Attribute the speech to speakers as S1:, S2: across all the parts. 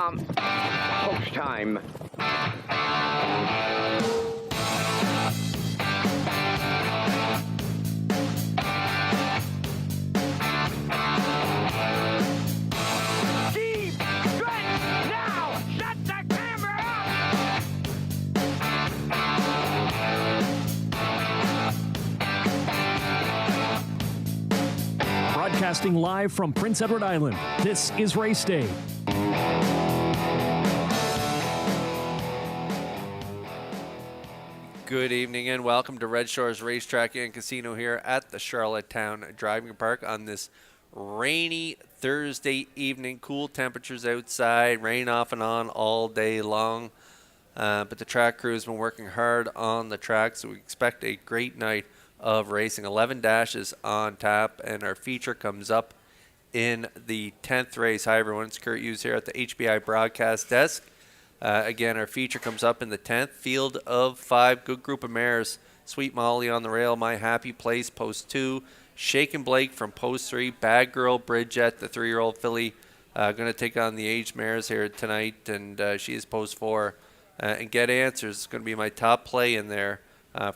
S1: Post time.
S2: Deep stretch now. Shut the camera off.
S3: Broadcasting live from Prince Edward Island, this is Race Day.
S4: Good evening and welcome to Red Shores Racetrack and Casino here at the Charlottetown Driving Park on this rainy Thursday evening. Cool temperatures outside, rain off and on all day long. But the track crew has been working hard on the track, so we expect a great night of racing. 11 dashes on tap, and our feature comes up in the 10th race. Hi everyone, it's Kurt Hughes here at the HBI broadcast desk. Again, our feature comes up in the 10th. Field of 5, good group of mares. Sweet Molly on the rail, My Happy Place, post 2. Shaken Blake from post 3. Bad Girl Bridget, the 3-year-old filly, going to take on the aged mares here tonight, and she is post 4. And Get Answers is going to be my top play in there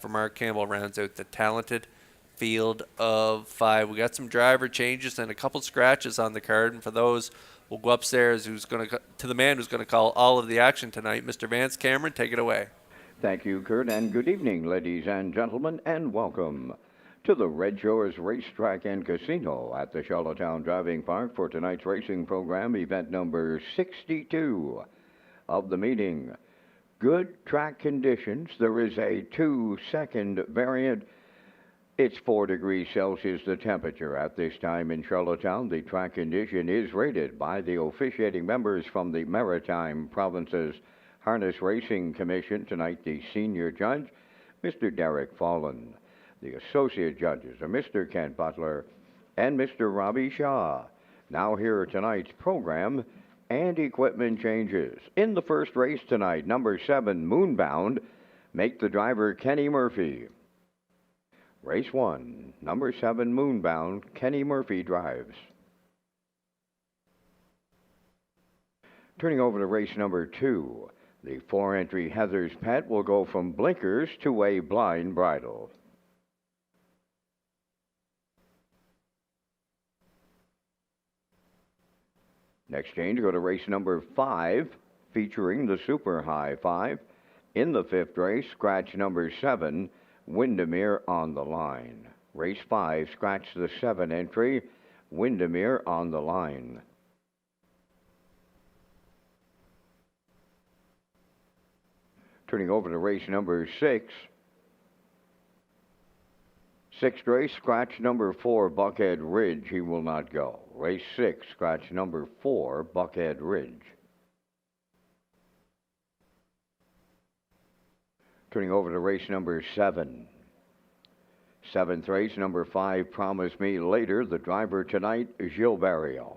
S4: for Mark Campbell. Rounds out the talented field of 5. We got some driver changes and a couple scratches on the card, and for those, we'll go upstairs to the man who's going to call all of the action tonight. Mr. Vance Cameron, take it away.
S1: Thank you, Kurt, and good evening, ladies and gentlemen, and welcome to the Red Shores Racetrack and Casino at the Charlottetown Driving Park for tonight's racing program, event number 62 of the meeting. Good track conditions. There is a 2-second variant. It's 4 degrees Celsius, the temperature at this time in Charlottetown. The track condition is rated by the officiating members from the Maritime Provinces Harness Racing Commission. Tonight, the senior judge, Mr. Derek Fallon. The associate judges are Mr. Kent Butler and Mr. Robbie Shaw. Now here are tonight's program and equipment changes. In the first race tonight, number 7, Moonbound, make the driver Kenny Murphy. Race 1, number 7, Moonbound, Kenny Murphy drives. Turning over to race number 2, the 4-entry Heather's Pet will go from blinkers to a blind bridle. Next change, go to race number 5, featuring the Super High 5. In the 5th race, scratch number 7, Windermere on the line. Race 5, scratch the 7 entry, Windermere on the line. Turning over to race number 6. 6th race, scratch number 4, Buckhead Ridge. He will not go. Race 6, scratch number 4, Buckhead Ridge. Turning over to race number 7. 7th race, number 5, Promise Me Later. The driver tonight, Gilles Barrio.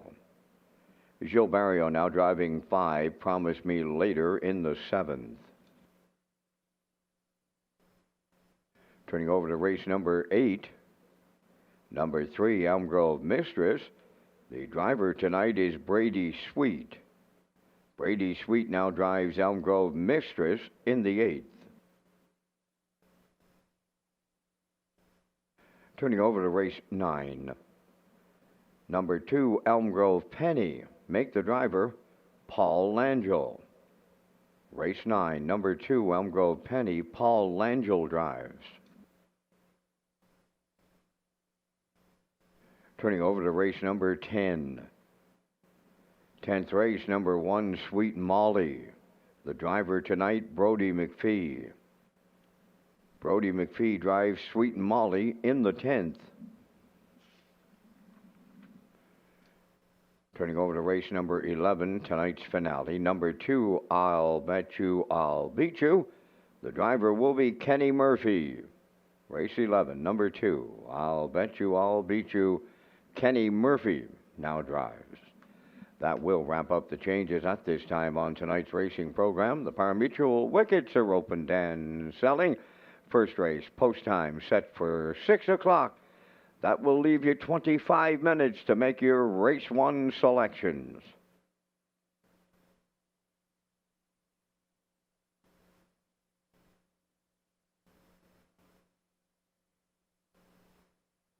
S1: Gilles Barrio now driving 5, Promise Me Later in the 7th. Turning over to race number 8. Number 3, Elm Grove Mistress. The driver tonight is Brady Sweet. Brady Sweet now drives Elm Grove Mistress in the 8th. Turning over to race 9. Number 2, Elm Grove Penny. Make the driver Paul Langell. Race 9, number 2, Elm Grove Penny. Paul Langell drives. Turning over to race number 10. 10th race, number 1, Sweet Molly. The driver tonight, Brody McPhee. Brody McPhee drives Sweet Molly in the 10th. Turning over to race number 11, tonight's finale. Number 2, I'll Bet You I'll Beat You. The driver will be Kenny Murphy. Race 11, number 2, I'll Bet You I'll Beat You. Kenny Murphy now drives. That will wrap up the changes at this time on tonight's racing program. The pari-mutuel wickets are opened and selling. First race, post time, set for 6 o'clock. That will leave you 25 minutes to make your race 1 selections.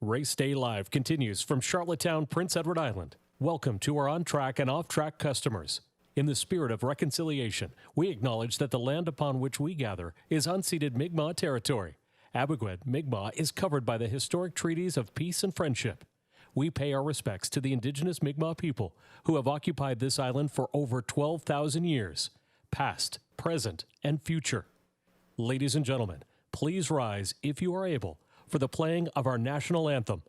S3: Race Day Live continues from Charlottetown, Prince Edward Island. Welcome to our on-track and off-track customers. In the spirit of reconciliation, we acknowledge that the land upon which we gather is unceded Mi'kmaq territory. Abogwed Mi'kmaq is covered by the historic treaties of peace and friendship. We pay our respects to the indigenous Mi'kmaq people who have occupied this island for over 12,000 years, past, present, and future. Ladies and gentlemen, please rise, if you are able, for the playing of our national anthem.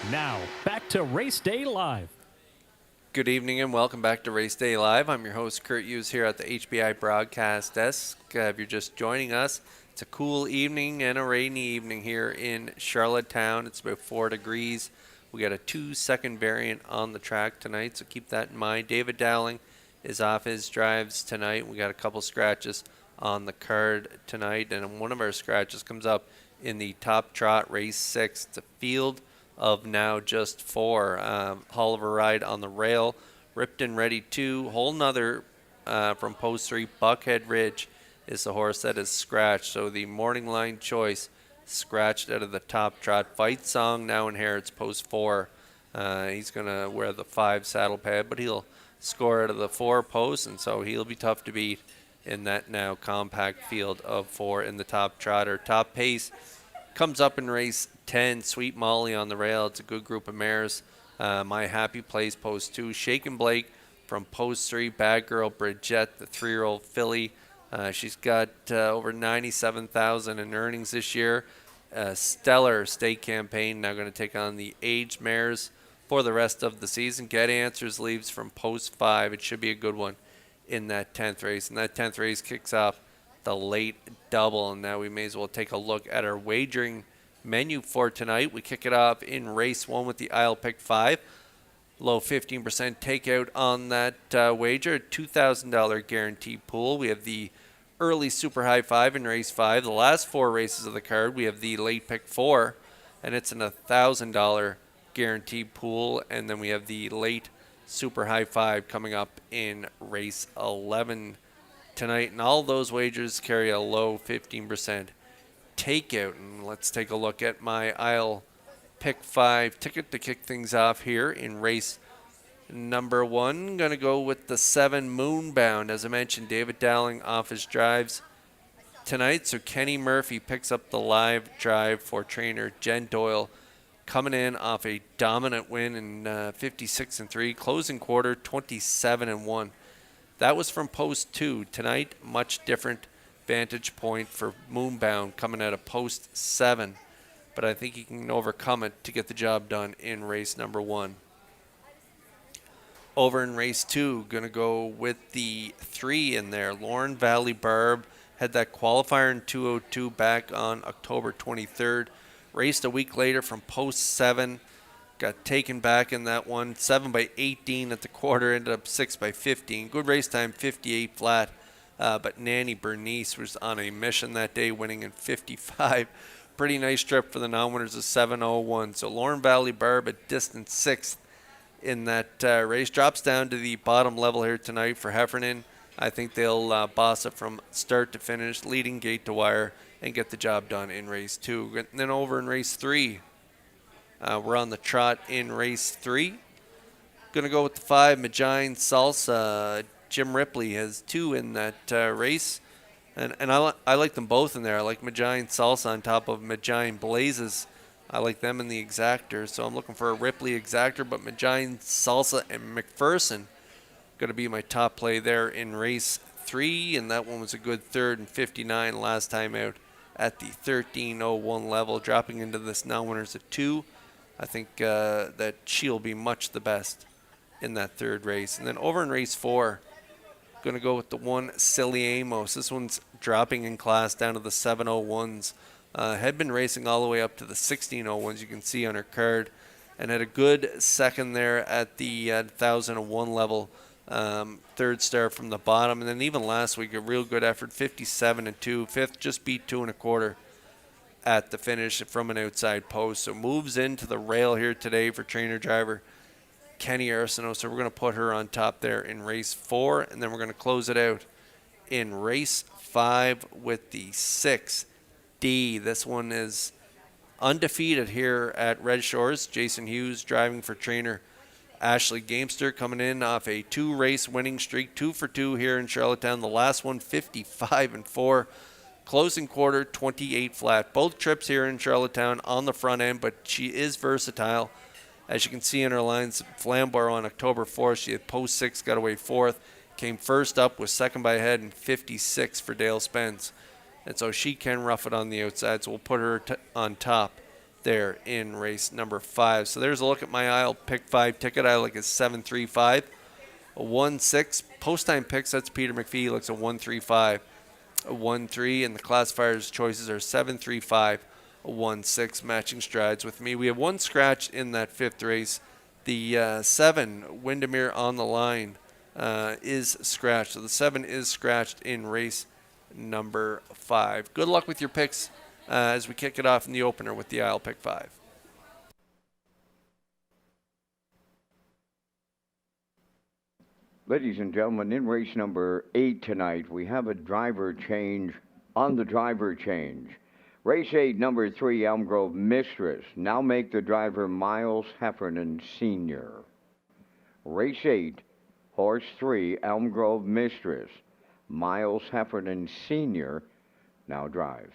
S3: Now, back to Race Day Live.
S4: Good evening and welcome back to Race Day Live. I'm your host, Kurt Hughes, here at the HBI Broadcast Desk. If you're just joining us, it's a cool evening and a rainy evening here in Charlottetown. It's about 4 degrees. We got a 2-second variant on the track tonight, so keep that in mind. David Dowling is off his drives tonight. We got a couple scratches on the card tonight, and one of our scratches comes up in the Top Trot Race 6. It's a field of now just 4. Hall of a ride on the rail. Ripton Ready 2. Whole nother from post 3. Buckhead Ridge is the horse that is scratched. So the morning line choice scratched out of the Top Trot. Fight Song now inherits post 4. He's going to wear the 5 saddle pad, but he'll score out of the 4 posts, and so he'll be tough to beat in that now compact field of 4 in the Top Trotter. Top Pace comes up in race 10, Sweet Molly on the rail. It's a good group of mares. My Happy Place, post 2. Shaken Blake from post 3. Bad Girl Bridgette, the 3-year-old filly. She's got over 97,000 in earnings this year. Stellar state campaign, now going to take on the aged mares for the rest of the season. Get Answers leaves from post 5. It should be a good one in that 10th race. And that 10th race kicks off the late double. And now we may as well take a look at our wagering menu for tonight. We kick it off in race 1 with the Isle Pick 5. Low 15% takeout on that wager. $2,000 guaranteed pool. We have the early Super High 5 in race 5. The last 4 races of the card, we have the late pick 4, and it's an $1,000 guaranteed pool. And then we have the late Super High 5 coming up in race 11 tonight. And all those wagers carry a low 15% takeout. And let's take a look at my Isle Pick 5 ticket to kick things off here in race number 1. Going to go with the 7 Moonbound. As I mentioned, David Dowling off his drives tonight, so Kenny Murphy picks up the live drive for trainer Jen Doyle, coming in off a dominant win in 56-3, closing quarter 27-1. That was from post 2. Tonight, much different vantage point for Moonbound, coming out of post 7. But I think he can overcome it to get the job done in race number 1. Over in race 2, going to go with the 3 in there. Lauren Valley Barb had that qualifier in 202 back on October 23rd. Raced a week later from post 7. Got taken back in that one. 7 by 18 at the quarter, ended up 6 by 15. Good race time, 58 flat. But Nanny Bernice was on a mission that day, winning in 55. Pretty nice trip for the non-winners of 7:01. So Lauren Valley Barb at distance 6th in that race. Drops down to the bottom level here tonight for Heffernan. I think they'll boss it from start to finish, leading gate to wire, and get the job done in race 2. And then over in race 3, we're on the trot in race 3. Going to go with the 5, Magine Salsa. Jim Ripley has 2 in that race. And I like them both in there. I like Magine Salsa on top of Magine Blazes. I like them in the exactor. So I'm looking for a Ripley exactor, but Magine Salsa and McPherson going to be my top play there in race 3. And that one was a good third and 59 last time out at the 13:01 level, dropping into this non-winners at 2. I think that she'll be much the best in that third race. And then over in race 4, going to go with the 1 Silly Amos. This one's dropping in class down to the 7:01s. Had been racing all the way up to the 16:01s, you can see on her card, and had a good second there at the 1001 level. Third star from the bottom, and then even last week a real good effort, 57-2. Fifth, just beat 2 1/4 at the finish from an outside post. So moves into the rail here today for trainer driver Kenny Arsenault. So we're going to put her on top there in race 4, and then we're going to close it out in race 5 with the 6 D. This one is undefeated here at Red Shores. Jason Hughes driving for trainer Ashley Gamester, coming in off a 2-race winning streak, 2 for 2 here in Charlottetown. The last one 55-4. Closing quarter 28 flat. Both trips here in Charlottetown on the front end, but she is versatile. As you can see in her lines, Flamborough on October 4th, she had post 6, got away 4th. Came first up, was second by a head, and 56 for Dale Spence. and so she can rough it on the outside. So we'll put her on top there in race number 5. So there's a look at my aisle pick 5 ticket. I like a 735, a 1-6. Post time picks, that's Peter McPhee. He looks at 135, a 1-3, and the classifiers choices are 735, a 1-6. Matching strides with me. We have one scratch in that 5th race. The 7, Windermere on the line, is scratched. So the 7 is scratched in race number 5. Good luck with your picks as we kick it off in the opener with the aisle pick 5.
S1: Ladies and gentlemen, in race number 8 tonight, we have a driver change on the driver change. Race 8, number 3, Elm Grove Mistress. Now make the driver Miles Heffernan Sr. Race 8, horse 3, Elm Grove Mistress. Miles Heffernan Sr. now drives.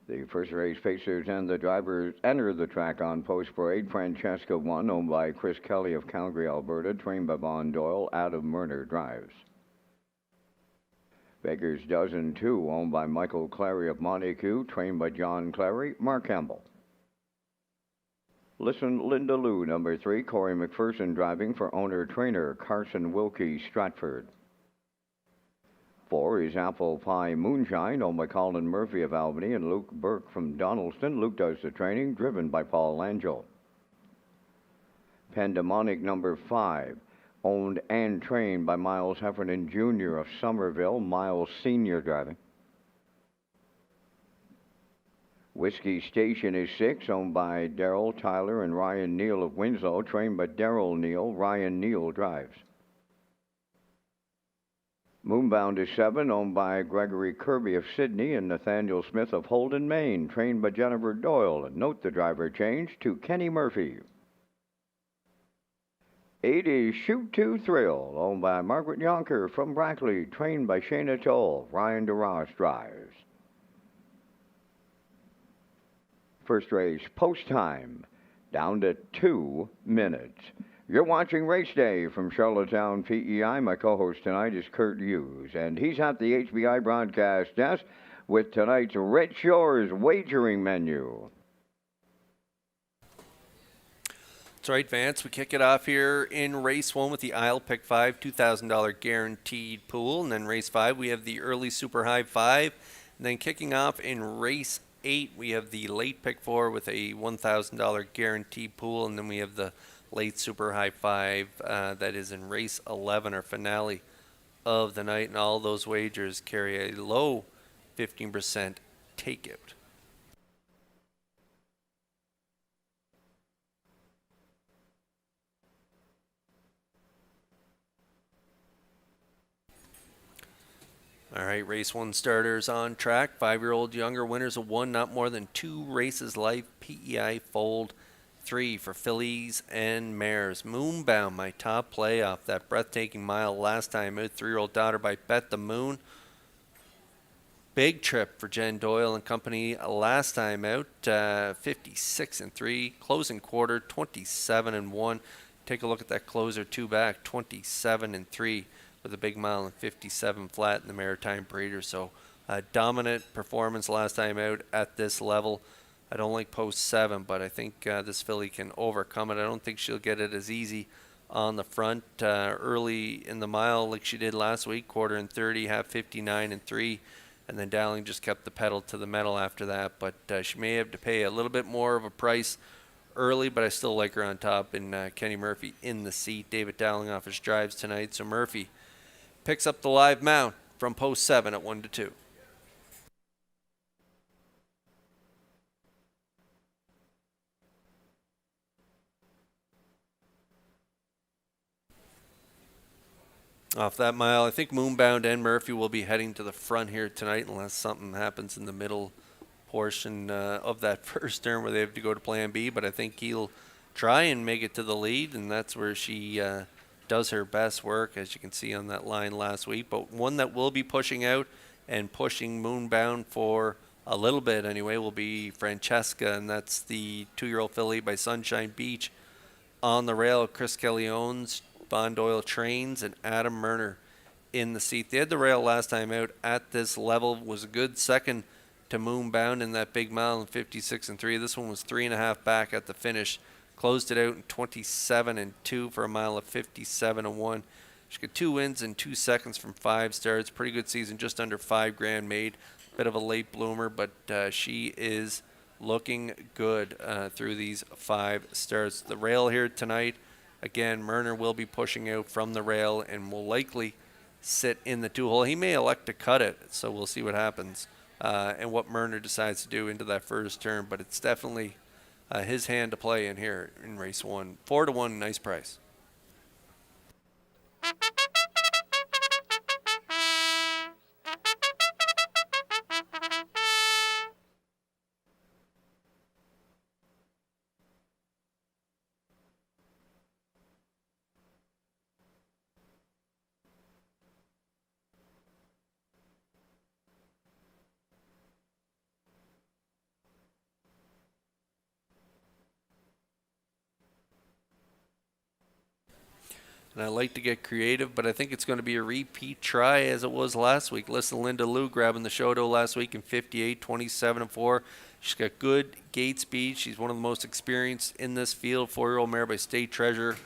S1: The first race pacers and the drivers enter the track on post parade. Francesca 1, owned by Chris Kelly of Calgary, Alberta, trained by Vaughn Doyle. Adam Murner drives. Baker's Dozen 2, owned by Michael Clary of Montague, trained by John Clary. Mark Campbell. Listen Linda Lou, number 3, Corey McPherson driving for owner-trainer Carson Wilkie, Stratford. 4 is Apple Pie Moonshine, owned by Colin Murphy of Albany and Luke Burke from Donaldston. Luke does the training, driven by Paul Langell. Pandemonic number 5, owned and trained by Miles Heffernan Jr. of Somerville, Miles Sr. driving. Whiskey Station is 6, owned by Darrell Tyler and Ryan Neal of Winslow, trained by Darrell Neal. Ryan Neal drives. Moonbound is 7, owned by Gregory Kirby of Sydney and Nathaniel Smith of Holden, Maine, trained by Jennifer Doyle. And note the driver change to Kenny Murphy. 8 is Shoot to Thrill, owned by Margaret Yonker from Brackley, trained by Shayna Toll. Ryan DeRoss drives. First race, post time, down to 2 minutes. You're watching Race Day from Charlottetown, PEI. My co-host tonight is Kurt Hughes, and he's at the HBI broadcast desk with tonight's Red Shores wagering menu.
S4: That's right, Vance. We kick it off here in Race 1 with the Isle Pick 5, $2,000 guaranteed pool. And then Race 5, we have the Early Super High 5. And then kicking off in Race 8, we have the Late Pick 4 with a $1,000 guaranteed pool. And then we have the Late Super High 5 that is in Race 11, or finale of the night. And all those wagers carry a low 15% takeout. All right, Race 1 starters on track. 5-year-old younger winners of 1, not more than 2 races life. PEI fold 3 for fillies and mares. Moonbound, my top play off that breathtaking mile last time out. 3-year-old daughter by Bet the Moon. Big trip for Jen Doyle and company last time out. 56-3. Closing quarter, 27-1. Take a look at that closer 2 back, 27-3. With a big mile and 57 flat in the Maritime Breeder. So a dominant performance last time out at this level. I don't like post 7, but I think this filly can overcome it. I don't think she'll get it as easy on the front early in the mile like she did last week. Quarter and 30, half 59-3, and then Dowling just kept the pedal to the metal after that. But she may have to pay a little bit more of a price early, but I still like her on top. And Kenny Murphy in the seat. David Dowling off his drives tonight. So Murphy picks up the live mount from post 7 at 1-2. Off that mile, I think Moonbound and Murphy will be heading to the front here tonight unless something happens in the middle portion of that first turn where they have to go to plan B. But I think he'll try and make it to the lead, and that's where she does her best work, as you can see on that line last week. But one that will be pushing out and pushing Moonbound for a little bit anyway will be Francesca, and that's the 2-year-old filly by Sunshine Beach on the rail. Chris Kelly owns, Von Doyle trains, and Adam Murner in the seat. They had the rail last time out at this level. Was a good second to Moonbound in that big mile in 56-3. This one was 3.5 back at the finish. Closed it out in 27-2 for a mile of 57-1. She got 2 wins in 2 seconds from 5 starts. Pretty good season, just under $5,000 made. Bit of a late bloomer, but she is looking good through these 5 starts. The rail here tonight, again, Murner will be pushing out from the rail and will likely sit in the 2-hole. He may elect to cut it, so we'll see what happens and what Murner decides to do into that first turn. But it's definitely his hand to play in here in Race 1. 4-1, nice price. And I like to get creative, but I think it's going to be a repeat try as it was last week. Listen to Linda Lou grabbing the shoto last week in 58, 27 and 4. She's got good gate speed. She's one of the most experienced in this field. 4-year-old mare by State Treasure,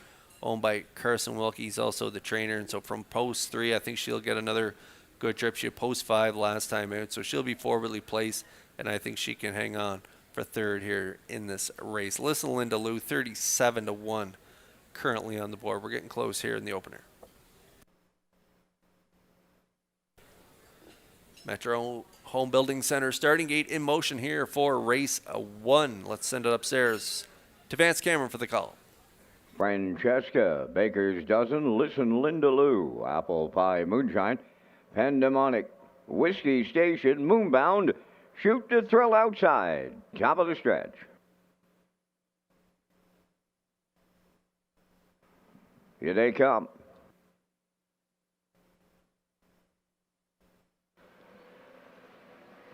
S4: owned by Carson Wilkie. He's also the trainer. And so from post 3, I think she'll get another good trip. She had post 5 last time out, so she'll be forwardly placed, and I think she can hang on for third here in this race. Listen to Linda Lou, 37-1 currently on the board. We're getting close here in the opener. Metro Home Building Center starting gate in motion here for race 1. Let's send it upstairs to Vance Cameron for the call.
S1: Francesca, Baker's Dozen, Listen Linda Lou, Apple Pie Moonshine, Pandemonic, Whiskey Station, Moonbound, Shoot to Thrill Outside, top of the stretch. Here they come.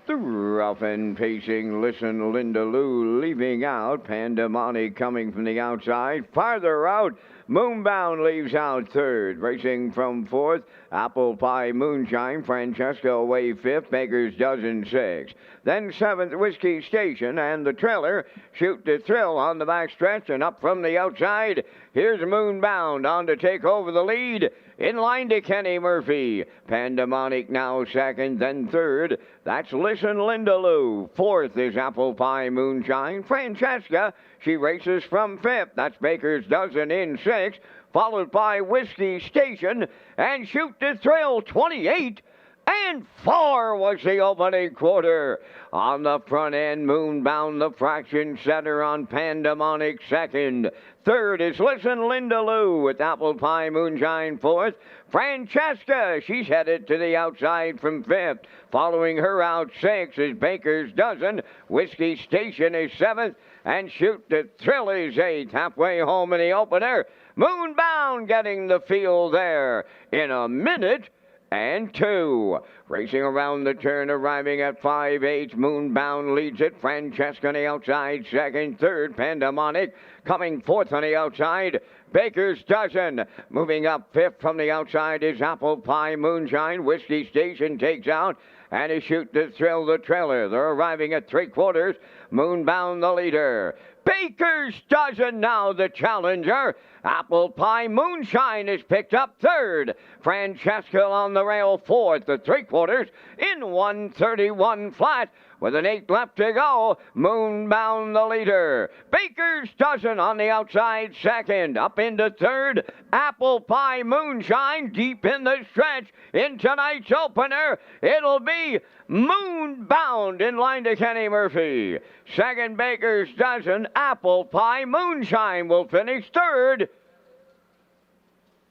S1: The rough and pacing, Listen Linda Lou leaving out. Pandemonic coming from the outside. Farther out, Moonbound leaves out third. Racing from fourth, Apple Pie Moonshine. Francesca away fifth. Baker's Dozen sixth. Then seventh, Whiskey Station. And the trailer, Shoot to Thrill on the back stretch. And up from the outside, here's Moonbound on to take over the lead. In line to Kenny Murphy. Pandemonic now second, then third. That's Listen Linda Lou. Fourth is Apple Pie Moonshine. Francesca, she races from fifth. That's Baker's Dozen in sixth. Followed by Whiskey Station and Shoot to Thrill 28. And 4 was the opening quarter. On the front end, Moonbound, the fraction setter on Pandemonic second. Third is Listen Linda Lou with Apple Pie Moonshine fourth. Francesca, she's headed to the outside from fifth. Following her out sixth is Baker's Dozen. Whiskey Station is seventh. And Shoot to Thrill is eighth. Halfway home in the opener, Moonbound getting the field there in a minute and 2. Racing around the turn, arriving at 5/8. Moonbound leads it. Francesca on the outside, second, third. Pandemonic coming fourth on the outside. Baker's Dozen moving up fifth from the outside is Apple Pie Moonshine. Whiskey Station takes out and a Shoot to Thrill the trailer. They're arriving at 3/4. Moonbound the leader. Baker's Dozen now the challenger. Apple Pie Moonshine is picked up third. Francesca on the rail fourth. The 3/4 in 1:31 flat. With an 8 left to go, Moonbound the leader. Baker's Dozen on the outside second. Up into third, Apple Pie Moonshine deep in the stretch. In tonight's opener, it'll be Moonbound in line to Kenny Murphy. Second, Baker's Dozen. Apple Pie Moonshine will finish third.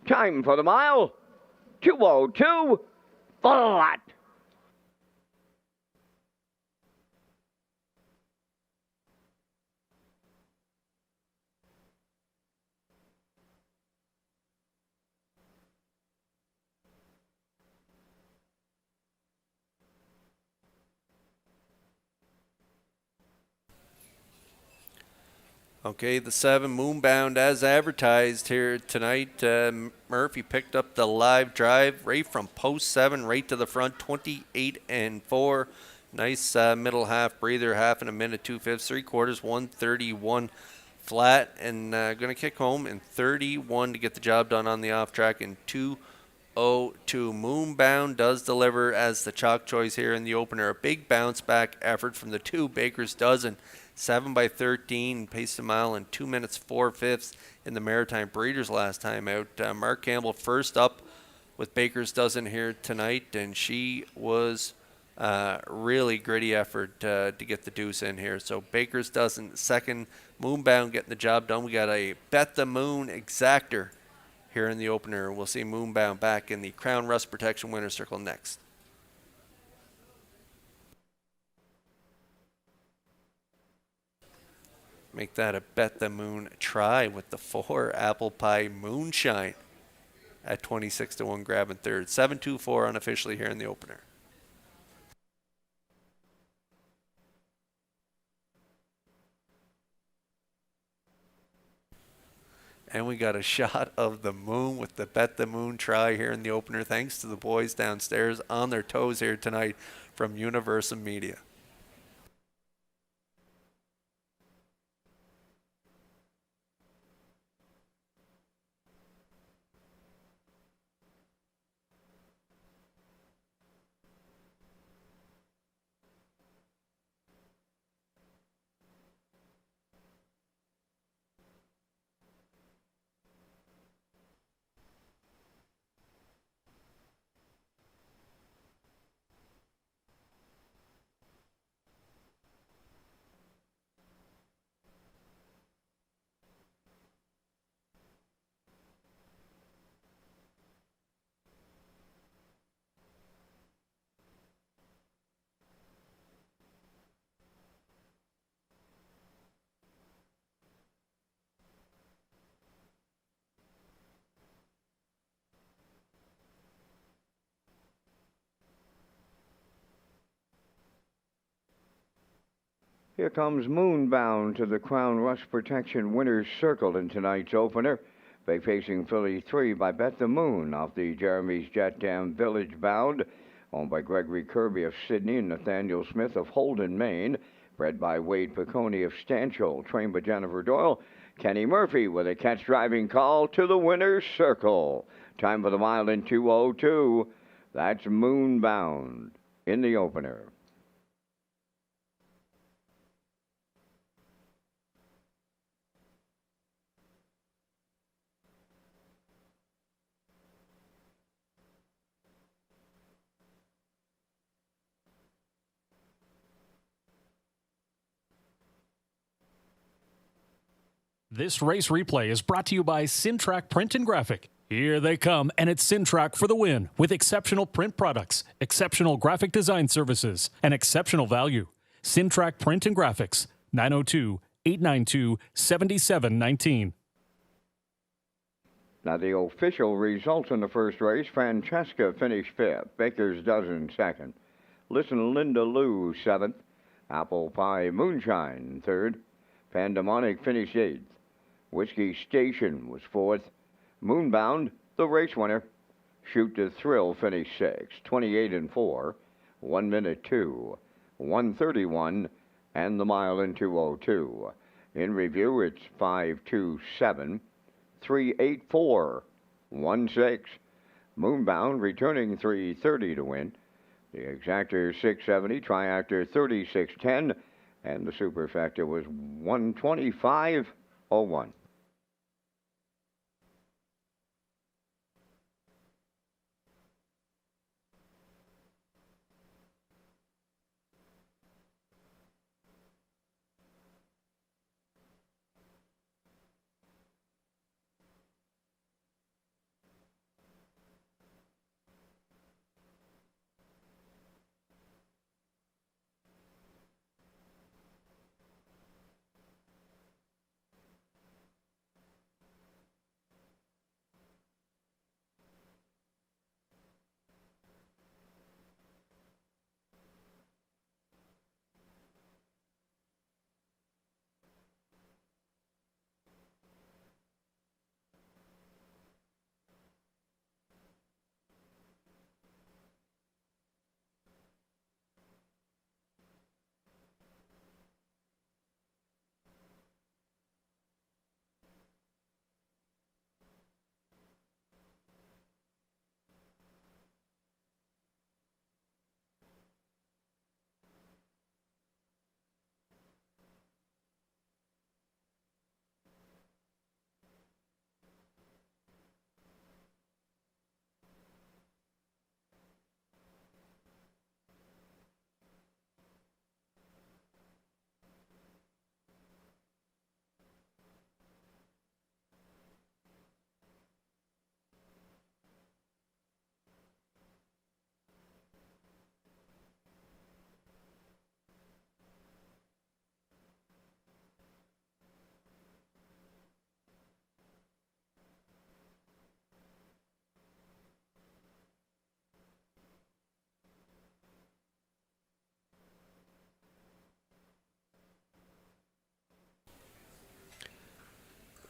S1: Time for the mile, 2:02 flat.
S4: Okay, the 7 Moonbound as advertised here tonight. Murphy picked up the live drive right from post 7 right to the front, 28 and 4. Nice middle half breather, half in a minute, 2/5, 3/4, 1:31 flat, and going to kick home in 31 to get the job done on the off track in 2:02. Moonbound does deliver as the chalk choice here in the opener. A big bounce back effort from the 2 Baker's Dozen. 7/13, paced a mile in 2 minutes 4/5 in the Maritime Breeders last time out. Mark Campbell first up with Baker's Dozen here tonight, and she was really gritty effort to get the deuce in here. So Baker's Dozen second, Moonbound getting the job done. We got a Bet the Moon exactor here in the opener. We'll see Moonbound back in the Crown Rust Protection winner's circle next. Make that a Bet the Moon try with the 4 Apple Pie Moonshine at 26-1 grabbing third. 7-2-4 unofficially here in the opener. And we got a shot of the moon with the Bet the Moon try here in the opener, thanks to the boys downstairs on their toes here tonight from Universal Media.
S1: Here comes Moonbound to the Crown Rush Protection Winner's Circle in tonight's opener. They facing filly 3 by Bet the Moon off the Jeremy's Jet Dam Village bound, owned by Gregory Kirby of Sydney and Nathaniel Smith of Holden, Maine. Bred by Wade Piccone of Stanchel, trained by Jennifer Doyle. Kenny Murphy with a catch driving call to the Winner's Circle. Time for the mile in 2:02. That's Moonbound in the opener.
S3: This race replay is brought to you by Syntrack Print and Graphic. Here they come, and it's Syntrack for the win with exceptional print products, exceptional graphic design services, and exceptional value. Syntrack Print and Graphics, 902-892-7719.
S1: Now the official results in the first race: Francesca finished 5th, Baker's Dozen 2nd, Listen Linda Lou 7th, Apple Pie Moonshine 3rd, Pandemonic finished 8th, Whiskey Station was 4th, Moonbound, the race winner. Shoot to Thrill finished 6th, 28-4, 1 minute 2, 131, and the mile in 2:02. In review, it's 5-2-7, 3-8-4, 1-6. Moonbound returning 330 to win. The exactor 670, triactor 3610, and the superfecta was 125.01.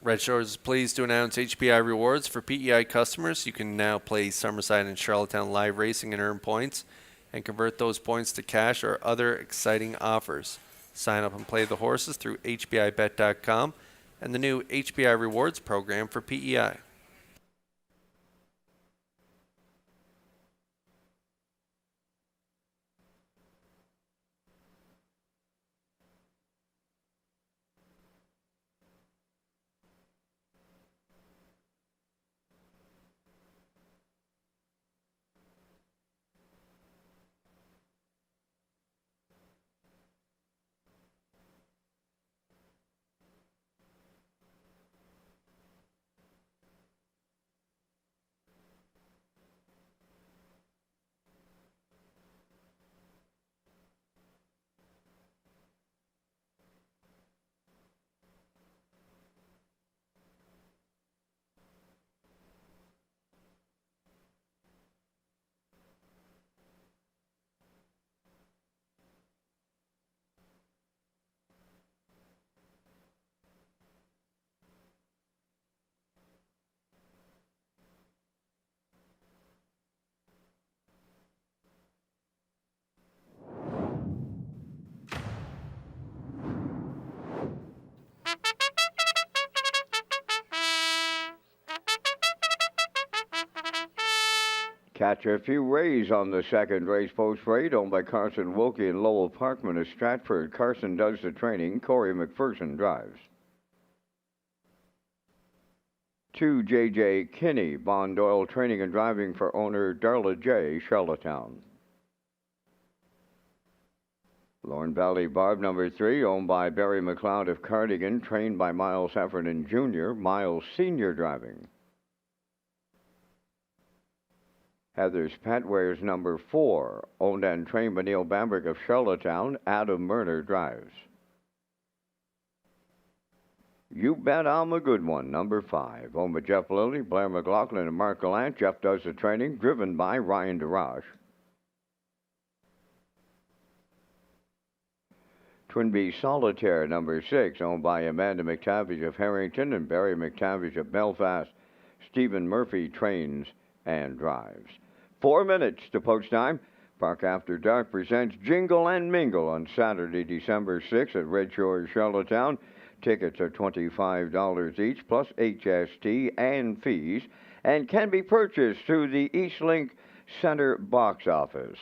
S4: Red Shores is pleased to announce HPI rewards for PEI customers. You can now play Summerside and Charlottetown live racing and earn points and convert those points to cash or other exciting offers. Sign up and play the horses through HPIBet.com and the new HPI rewards program for PEI.
S1: Catch a few rays on the second race post freight owned by Carson Wilkie and Lowell Parkman of Stratford. Carson does the training. Corey McPherson drives. 2 J.J. Kinney, Bond Oil training and driving for owner Darla J., Charlottetown. Lorne Valley Barb number 3, owned by Barry McLeod of Cardigan, trained by Miles Heffernan Jr., Miles Sr. driving. Heather's Petwares number 4, owned and trained by Neil Bamberg of Charlottetown, Adam Murner drives. You Bet I'm a Good One, number 5, owned by Jeff Lilly, Blair McLaughlin, and Mark Gallant. Jeff does the training, driven by Ryan DeRoche. Twin Bee Solitaire, number 6, owned by Amanda McTavish of Harrington and Barry McTavish of Belfast. Stephen Murphy trains and drives. 4 minutes to post time. Park After Dark presents Jingle and Mingle on Saturday, December 6th at Red Shores, Charlottetown. Tickets are $25 each, plus HST and fees, and can be purchased through the Eastlink Center box office.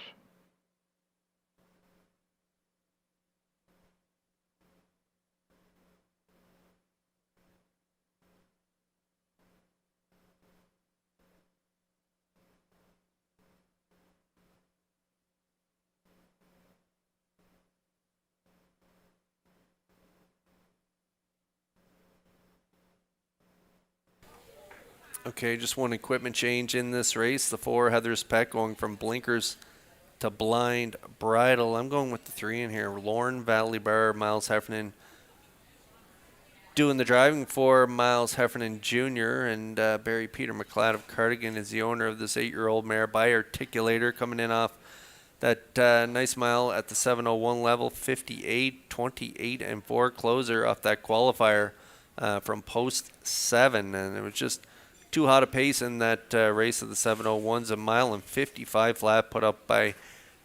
S4: Okay, just one equipment change in this race. The 4, Heather's Pet, going from blinkers to blind bridle. I'm going with the 3 in here. Lorne Valley Bar, Miles Heffernan doing the driving for Miles Heffernan Jr. And Barry Peter McLeod of Cardigan is the owner of this 8-year-old mare by Articulator, coming in off that nice mile at the 7:01 level, 58, 28, and 4 closer off that qualifier from post 7. And it was just too hot a pace in that race of the 7:01s, a mile and 55 flat put up by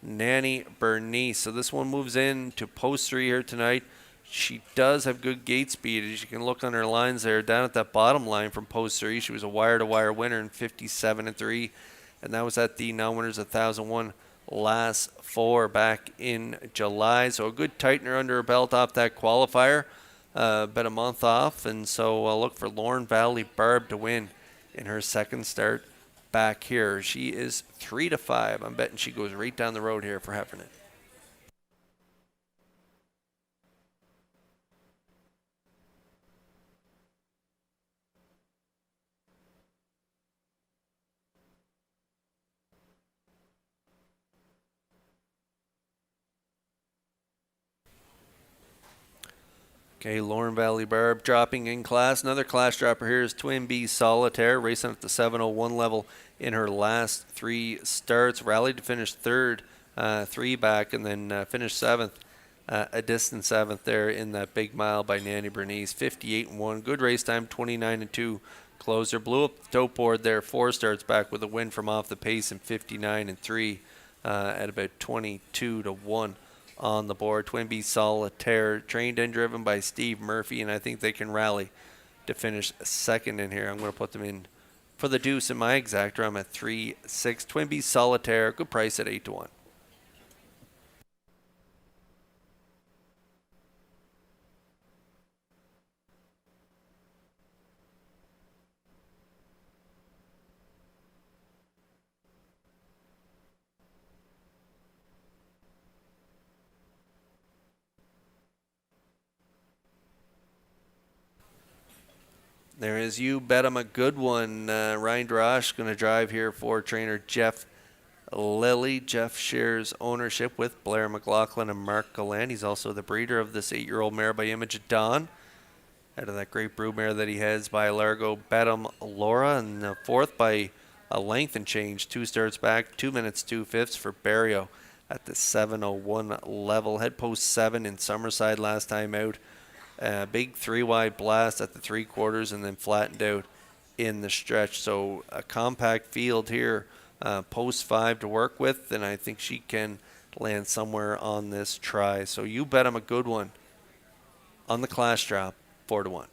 S4: Nanny Bernice. So this one moves in to post 3 here tonight. She does have good gate speed. As you can look on her lines there, down at that bottom line from post 3, she was a wire-to-wire winner in 57-3, and that was at the non-winners 1001 last 4 back in July. So a good tightener under her belt off that qualifier, about a month off, and so I'll look for Lorne Valley Barb to win in her second start back here. She is 3-5. I'm betting she goes right down the road here for Heffernan. Okay, Lorne Valley Barb dropping in class. Another class dropper here is Twin Bee Solitaire, racing at the 7:01 level in her last 3 starts. Rallied to finish 3rd, 3 back, and then finished 7th a distant 7th there in that big mile by Nanny Bernice. 58-1. Good race time, 29-2. Closer. Blew up the tote board there. 4 starts back with a win from off the pace in 59-3 at about 22-1 on the board. Twin B Solitaire, trained and driven by Steve Murphy, and I think they can rally to finish second in here. I'm going to put them in for the deuce in my exactor. I'm at 3-6. Twin B Solitaire, good price at 8-1. There is You Bet 'Em a Good One. Ryan Drash going to drive here for trainer Jeff Lilly. Jeff shares ownership with Blair McLaughlin and Mark Gallant. He's also the breeder of this 8-year-old mare by Image of Dawn, out of that great brood mare that he has by Largo Bet 'Em Laura, and the 4th by a length and change. 2 starts back, 2 minutes 2/5 for Barrio at the 7:01 level. Head post 7 in Summerside last time out. Big 3-wide blast at the 3/4 and then flattened out in the stretch. So a compact field here, post 5 to work with, and I think she can land somewhere on this try. So You Bet 'Em a Good One on the class drop, 4-1.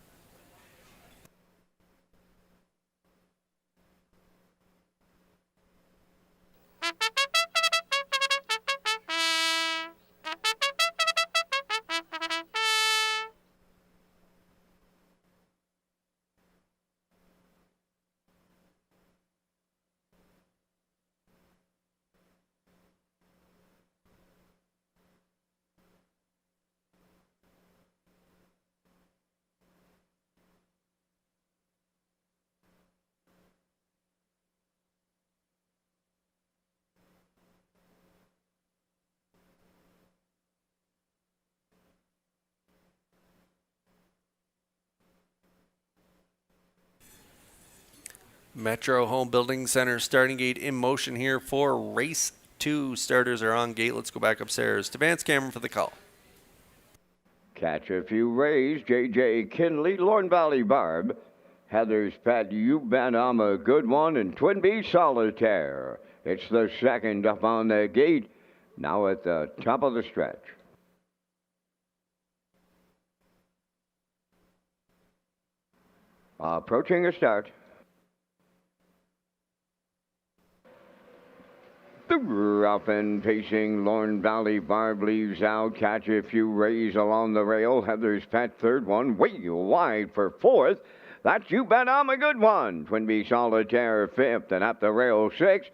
S4: Metro Home Building Center starting gate in motion here for race 2. Starters are on gate. Let's go back upstairs to Vance Cameron for the call.
S1: Catch a Few Rays, J.J. Kinley, Lorne Valley Barb, Heather's Pet, You Bet I'm a Good One, and Twin B Solitaire. It's the second up on the gate, now at the top of the stretch. Approaching a start. The rough and pacing Lorne Valley Barb leaves out. Catch a Few Rays along the rail. Heather's Pet, 3rd one, way wide for 4th. That's You Bet I'm a Good One. Twin B Solitaire, 5th, and at the rail, 6th.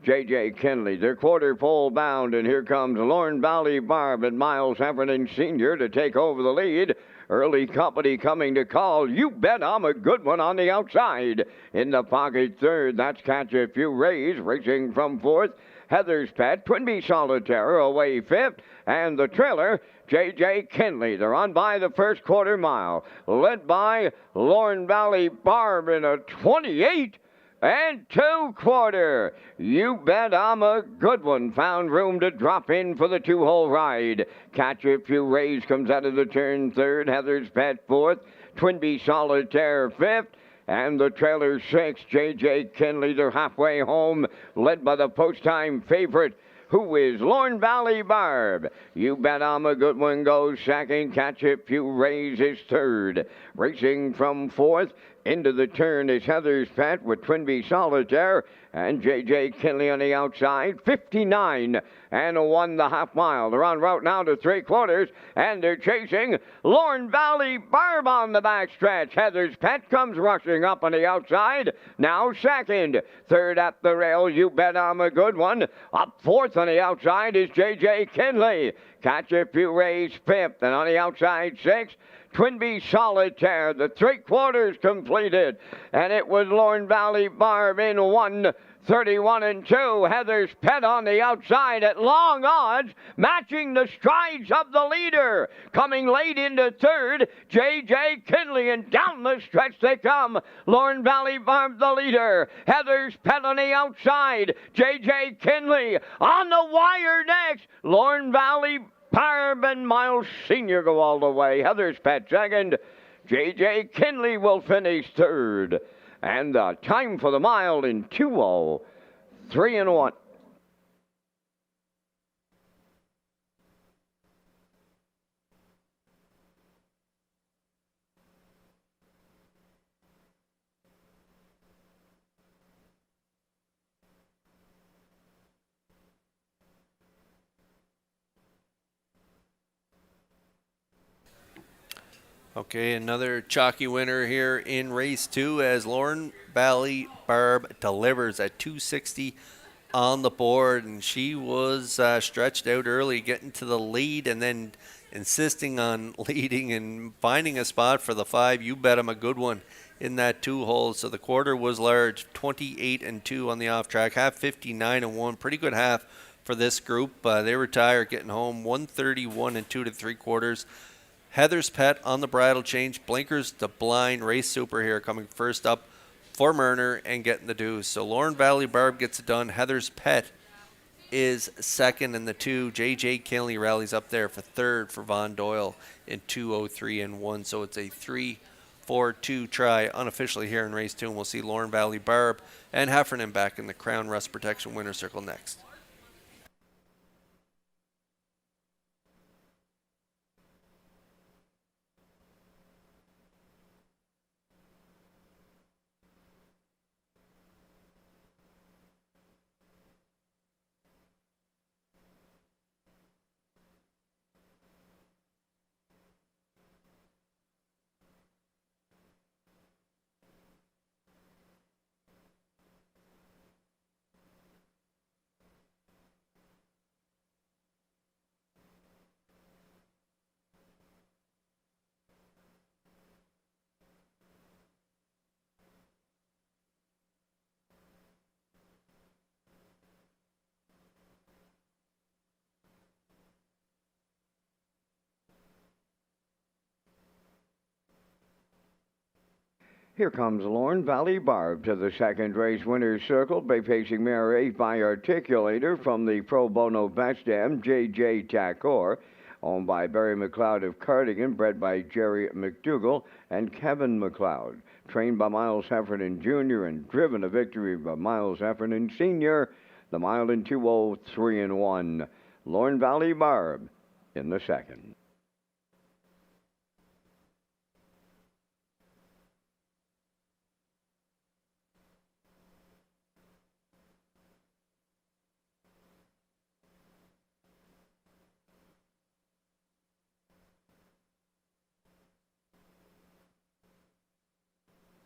S1: J.J. Kinley, they're quarter pole bound, and here comes Lorne Valley Barb and Miles Heffernan Sr. to take over the lead. Early company coming to call. You Bet I'm a Good One on the outside. In the pocket, 3rd, that's Catch a Few Rays, racing from 4th. Heather's Pet, Twin B Solitaire, away 5th, and the trailer, J.J. Kinley. They're on by the first quarter mile, led by Lorne Valley Barb in a 28 and 2/4. You Bet I'm a Good One found room to drop in for the 2-hole ride. Catch a Few Rays comes out of the turn 3rd, Heather's Pet 4th, Twin B Solitaire 5th, and the trailer 6, J.J. Kinley. They're halfway home, led by the post-time favorite, who is Lorne Valley Barb. You Bet I'm a Good One goes 2nd. Catch a Few Rays is 3rd. Racing from 4th, into the turn is Heather's Pet with Twin B Solitaire and J.J. Kinley on the outside. 59 and 1 the half mile. They're en route now to 3/4, and they're chasing Lorne Valley Barb on the backstretch. Heather's Pet comes rushing up on the outside, now 2nd. 3rd at the rail, You Bet I'm a Good One. Up 4th on the outside is J.J. Kinley. Catch a Few Rays 5th, and on the outside 6th, Twin B Solitaire. The 3/4 completed, and it was Lorne Valley Barb in 1:31 and 2. Heather's Pet on the outside at long odds, matching the strides of the leader. Coming late into 3rd, J.J. Kinley, and down the stretch they come. Lorne Valley Barb the leader. Heather's Pet on the outside. J.J. Kinley on the wire next. Lorne Valley Barb and Miles Sr. go all the way. Heather's Pet second. J.J. Kinley will finish third. And the time for the mile in 2:03 and 1.
S4: Okay, another chalky winner here in race 2 as Lauren Valley Barb delivers at 260 on the board, and she was stretched out early, getting to the lead and then insisting on leading and finding a spot for the 5. You bet him a good one in that 2 hole. So the quarter was large, 28 and 2 on the off track, half 59 and 1. Pretty good half for this group. They were tired getting home, 131 and 2 3/4. Heather's Pet on the bridle change, blinkers to blind, Race Super here coming first up for Murner and getting the deuce. So Lauren Valley Barb gets it done. Heather's Pet is second in the 2. J.J. Kinley rallies up there for third for Von Doyle in 2:03 and 1. So it's a 3-4-2 try unofficially here in race 2. And we'll see Lauren Valley Barb and Heffernan back in the Crown Rust Protection winner's circle next.
S1: Here comes Lauren Valley Barb to the second race winner's circle, facing mare 8 by Articulator from the Pro Bono Best Dam, J.J. Takor, owned by Barry McLeod of Cardigan, bred by Jerry McDougall and Kevin McLeod, trained by Miles Heffernan Jr. and driven to victory by Miles Heffernan Sr. The mile in 2:03 and 1. Lauren Valley Barb in the second.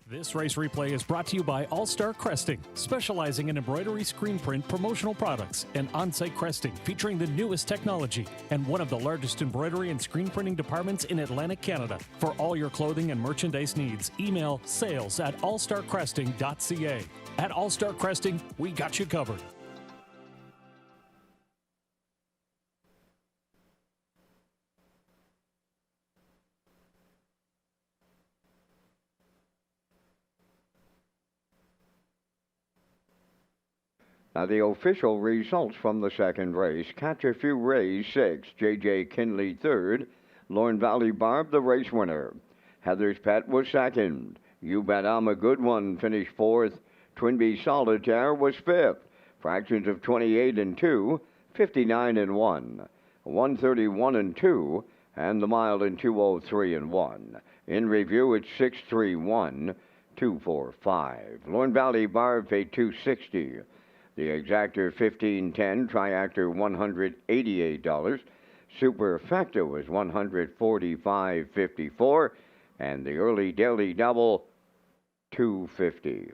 S3: This race replay is brought to you by All Star Cresting, specializing in embroidery, screen print, promotional products, and on-site cresting featuring the newest technology and one of the largest embroidery and screen printing departments in Atlantic Canada. For all your clothing and merchandise needs, email sales@allstarcresting.ca. At All Star Cresting, we got you covered.
S1: Now the official results from the second race. Catch a Few Rays 6, J.J. Kinley third, Lauren Valley Barb the race winner. Heather's Pet was second. You Bet I'm a Good One finished fourth. Twinbee Solitaire was fifth. Fractions of 28 and 2, 59 and 1, 131 and 2, and the mile in 2:03 and 1. In review, it's 631, 245. Lauren Valley Barb paid 260. The exactor 1510, triactor $188, superfecta was $145.54, and the early daily double $250.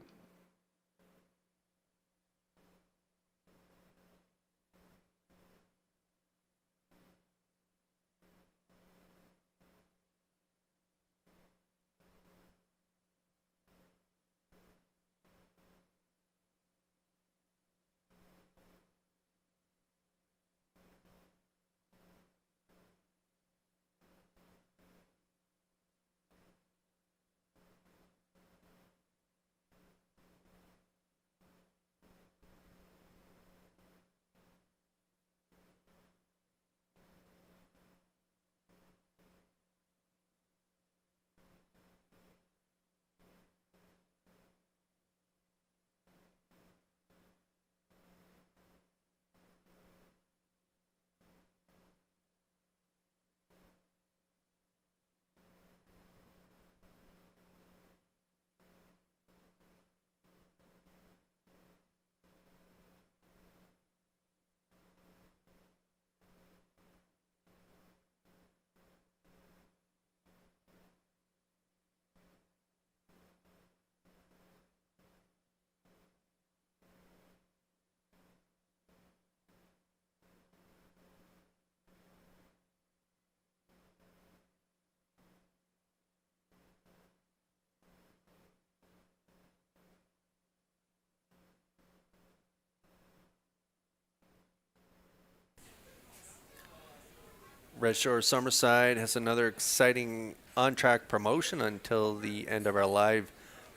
S4: Red Shore Summerside has another exciting on-track promotion until the end of our live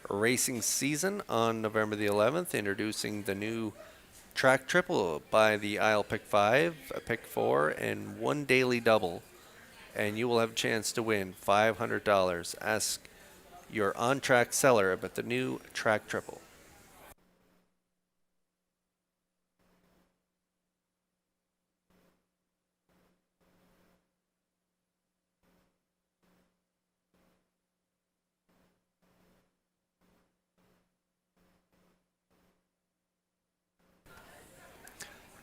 S4: racing season on November the 11th, introducing the new track triple by the Isle Pick 5, a Pick 4, and one daily double. And you will have a chance to win $500. Ask your on-track seller about the new track triple.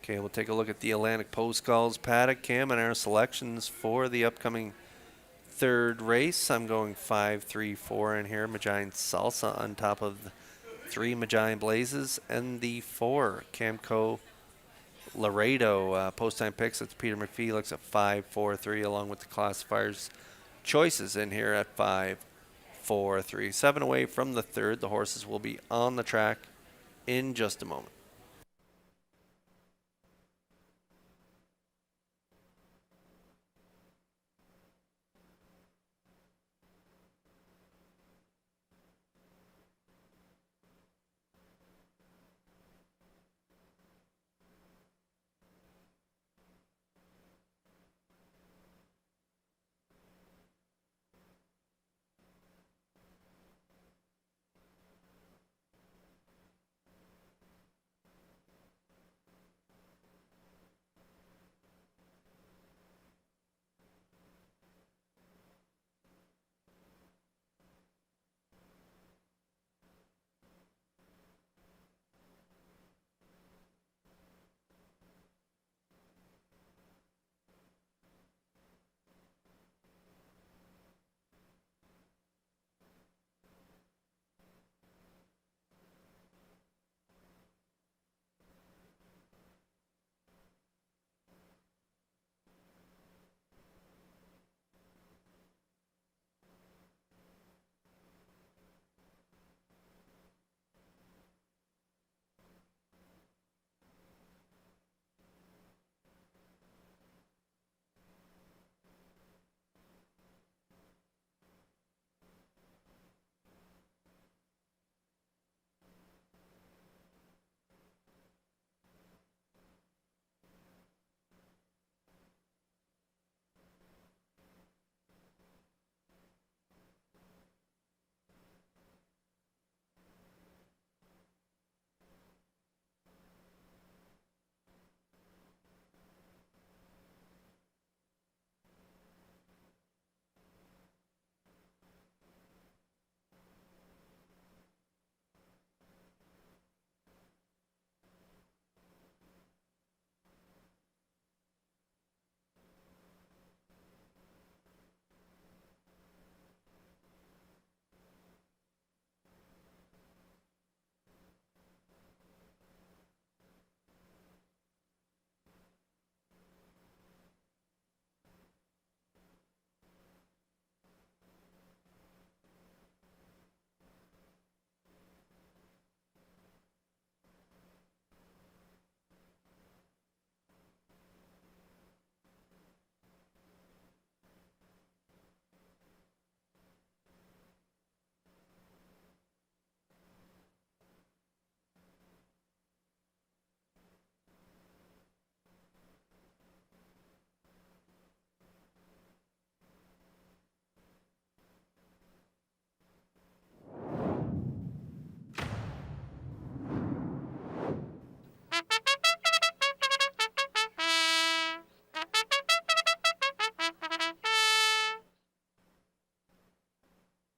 S4: Okay, we'll take a look at the Atlantic Post Calls paddock, Cam, and our selections for the upcoming third race. I'm going 5, 3, 4 in here. Magian Salsa on top of the 3 Magian Blazes and the 4 Camco Laredo. Post time picks, it's Peter McPhee at 5, 4, 3, along with the classifiers choices in here at 5, 4, 3. 7 away from the third. The horses will be on the track in just a moment.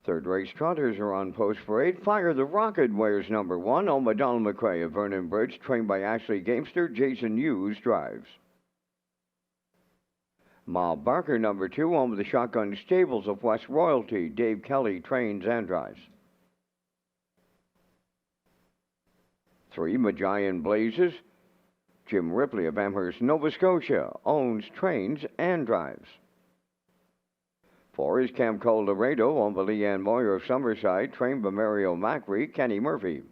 S1: Third race trotters are on post for 8. Fire the Rocket wears number 1. O'Madonnell McRae of Vernon Bridge, trained by Ashley Gamester. Jason Hughes drives. Ma Barker, number 2, on with the Shotgun Stables of West Royalty. Dave Kelly trains and drives. 3 Magian Blazes. Jim Ripley of Amherst, Nova Scotia, owns, trains, and drives. 4 is Camco Laredo, owned by Leanne Moyer of Summerside, trained by Mario Macri, Kenny Murphy.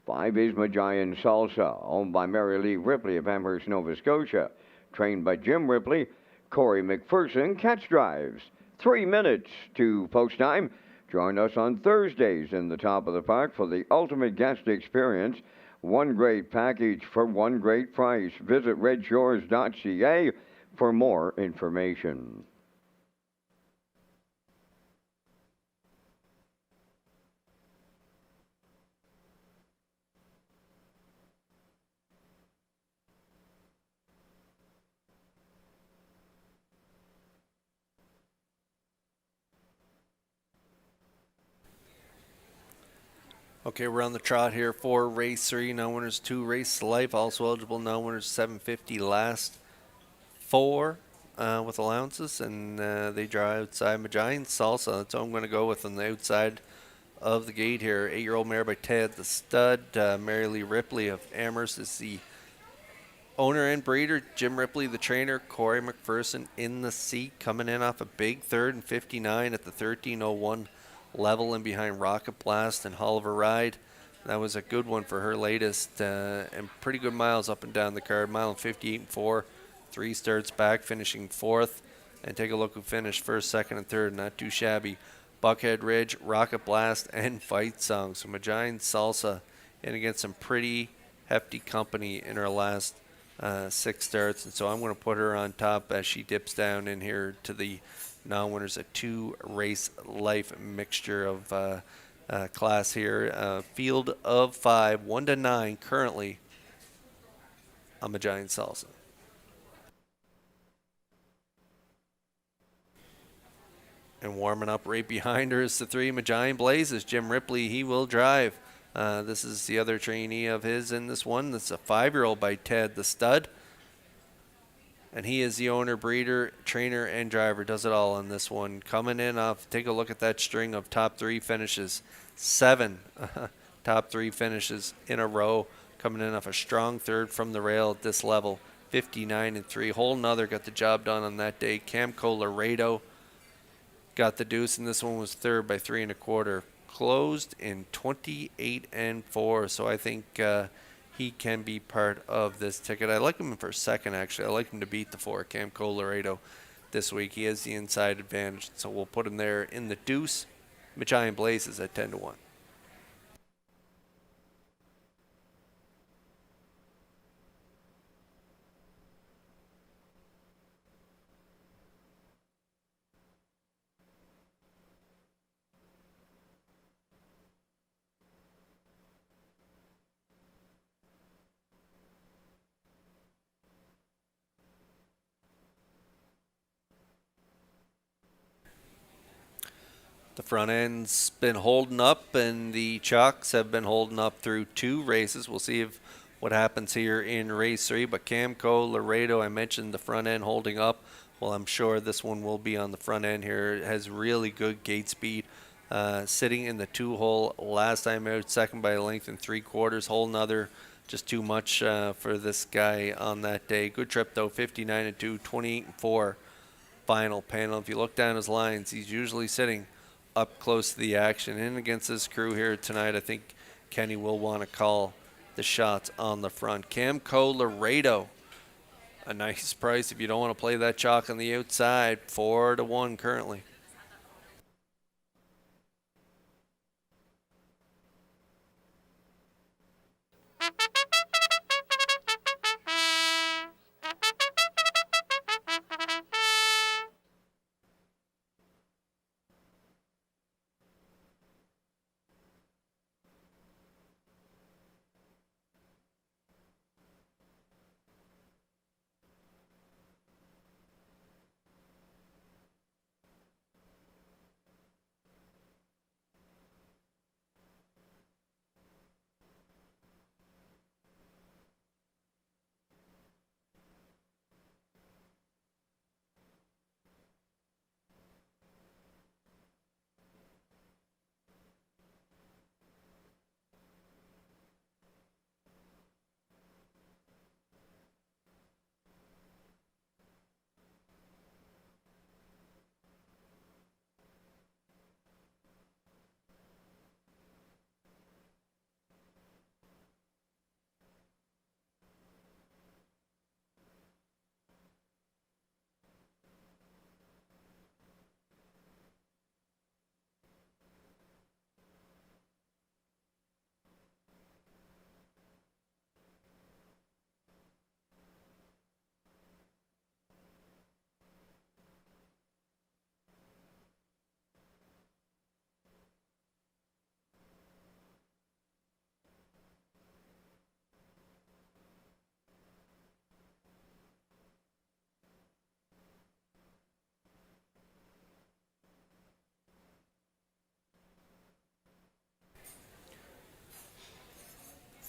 S1: 5 is Magian Salsa, owned by Mary Lee Ripley of Amherst, Nova Scotia, trained by Jim Ripley. Corey McPherson catch drives. 3 minutes to post time. Join us on Thursdays in the top of the park for the ultimate guest experience. One great package for one great price. Visit Redshores.ca for more information.
S4: Okay, we're on the trot here for race 3. Non-winners 2, race life. Also eligible non-winners 750 last 4 with allowances. And they draw outside Giant Salsa. That's what I'm going to go with on the outside of the gate here. 8-year-old mare by Ted the Stud. Mary Lee Ripley of Amherst is the owner and breeder. Jim Ripley, the trainer. Corey McPherson in the seat, coming in off a big third and 59 at the 13:01 level and behind Rocket Blast and Oliver Ride. That was a good one for her latest, and pretty good miles up and down the card. Mile and 58 and 4, 3 starts back, finishing 4th. And take a look who finished first, second, and third. Not too shabby. Buckhead Ridge, Rocket Blast, and Fight Song. So Giant Salsa in against some pretty hefty company in her last 6 starts. And so I'm going to put her on top as she dips down in here to the non-winners, a 2 race life mixture of class here. Field of 5, 1 to 9 currently on Giant Salsa. And warming up right behind her is the 3 Giant Blazes. Jim Ripley, he will drive. This is the other trainee of his in this one. That's a 5-year-old by Ted the Stud. And he is the owner, breeder, trainer, and driver. Does it all on this one. Coming in off, take a look at that string of top 3 finishes. 7 top 3 finishes in a row. Coming in off a strong third from the rail at this level. 59 and 3. Whole nother got the job done on that day. Camco Laredo got the deuce, and this one was third by 3 1/4. Closed in 28 and 4. So I think he can be part of this ticket. I like him for second, actually. I like him to beat the 4, Camco Laredo, this week. He has the inside advantage, so we'll put him there in the deuce. Giant Blazes at 10 to 1. The front end's been holding up, and the Chalks have been holding up through 2 races. We'll see what happens here in race 3. But Camco Laredo, I mentioned the front end holding up. Well, I'm sure this one will be on the front end here. It has really good gate speed. Sitting in the 2-hole last time out, second by a length and 3/4. Hole another, just too much for this guy on that day. Good trip though, 59 and 2, 28 and 4 final panel. If you look down his lines, he's usually sitting up close to the action. In against this crew here tonight, I think Kenny will want to call the shots on the front. Camco Laredo, a nice price if you don't want to play that chalk on the outside. 4 to 1 currently.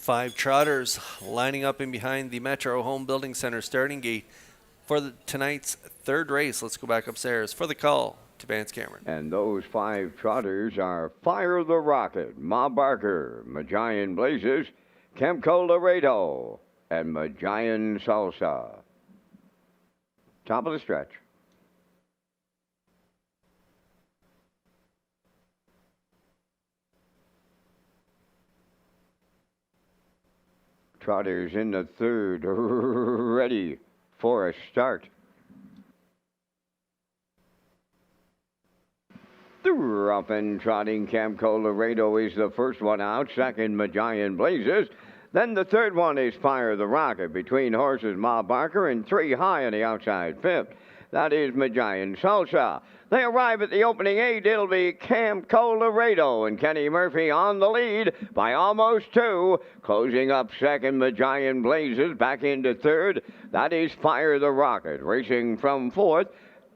S4: 5 trotters lining up in behind the Metro Home Building Center starting gate for tonight's third race. Let's go back upstairs for the call to Vance Cameron.
S1: And those 5 trotters are Fire the Rocket, Ma Barker, Majayan Blazes, Kemco Laredo, and Majayan Salsa. Top of the stretch. Trotters in the third, ready for a start. The rough and trotting Camco Laredo is the first one out. Second, Majayan Blazes. Then the third one is Fire the Rocket between horses Ma Barker and 3 high on the outside fifth. That is Majayan Salsa. They arrive at the opening 8. It'll be Camco Laredo and Kenny Murphy on the lead by almost 2. Closing up second, Majayan Blazes back into third. That is Fire the Rocket. Racing from fourth.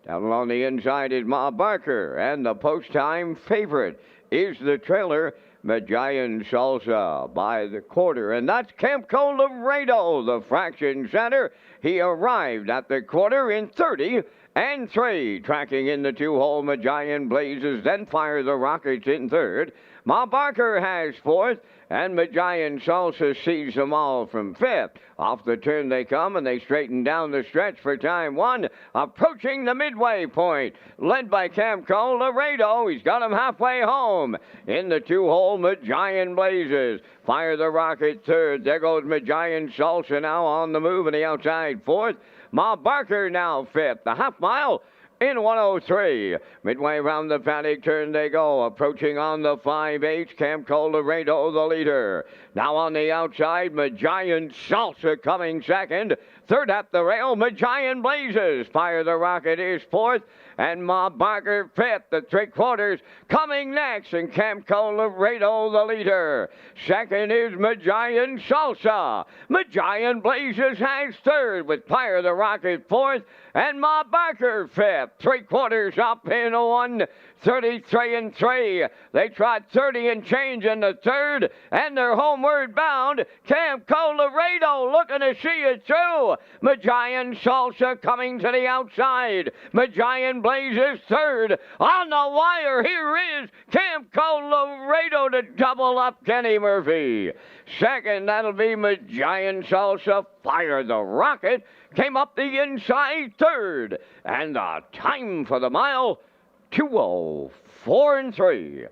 S1: Down along the inside is Ma Barker. And the post-time favorite is the trailer, Majayan Salsa, by the quarter. And that's Camco Laredo, the fraction center. He arrived at the quarter in 30 and 3. Tracking in the 2-hole, Majayan Blazes, then Fire the Rockets in third. Ma Barker has fourth, and Majayan Salsa sees them all from fifth. Off the turn they come, and they straighten down the stretch for time 1, approaching the midway point. Led by Camco Laredo, he's got him halfway home. In the 2-hole, Majayan Blazes. Fire the Rocket third. There goes Majayan Salsa now on the move, and the outside fourth. Ma Barker now fifth. The half mile in 103. Midway around the paddock turn they go. Approaching on the 5-8, Camco Laredo, the leader. Now on the outside, Majayan Salsa coming second. Third at the rail, Majayan Blazes. Fire the Rocket is fourth, and Ma Barker fifth. The 3/4 coming next, and Camco Laredo, the leader. Second is Majayan Salsa. Majayan Blazes has third, with Fire the Rocket fourth, and Ma Barker fifth. 3/4 up in 1:33 and 3. They trot 30 and change in the third, and they're homeward bound. Camco Laredo looking to see it through. Majayan Salsa coming to the outside. Majayan Blazes third. On the wire, here is Camco Laredo to double up Kenny Murphy. Second, that'll be Majayan Salsa. Fire the Rocket came up the inside third. And the time for the mile, 2:04 and 3.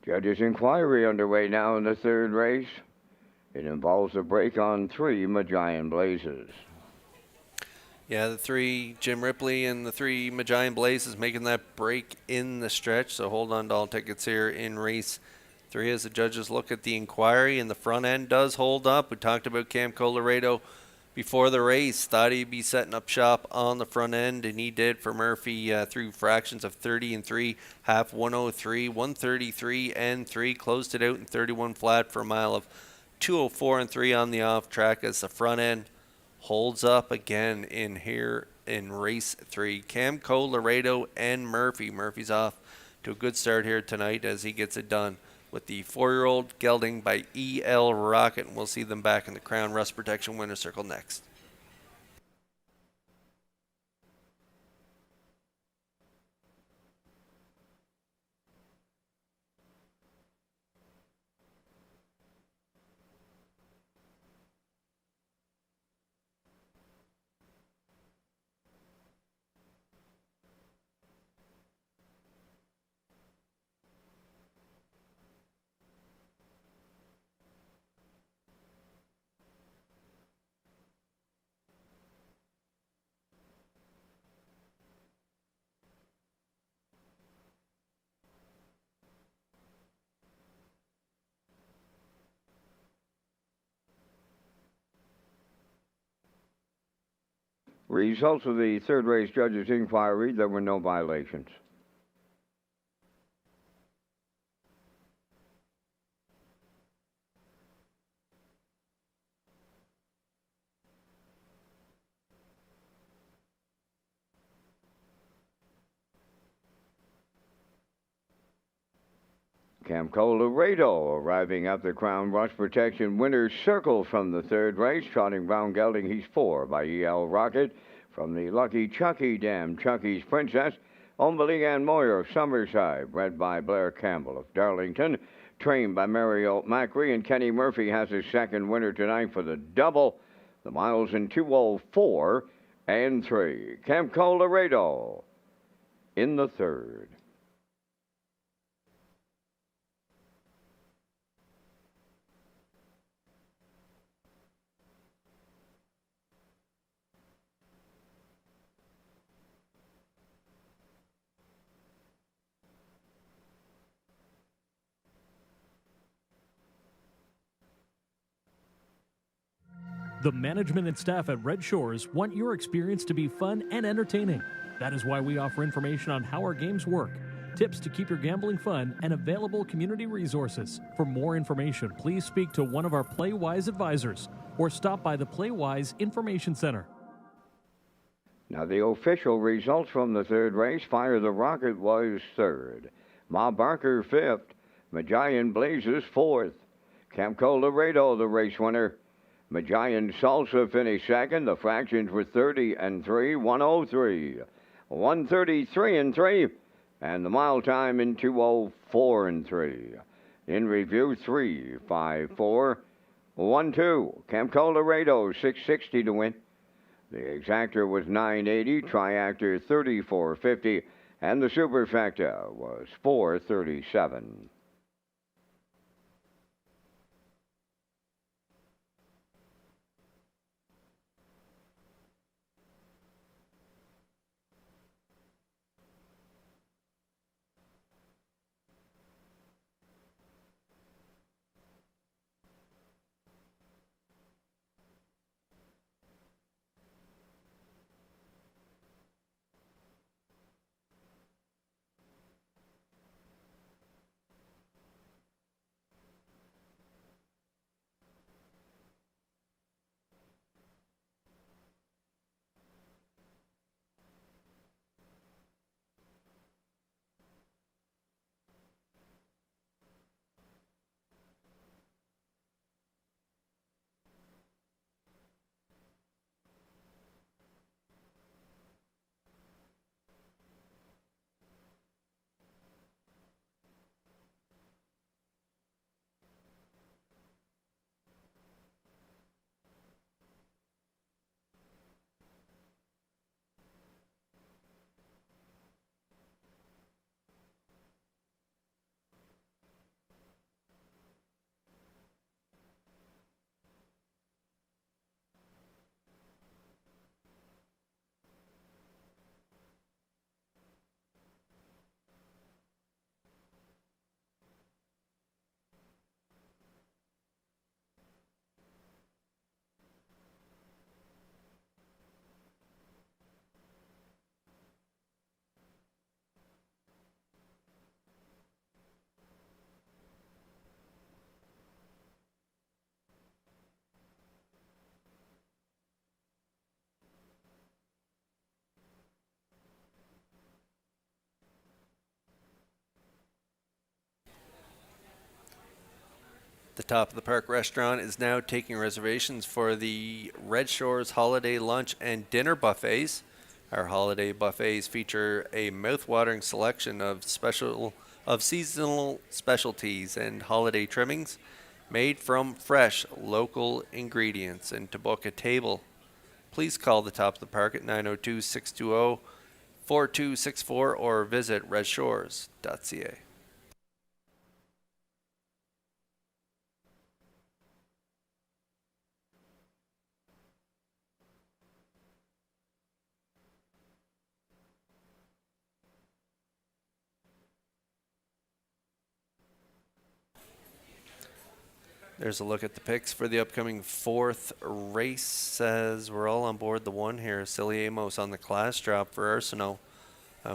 S1: Judges' inquiry underway now in the third race. It involves a break on 3 Majayan Blazes.
S4: Yeah, the 3 Jim Ripley and the 3 Majayan Blazes making that break in the stretch. So hold on to all tickets here in race 3 as the judges look at the inquiry. And the front end does hold up. We talked about Camco Laredo before the race. Thought he'd be setting up shop on the front end, and he did for Murphy through fractions of 30 and 3, half 103, 133 and 3. Closed it out in 31 flat for a mile of 2:04 and 3 on the off track as the front end holds up again in here in race 3. Camco Laredo and Murphy. Murphy's off to a good start here tonight as he gets it done with the 4-year-old gelding by E.L. Rocket. And we'll see them back in the Crown Rust Protection Winner's Circle next.
S1: Results of the third race judges' inquiry, there were no violations. Camco Laredo arriving at the Crown Rush Protection winner's circle from the third race. Trotting Brown Gelding, he's 4 by E.L. Rocket. From the Lucky Chucky Dam, Chucky's Princess. Ombali Ann Moyer of Summerside, bred by Blair Campbell of Darlington. Trained by Mario Macri, and Kenny Murphy has his second winner tonight for the double. The miles in 2:04 and 3. Camco Laredo in the third.
S3: The management and staff at Red Shores want your experience to be fun and entertaining. That is why we offer information on how our games work, tips to keep your gambling fun, and available community resources. For more information, please speak to one of our PlayWise advisors or stop by the PlayWise Information Center.
S1: Now the official results from the third race. Fire the Rocket was third. Ma Barker fifth. Magian Blazes fourth. Camco Laredo the race winner. Magian Salsa finished second. The fractions were 30 and 3, 103, 133 and 3, and the mile time in 2:04 and 3. In review, 3, 5, 4, 1, 2. Camco Laredo 660 to win. The exactor was 980, triactor 3450, and the superfecta was 437.
S4: The Top of the Park restaurant is now taking reservations for the Red Shores holiday lunch and dinner buffets. Our holiday buffets feature a mouth-watering selection of seasonal specialties and holiday trimmings made from fresh local ingredients. And to book a table, please call the Top of the Park at 902-620-4264 or visit Redshores.ca. There's a look at the picks for the upcoming fourth race. Says we're all on board the one here. Silly Amos on the class drop for Arsenault,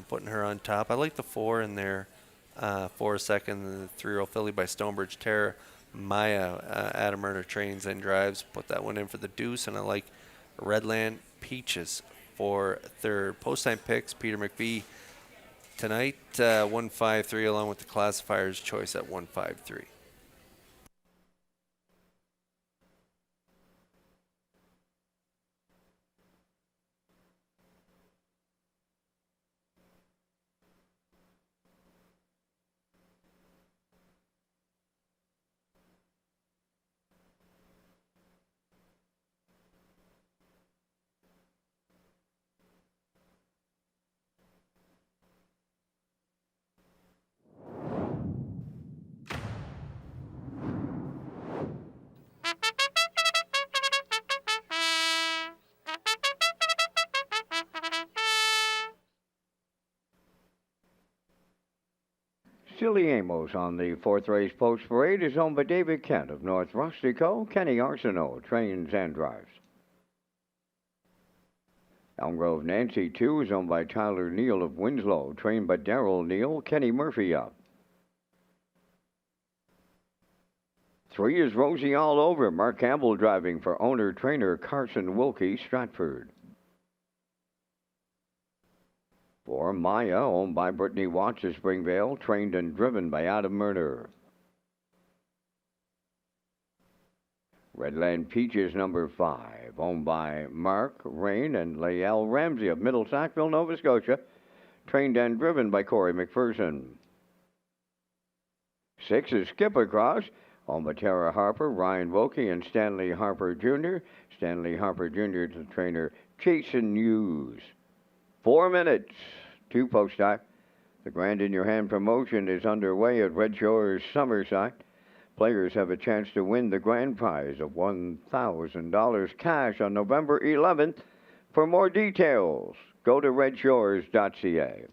S4: putting her on top. I like the 4 in there for a second. The 3-year-old filly by Stonebridge Terror. Maya, Adam Murder trains and drives. Put that one in for the deuce. And I like Redland Peaches for third. Post time picks, Peter McVie tonight. 153 along with the classifier's choice at 153.
S1: Silly Amos on the fourth race post parade is owned by David Kent of North Rustico. Kenny Arsenault trains and drives. Elm Grove Nancy 2 is owned by Tyler Neal of Winslow, trained by Darrell Neal. Kenny Murphy up. 3 is Rosie All Over. Mark Campbell driving for owner-trainer Carson Wilkie, Stratford. 4, Maya, owned by Brittany Watts of Springvale, trained and driven by Adam Murner. Redland Peaches number 5, owned by Mark Rain and Lael Ramsey of Middle Sackville, Nova Scotia, trained and driven by Corey McPherson. 6 is Skip Across, owned by Tara Harper, Ryan Wilkie, and Stanley Harper Jr. Stanley Harper Jr. to trainer Jason Hughes. 4 minutes, 2 post time. The Grand in Your Hand promotion is underway at Red Shores, Summerside. Players have a chance to win the grand prize of $1,000 cash on November 11th. For more details, go to Redshores.ca.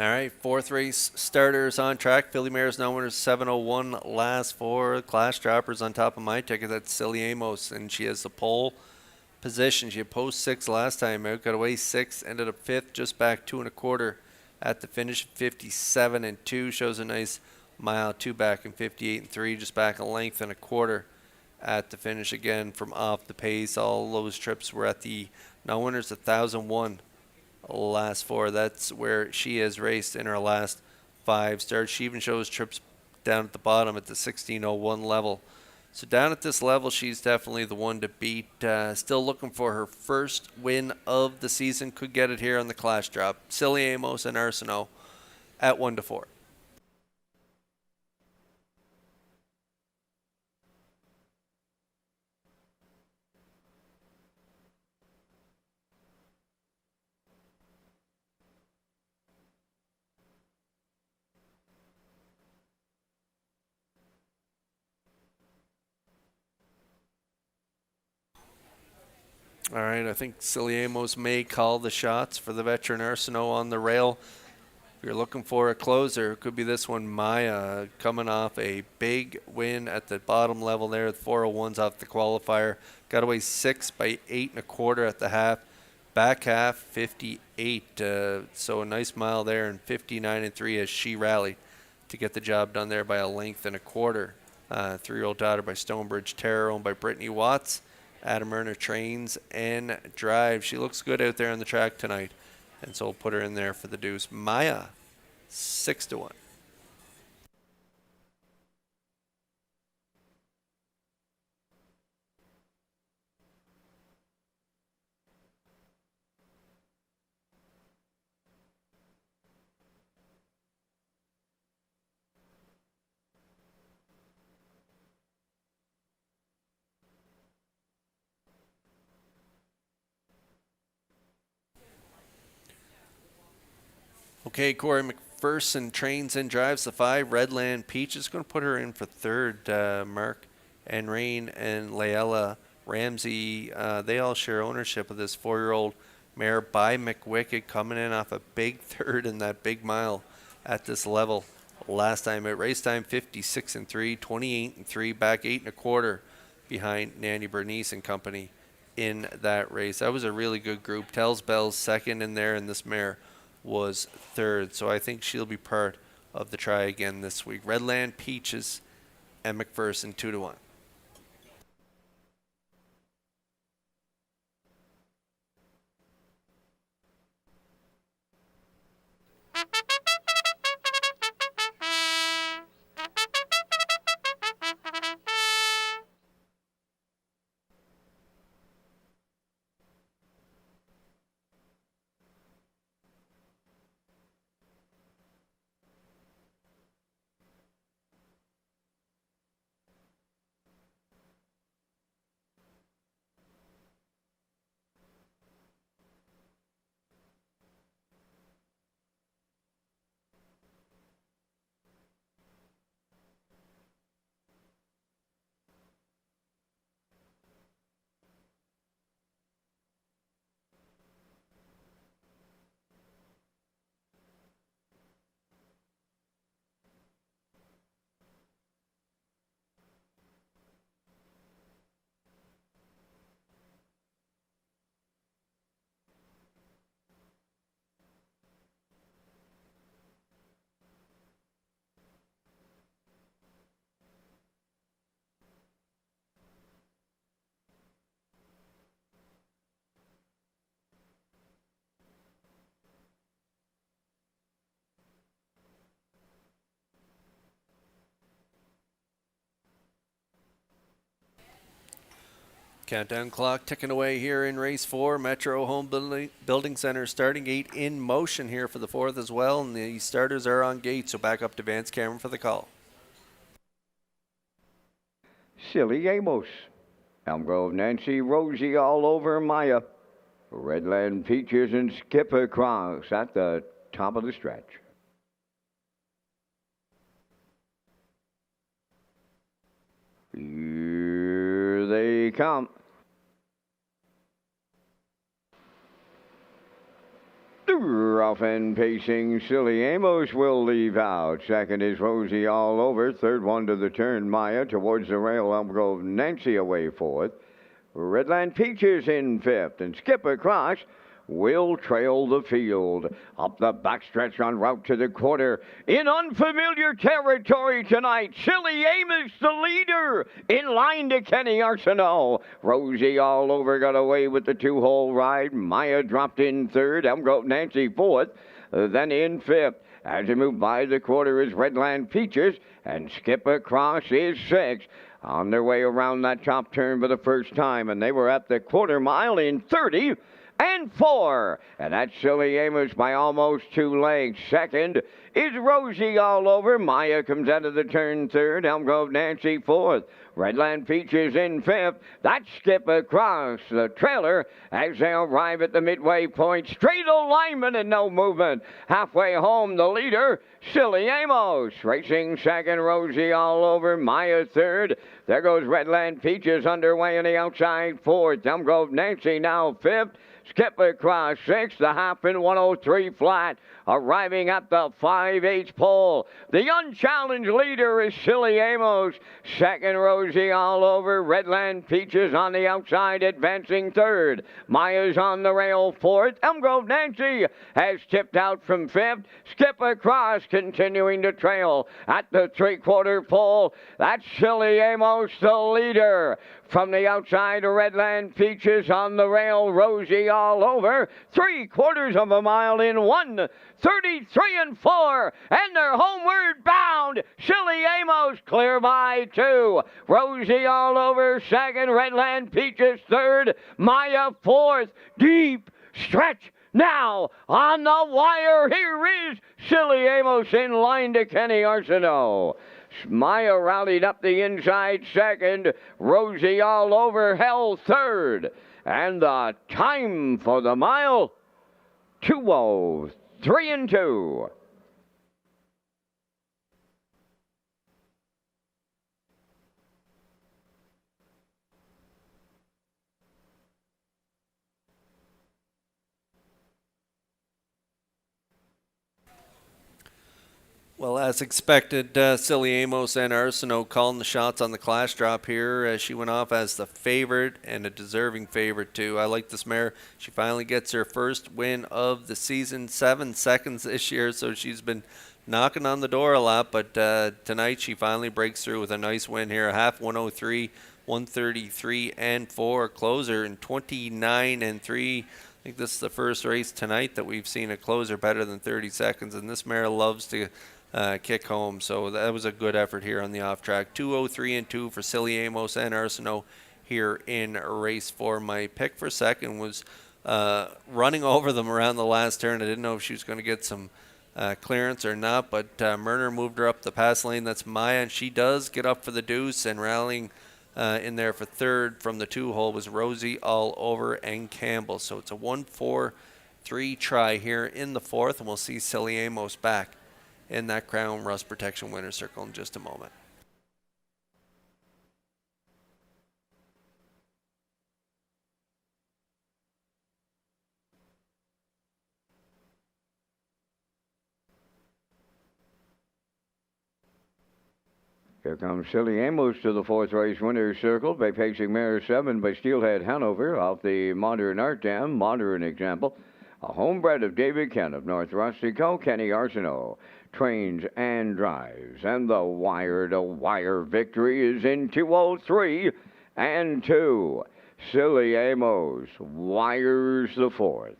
S4: All right, fourth race starters on track. Philly Mares now winners 701 last 4. Class droppers on top of my ticket. That's Silly Amos, and she has the pole position. She had post 6 last time out, got away 6, ended up 5th, just back 2 1/4 at the finish. 57 and 2 shows a nice mile. 2 back and 58 and 3, just back a length and a quarter at the finish again from off the pace. All those trips were at the now winners 1001. Last 4. That's where she has raced in her last 5 starts. She even shows trips down at the bottom at the 1601 level. So down at this level, she's definitely the one to beat. Still looking for her first win of the season. Could get it here on the class drop. Silly Amos and Arsenault at 1-4. All right, I think Silly Amos may call the shots for the veteran Arsenault on the rail. If you're looking for a closer, it could be this one, Maya, coming off a big win at the bottom level there. 401s off the qualifier. Got away 6 by 8 1/4 at the half. Back half, 58. So a nice mile there, and 59 and 3 as she rallied to get the job done there by a length and a quarter. 3-year-old daughter by Stonebridge Terror, owned by Brittany Watts. Adam Erner trains and drives. She looks good out there on the track tonight, and so we'll put her in there for the deuce. Maya, 6-1. Okay, Corey McPherson trains and drives the 5. Redland Peach is going to put her in for 3rd. Mark and Rain and Layla Ramsey, they all share ownership of this 4-year-old mare by McWicked, coming in off a big 3rd in that big mile at this level last time at race time, 56 and 3, 28 and 3, back 8 and a quarter behind Nanny Bernice and company in that race. That was a really good group. Tells Bell's second in there, and this mare was third. So I think she'll be part of the try again this week. Redland Peaches and McPherson 2-1. Countdown clock ticking away here in race 4. Metro Home Building Center starting gate in motion here for the 4th as well. And the starters are on gate, so back up to Vance Cameron for the call.
S1: Silly Amos. Elm Grove Nancy, Rosie all over Maya. Redland Peaches and Skipper Cross at the top of the stretch. Here they come. Rough and pacing, Silly Amos will leave out. Second is Rosie all over. Third one to the turn, Maya towards the rail. Elm Grove Nancy away fourth. Redland Peaches in fifth, and Skipper Cross will trail the field. Up the backstretch en route to the quarter. In unfamiliar territory tonight, Silly Amos the leader. In line to Kenny Arsenault. Rosie all over got away with the two-hole ride. Maya dropped in third. Elm Grove Nancy fourth. Then in fifth. As they move by the quarter is Redland Peaches, and Skipper Cross is sixth. On their way around that top turn for the first time, and they were at the quarter mile in 30 and 4. And that's Silly Amos by almost 2 lengths. Second is Rosie all over. Maya comes out of the turn third. Elm Grove Nancy fourth. Redland Peaches in fifth. That's Skipper Cross, the trailer, as they arrive at the midway point. Straight alignment and no movement. Halfway home, the leader, Silly Amos. Racing second, Rosie all over. Maya third. There goes Redland Peaches underway on the outside fourth. Elm Grove Nancy now fifth. Skipper Cross sixth. The half in 103 flat. Arriving at the 5/8 pole. The unchallenged leader is Silly Amos. Second, Rosie all over. Redland Peaches on the outside, advancing third. Maya's on the rail fourth. Elm Grove Nancy has tipped out from fifth. Skipper Cross continuing to trail at the three-quarter pole. That's Silly Amos, the leader. From the outside, Redland Peaches on the rail. Rosie all over. 3/4 of a mile in 1:33 and 4. And they're homeward bound. Silly Amos clear by 2. Rosie all over second. Redland Peaches third. Maya fourth. Deep stretch now on the wire. Here is Silly Amos in line to Kenny Arsenault. Maya rallied up the inside second. Rosie all over held third. And the time for the mile, 2:03 and 2.
S4: Well, as expected, Silly Amos and Arsenault calling the shots on the class drop here. She went off as the favorite and a deserving favorite, too. I like this mare. She finally gets her first win of the season, 7 seconds this year, so she's been knocking on the door a lot, but tonight she finally breaks through with a nice win here. Half 103, 133 and 4, closer in 29 and 3. I think this is the first race tonight that we've seen a closer better than 30 seconds, and this mare loves to kick home. So that was a good effort here on the off track. 203 and 2 for Silly Amos and Arsenault here in race 4. My pick for second was running over them around the last turn. I didn't know if she was going to get some clearance or not, but Murner moved her up the pass lane. That's Maya, and she does get up for the deuce, and rallying in there for third from the 2-hole was Rosie All Over and Campbell. So it's a 1-4-3 try here in the 4th, and we'll see Silly Amos back in that Crown Rust Protection winner's circle in just a moment.
S1: Here comes Silly Amos to the 4th race winner's circle by pacing mare 7 by Steelhead Hanover off the Modern Art Dam. Modern example. A homebred of David Kent of North Rustico. Kenny Arsenault trains and drives. And the wire-to-wire victory is in 203 and 2. Silly Amos wires the 4th.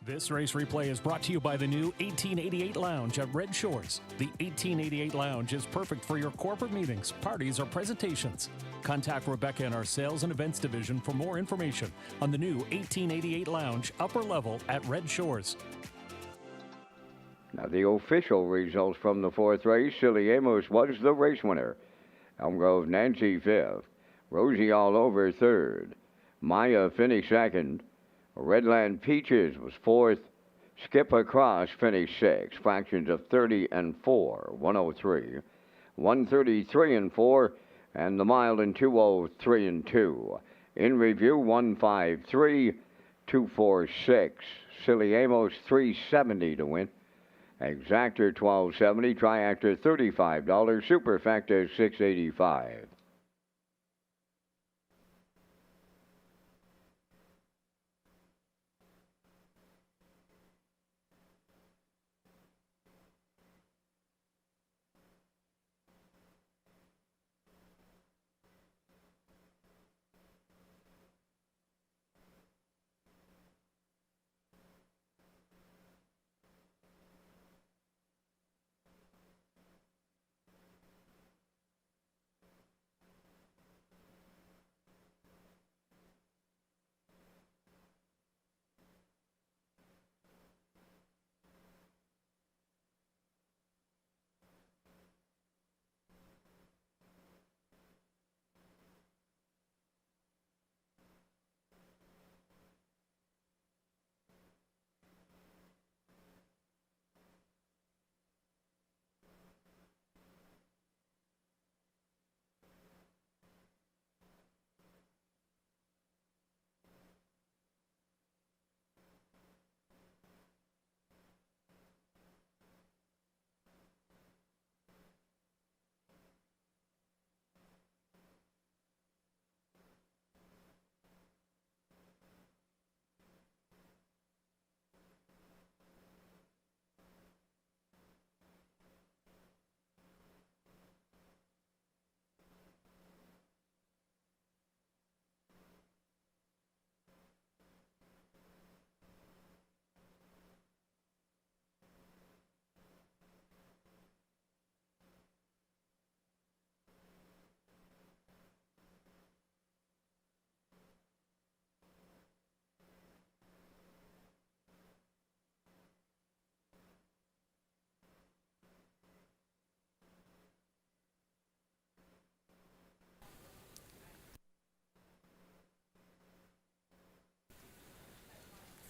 S3: This race replay is brought to you by the new 1888 Lounge at Red Shores. The 1888 Lounge is perfect for your corporate meetings, parties, or presentations. Contact Rebecca in our Sales and Events Division for more information on the new 1888 Lounge upper level at Red Shores.
S1: Now the official results from the 4th race. Silly Amos was the race winner. Elm Grove Nancy 5th. Rosie All Over 3rd. Maya finished 2nd. Redland Peaches was 4th. Skip Across finished 6th. Fractions of 30 and 4, 103. 133 and 4, and the mile in 203 and 2. In review, 153, 246. Silly Amos 370 to win. Exactor 1270. Triactor $35. Superfecta $685.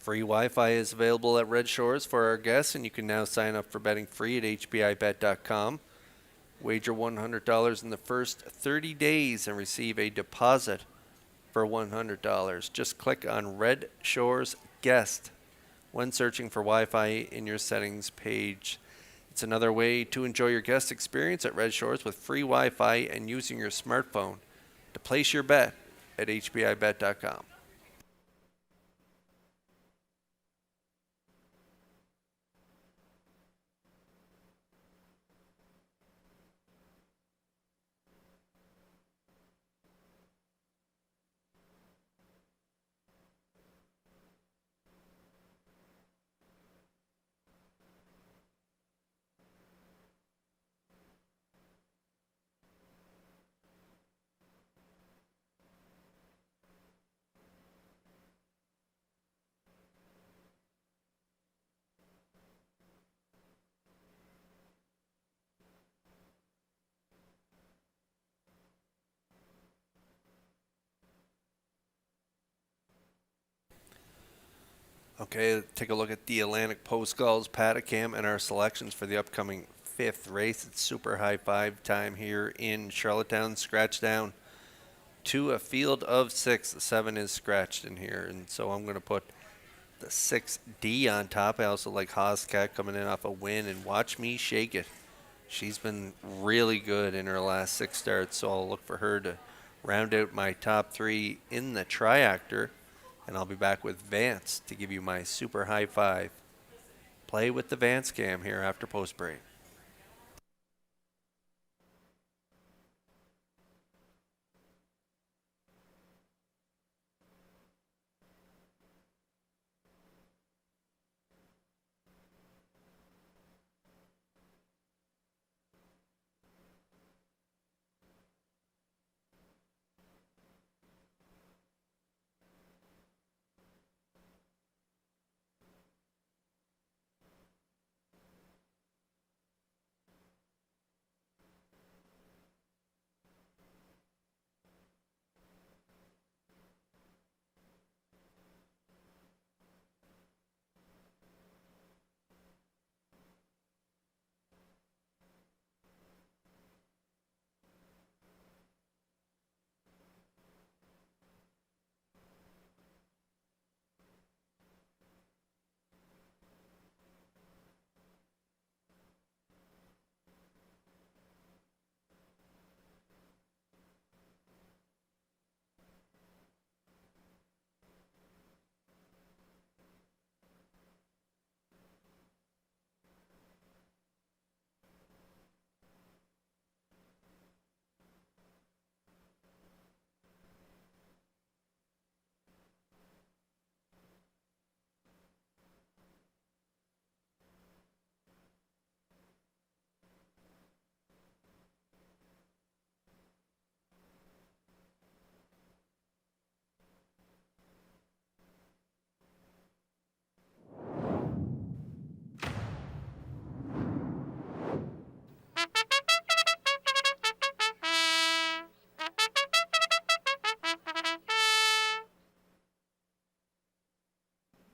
S4: Free Wi-Fi is available at Red Shores for our guests, and you can now sign up for betting free at hbibet.com. Wager $100 in the first 30 days and receive a deposit for $100. Just click on Red Shores Guest when searching for Wi-Fi in your settings page. It's another way to enjoy your guest experience at Red Shores with free Wi-Fi and using your smartphone to place your bet at hbibet.com. Okay, take a look at the Atlantic Post Gulls paddock cam and our selections for the upcoming 5th race. It's super high 5 time here in Charlottetown. Scratch down to a field of 6. The 7 is scratched in here, and so I'm going to put the 6D on top. I also like Hoscat coming in off a win, and Watch Me Shake It. She's been really good in her last 6 starts, so I'll look for her to round out my top 3 in the triactor. And I'll be back with Vance to give you my super high 5. Play with the Vance cam here after post break.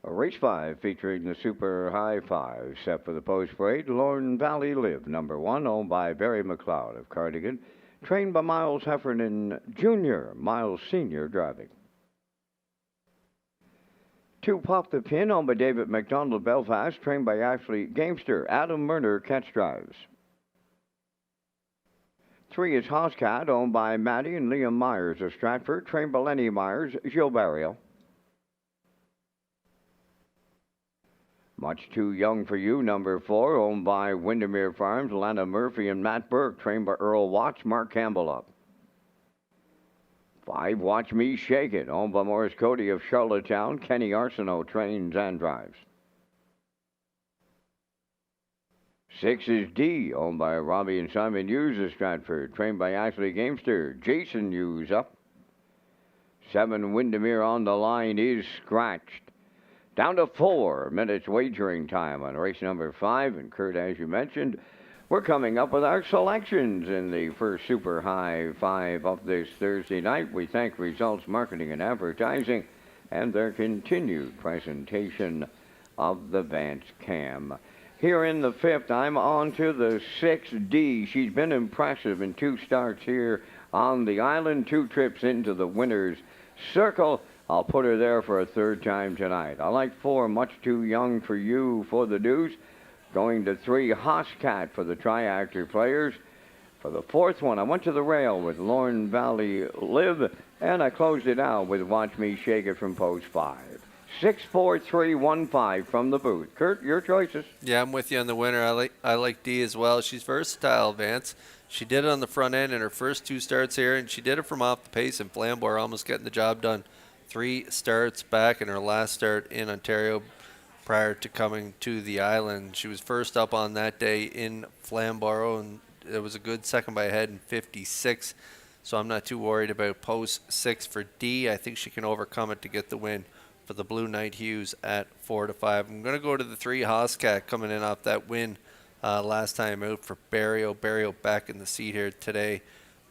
S1: Race 5 featuring the Super High 5 set for the post parade. Lorne Valley Live, number 1, owned by Barry McLeod of Cardigan. Trained by Miles Heffernan Jr., Miles Sr. driving. 2 Pop the Pin, owned by David McDonald of Belfast. Trained by Ashley Gamester, Adam Murner catch drives. 3 is Hoscat, owned by Maddie and Liam Myers of Stratford. Trained by Lenny Myers, Gilles Barriel. Much Too Young for You, number 4, owned by Windermere Farms, Lana Murphy and Matt Burke, trained by Earl Watts, Mark Campbell up. 5, Watch Me Shake It, owned by Morris Cody of Charlottetown, Kenny Arsenault trains and drives. 6 is D, owned by Robbie and Simon Hughes of Stratford, trained by Ashley Gamester, Jason Hughes up. 7, Windermere on the Line is scratched. Down to 4 minutes wagering time on race number 5. And Kurt, as you mentioned, we're coming up with our selections in the first Super High 5 of this Thursday night. We thank Results Marketing and Advertising and their continued presentation of the Vance Cam. Here in the fifth, I'm on to the 6D. She's been impressive in 2 starts here on the island, 2 trips into the winner's circle. I'll put her there for a 3rd time tonight. I like 4, Much Too Young for You for the deuce. Going to 3, Hoscat for the triactor players. For the 4th one, I went to the rail with Lorne Valley Live, and I closed it out with Watch Me Shake It from post 5. 6-4-3-1-5 from the booth. Kurt, your choices.
S4: Yeah, I'm with you on the winner. I like D as well. She's versatile, Vance. She did it on the front end in her first 2 starts here, and she did it from off the pace in Flamborough, almost getting the job done. 3 starts back in her last start in Ontario prior to coming to the island. She was first up on that day in Flamborough, and it was a good second by a head in 56. So I'm not too worried about post 6 for D. I think she can overcome it to get the win for the Blue Knight Hughes at 4-5. I'm going to go to the 3, Hoscat, coming in off that win last time out for Barrio. Barrio back in the seat here today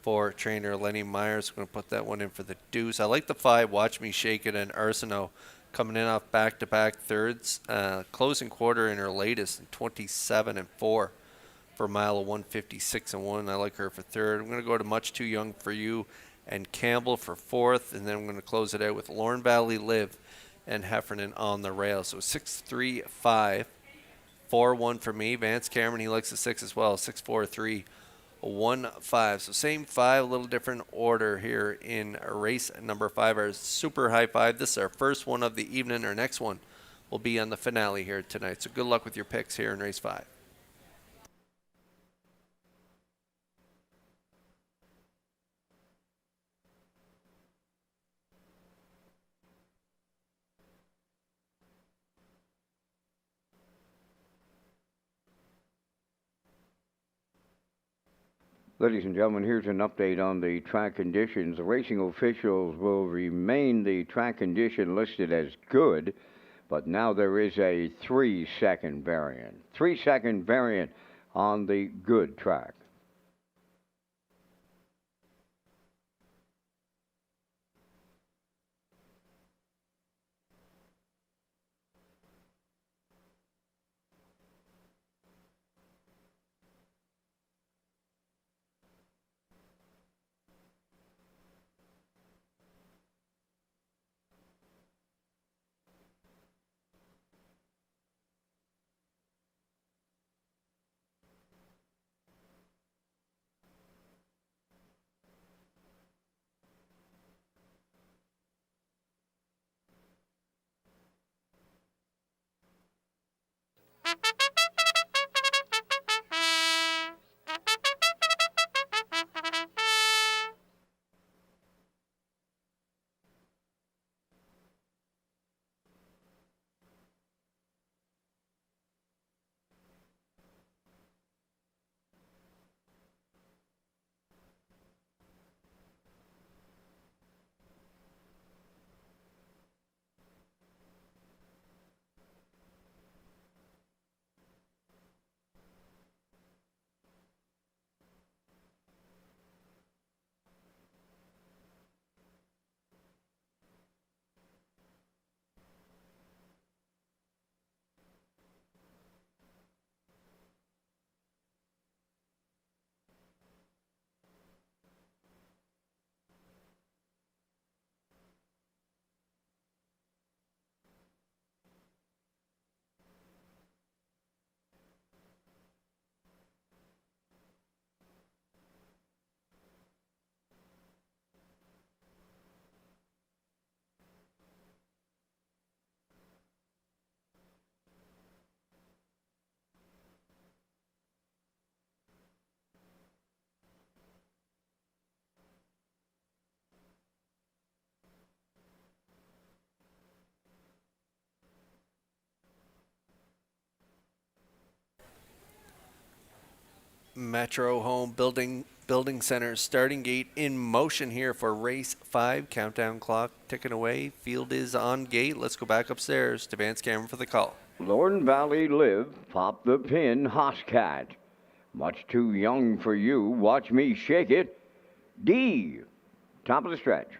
S4: for trainer Lenny Myers. I'm going to put that one in for the deuce. I like the 5, Watch Me Shake It, and Arsenault coming in off back-to-back thirds. Closing quarter in her latest in 27-4 for a mile of 156-1. I like her for 3rd. I'm going to go to Much Too Young for You and Campbell for 4th, and then I'm going to close it out with Lorne Valley Live and Heffernan on the rail. So 6-3-5, 4-1 for me. Vance Cameron, he likes the 6 as well. 6-4-3, 1-5. So same 5, a little different order here in race number 5. Our super high 5. This is our first one of the evening. Our next one will be on the finale here tonight. So good luck with your picks here in race 5.
S1: Ladies and gentlemen, here's an update on the track conditions. The racing officials will remain the track condition listed as good, but now there is a 3-second variant. 3-second variant on the good track.
S4: Metro Home Building Center starting gate in motion here for race 5. Countdown clock ticking away. Field is on gate. Let's go back upstairs to Vance Cameron for the call.
S1: Lorne Valley Live, pop the pin, Hoscat. Much Too Young for You, Watch Me Shake It. D, top of the stretch.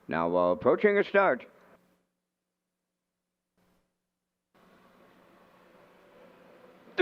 S1: Now approaching a start.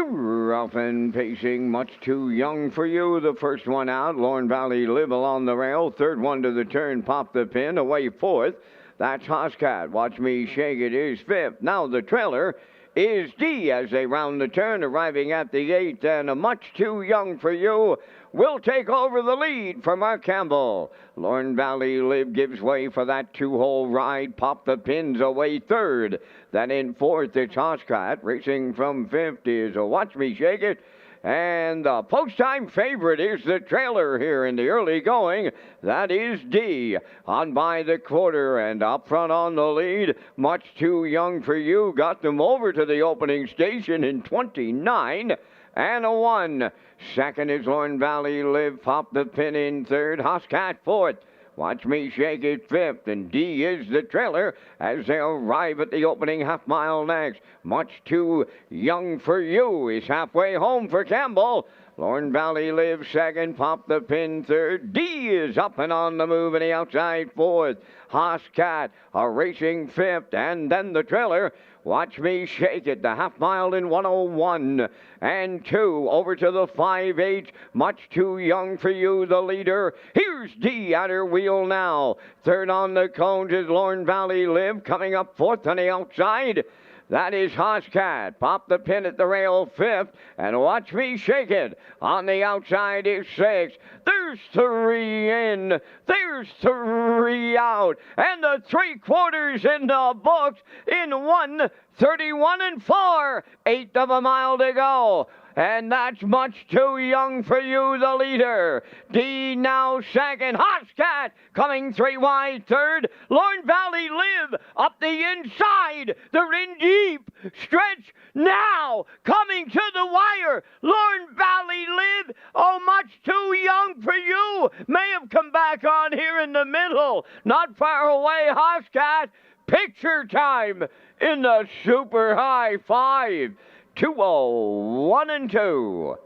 S1: Rough and pacing, much too young for you. The first one out, Lorne Valley Live along the rail. Third one to the turn, pop the pin, away fourth. That's Hoscat. Watch Me Shake It is fifth. Now the trailer is D as they round the turn, arriving at the eighth, and a much too young for you will take over the lead for Mark Campbell. Lorne Valley Live gives way for that two-hole ride. Pop the pins away third. Then in fourth, it's Hoscat. Racing from fifth is Watch Me Shake It. And the post-time favorite is the trailer here in the early going. That is D. On by the quarter and up front on the lead. Much Too Young for You got them over to the opening station in 29 and a 1. Second is Lorne Valley Live. Pop the pin in third. Hoscat fourth. Watch Me Shake It fifth, and D is the trailer as they arrive at the opening half mile next. Much Too Young for You is halfway home for Campbell. Lorne Valley Live second, Pop the Pin third. D is up and on the move in the outside fourth. Hoscat a racing fifth, and then the trailer. Watch Me Shake It, the half mile in 1:01 and 2 over to the 5/8. Much Too Young for You, the leader. Here's D at her wheel now. Third on the cones is Lorne Valley Live, coming up fourth on the outside. That is Hoscat. Pop the pin at the rail fifth, and Watch Me Shake It. On the outside is six. There's three in. There's three out. And the 3/4 in the books in 1:31 and 4. Eighth of a mile to go. And that's Much Too Young for You, the leader. D now second. Hoscat coming 3 wide third. Lorne Valley Live up the inside. They're in deep. Stretch now. Coming to the wire. Lorne Valley Live. Oh, Much Too Young for You. May have come back on here in the middle. Not far away, Hoscat. Picture time in the super high five. 2:01 and 2.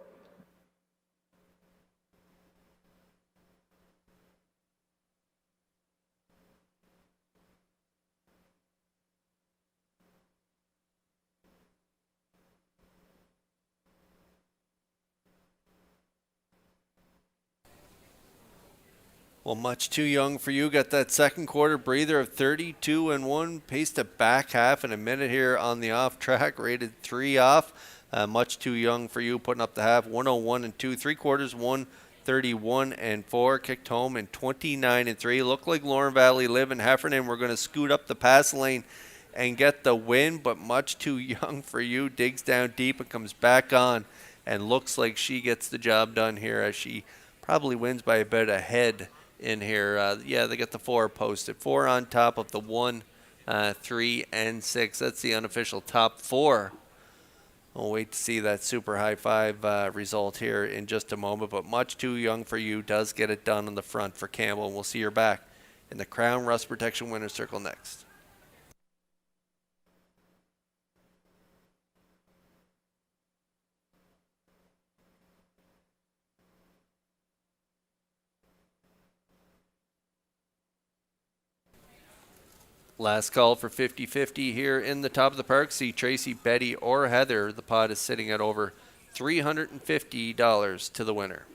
S4: Well, Much Too Young for You got that second quarter breather of 32 and 1. Paced it back half in a minute here on the off track, rated 3 off. Much Too Young for You putting up the half 1:01 and 2. 3/4 1:31 and 4. Kicked home in 29 and 3. Looked like Lorne Valley Live and Heffernan were going to scoot up the pass lane and get the win, but Much Too Young for You digs down deep and comes back on and looks like she gets the job done here as she probably wins by a bit ahead in here. Yeah, they got the 4 posted. 4 on top of the 1, 3, and 6. That's the unofficial top 4. We'll wait to see that super high five result here in just a moment. But Much Too Young for You does get it done on the front for Campbell. And we'll see her back in the Crown Rust Protection Winner's Circle next. Last call for 50-50 here in the top of the park. See Tracy, Betty, or Heather. The pot is sitting at over $350 to the winner.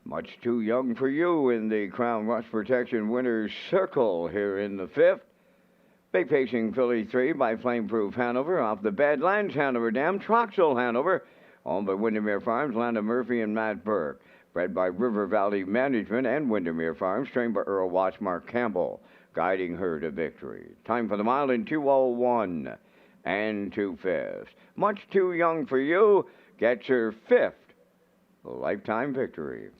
S1: Much Too Young for You in the Crown Rust Protection Winners Circle here in the 5th. Big Pacing Philly 3 by Flameproof Hanover. Off the Badlands, Hanover Dam, Troxel Hanover. Owned by Windermere Farms, Landa Murphy and Matt Burke. Bred by River Valley Management and Windermere Farms. Trained by Earl Watts, Mark Campbell. Guiding her to victory. Time for the mile in 2:01 and 2/5. Much Too Young for You gets her 5th lifetime victory.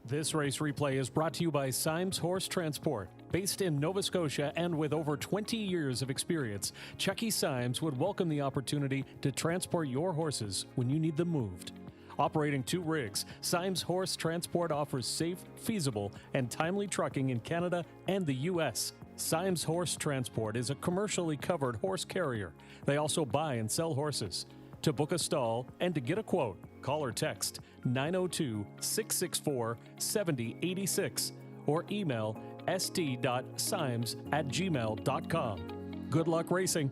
S3: This race replay is brought to you by Symes Horse Transport. Based in Nova Scotia and with over 20 years of experience, Chucky Symes would welcome the opportunity to transport your horses when you need them moved. Operating 2 rigs, Symes Horse Transport offers safe, feasible, and timely trucking in Canada and the U.S. Symes Horse Transport is a commercially covered horse carrier. They also buy and sell horses. To book a stall and to get a quote, call or text 902-664-7086 or email st.symes@gmail.com. Good luck racing.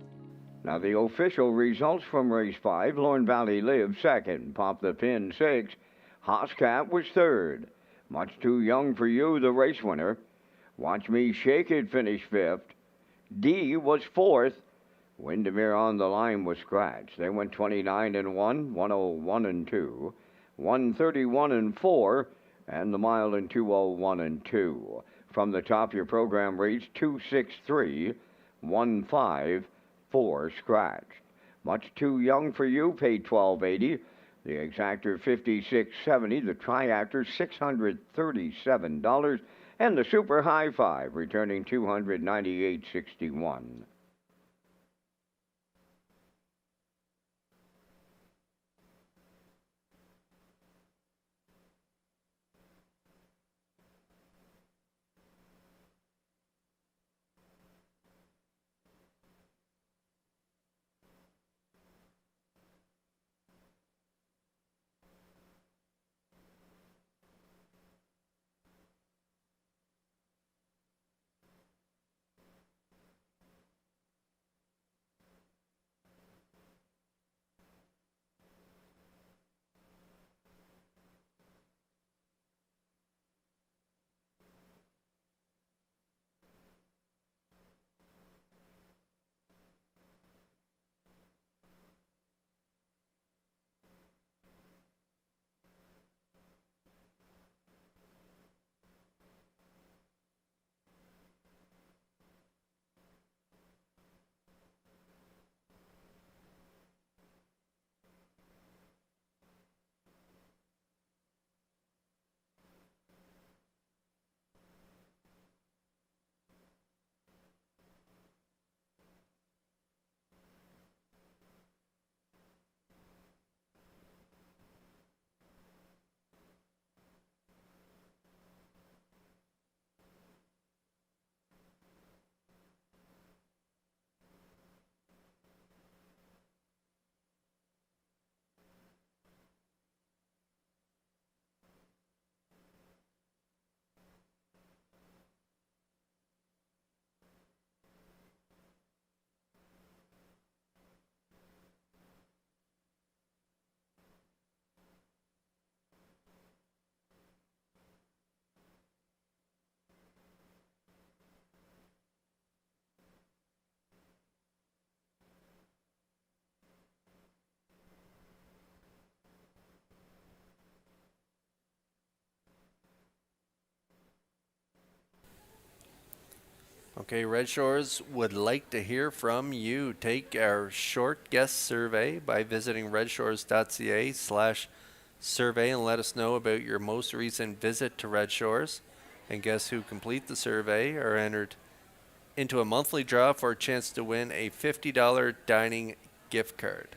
S1: Now the official results from race 5, Lorne Valley Live second, Pop the Pin 6th, Hoscat was third. Much Too Young for You, the race winner. Watch Me Shake It finished 5th. D was 4th. Windermere on the Line was scratched. They went 29-1, 101-2, 131-4, and the mile in 201-2. From the top, your program reads 263, 154 scratched. Much Too Young for You paid $12.80. The exactor $56.70. The triactor $637, and the super high five returning $298.61.
S4: Okay, Red Shores would like to hear from you. Take our short guest survey by visiting Redshores.ca/survey and let us know about your most recent visit to Red Shores. And guests who complete the survey are entered into a monthly draw for a chance to win a $50 dining gift card.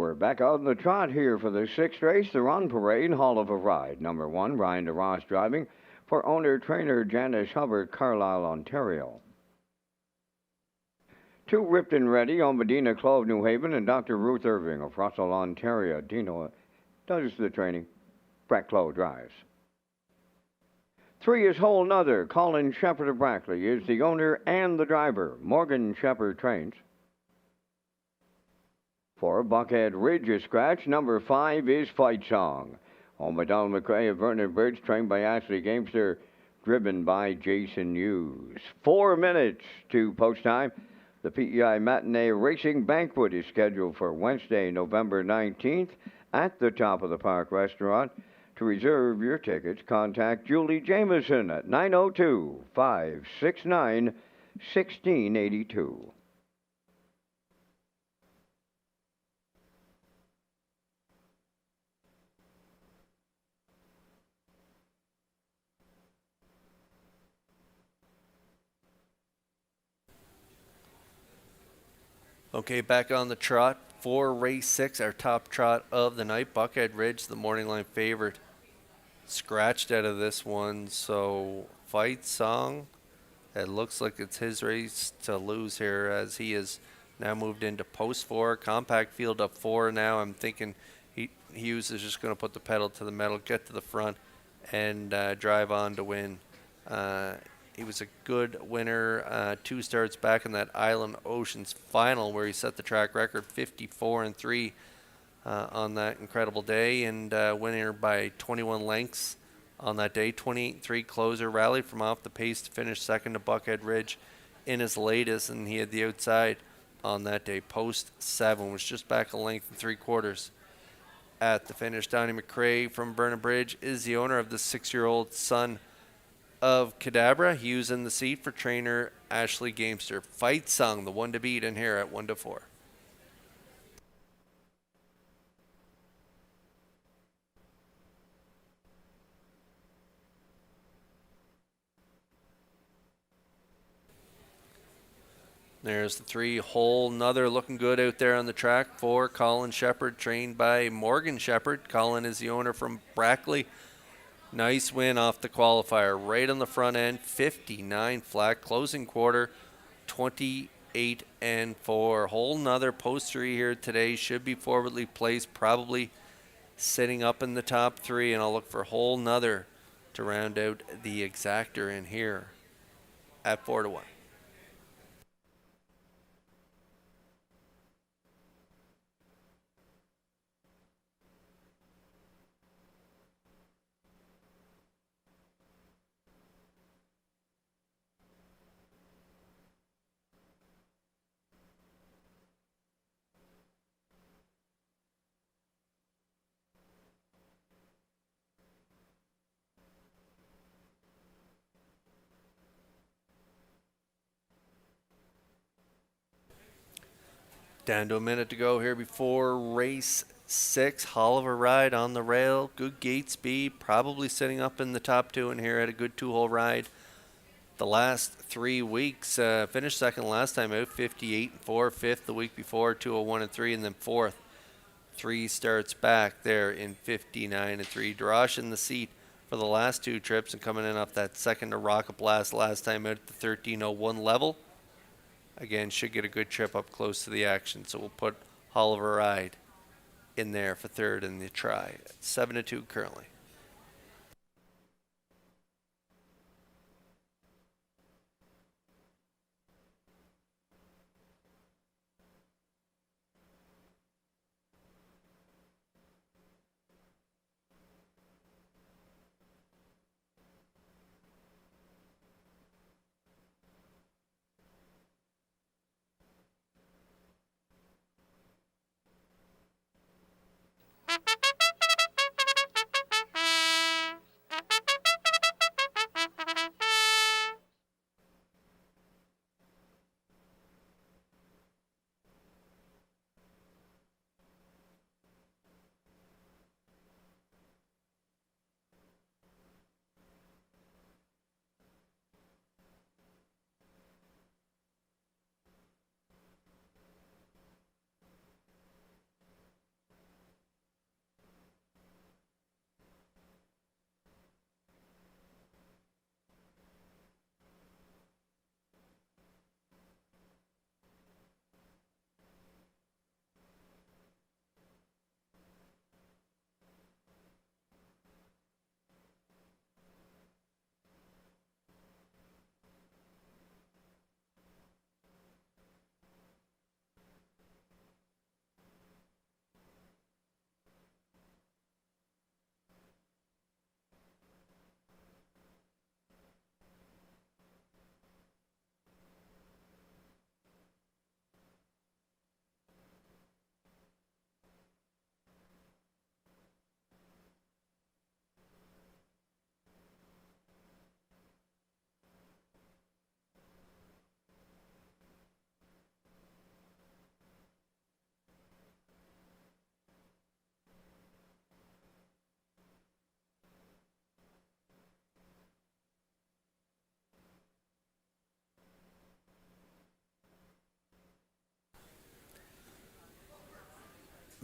S1: We're back out on the trot here for the sixth race, the Run Parade Hall of a Ride. Number 1, Brian DeRoss driving for owner-trainer Janice Hubbard, Carlisle, Ontario. 2, Ripped and Ready on Medina Clove, New Haven, and Dr. Ruth Irving of Russell, Ontario. Dino does the training. Brett Clove drives. 3 is Whole Nother. Colin Shepard of Brackley is the owner and the driver. Morgan Shepard trains. 4, Buckhead Ridge is scratch. Number 5 is Fight Song. On McDonald McRae of Vernon Bridge, trained by Ashley Gamester, driven by Jason Hughes. 4 minutes to post time. The PEI Matinee Racing Banquet is scheduled for Wednesday, November 19th at the Top of the Park Restaurant. To reserve your tickets, contact Julie Jameson at 902-569-1682.
S4: Okay, back on the trot for race 6, our top trot of the night. Buckhead Ridge, the morning line favorite, scratched out of this one. So Fight Song, it looks like it's his race to lose here, as he has now moved into post 4. Compact field up 4 now. I'm thinking Hughes is just going to put the pedal to the metal, get to the front, and drive on to win. He was a good winner 2 starts back in that Island Oceans final, where he set the track record 54-3 on that incredible day, and winner by 21 lengths on that day. 28-3 closer, rallied from off the pace to finish second to Buckhead Ridge in his latest, and he had the outside on that day. Post 7 was just back a length and 3/4 at the finish. Donnie McRae from Vernon Bridge is the owner of the 6-year-old son of Cadabra. Hughes in the seat for trainer Ashley Gamester. Fight Song, the one to beat in here at 1-4. There's the 3, Whole Nother, looking good out there on the track for Colin Shepard, trained by Morgan Shepard. Colin is the owner from Brackley. Nice win off the qualifier, right on the front end, 59 flat, closing quarter, 28-4. Whole Nother post 3 here today, should be forwardly placed, probably sitting up in the top 3, and I'll look for Whole Nother to round out the exactor in here at 4-1. Down to a minute to go here before race 6. Hall of a ride on the rail. Good gate speed. Probably sitting up in the top 2 in here. Had a good 2-hole ride the last 3 weeks. Finished second last time out, 58-4. Fifth the week before, 201-3, and then fourth 3 starts back there in 59-3. Darash in the seat for the last 2 trips, and coming in off that second to Rocket Blast last time out at the 1301 level. Again, should get a good trip up close to the action. So we'll put Hall of a Ride in there for third in the try. 7-2 currently.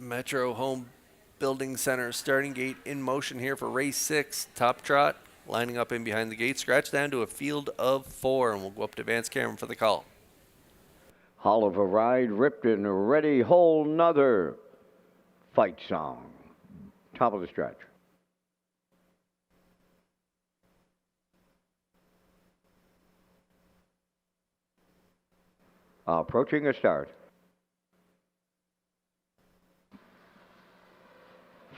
S4: Metro Home Building Center starting gate in motion here for race 6. Top Trot lining up in behind the gate. Scratch down to a field of 4, and we'll go up to Vance Cameron for the call.
S1: Hall of a Ride, Ripton, ready, whole nother. Fight Song. Top of the stretch. Approaching a start.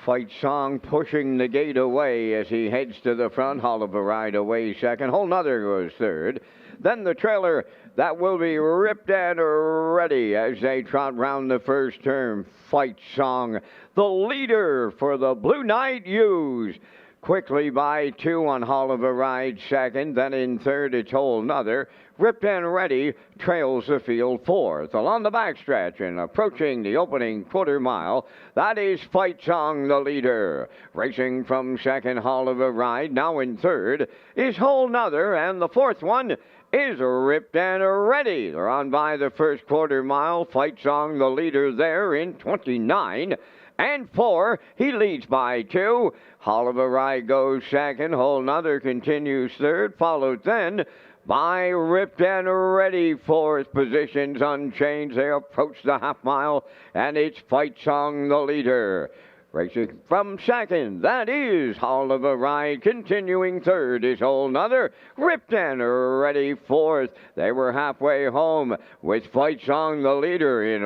S1: Fight Song pushing the gate away as he heads to the front. Hall of a Ride away second. Whole nother goes third. Then the trailer, that will be ripped and ready as they trot round the first turn. Fight Song, the leader for the Blue Knight Ewes. Quickly by 2 on Hall of a Ride second. Then in third, it's Whole Nother. Ripped and Ready trails the field fourth. Along the backstretch and approaching the opening quarter mile, that is Fight Song, the leader. Racing from second, Hall of a Ride. Now in third is Whole Nother, and the fourth one is Ripped and Ready. They're on by the first quarter mile. Fight Song, the leader there in 29 and 4. He leads by 2. Hall of a Ride goes second. Whole Nother continues third, followed then by Ripped and Ready. Fourth, positions unchanged. They approach the half mile, and it's Fight Song, the leader. Racing from second, that is Hall of a Ride. Continuing third is Whole Nother. Ripped and Ready fourth. They were halfway home with Fight Song, the leader, in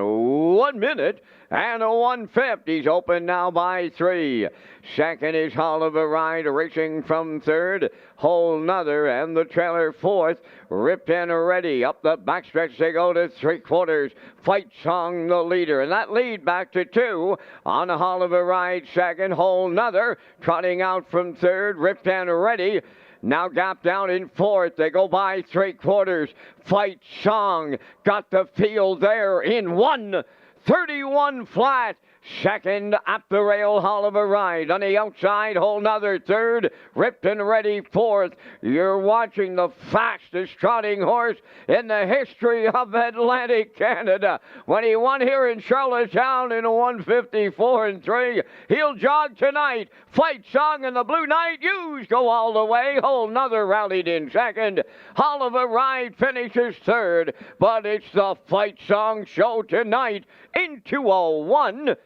S1: 1 minute and a 1/5. He's open now by 3. Second is Hall of a Ride, racing from third. Whole Nother and the trailer fourth. Ripped and Ready. Up the backstretch they go to 3/4. Fight Song, the leader. And that lead back to 2 on a Hall of a Ride second. Whole Nother trotting out from third. Ripped and Ready. Now gap down in fourth. They go by 3/4. Fight Song got the field there in 1:31 flat. Second at the rail, Hall of a Ride. On the outside, Whole Nother third. Ripped and Ready fourth. You're watching the fastest trotting horse in the history of Atlantic Canada. When he won here in Charlottetown in a 1:54 and 3, he'll jog tonight. Fight Song and the Blue Knight Ewes go all the way. Whole Nother rallied in second. Hall of a Ride finishes third. But it's the Fight Song show tonight in 2:01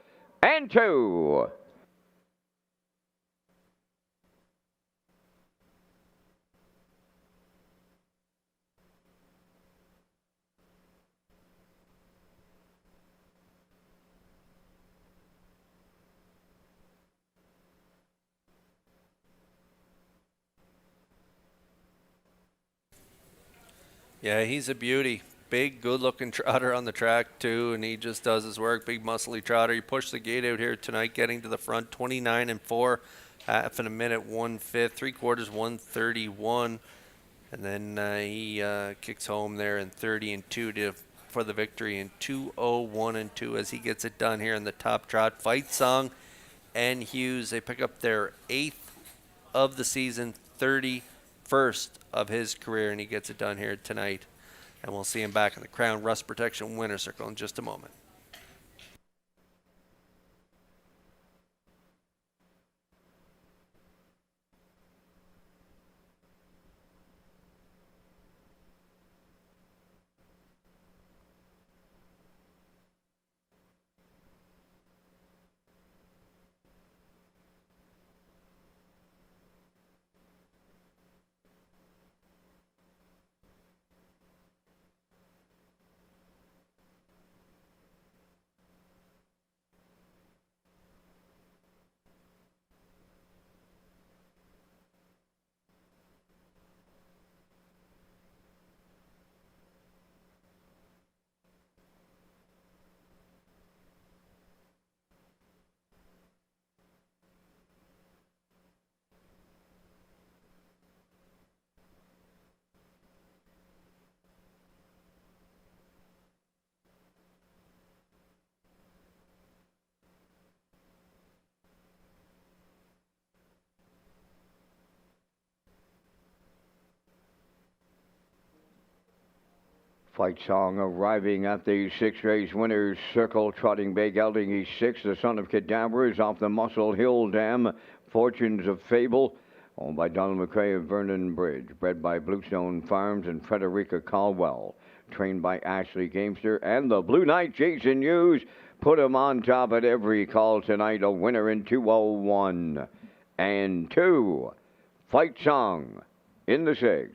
S1: and 2.
S4: Yeah, he's a beauty. Big, good-looking trotter on the track, too, and he just does his work. Big, muscly trotter. He pushed the gate out here tonight, getting to the front, 29 and 4, half in a minute, 1/5, 3/4, 1:31, and then he kicks home there in 30 and 2 for the victory in 2:01 and 2 as he gets it done here in the top trot. Fight Song and Hughes, they pick up their 8th of the season, 31st of his career, and he gets it done here tonight. And we'll see him back in the Crown Rust Protection winner circle in just a moment.
S1: Fight Song arriving at the six-race winner's circle, trotting Bay Gelding. He's 6. The Son of Cadabra is off the Muscle Hill Dam. Fortunes of Fable, owned by Donald McCrae of Vernon Bridge. Bred by Bluestone Farms and Frederica Caldwell. Trained by Ashley Gamester. And the Blue Knight, Jason Hughes, put him on top at every call tonight. A winner in 201 and 2. Fight Song in the 6th.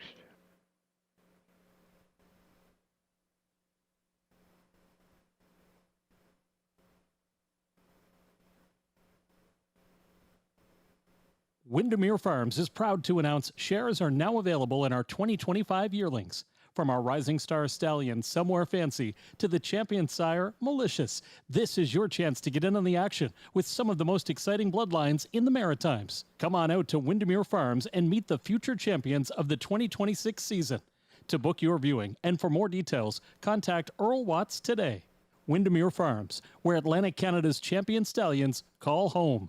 S3: Windermere Farms is proud to announce shares are now available in our 2025 yearlings. From our Rising Star Stallion, Somewhere Fancy, to the Champion Sire, Malicious. This is your chance to get in on the action with some of the most exciting bloodlines in the Maritimes. Come on out to Windermere Farms and meet the future champions of the 2026 season. To book your viewing and for more details, contact Earl Watts today. Windermere Farms, where Atlantic Canada's champion stallions call home.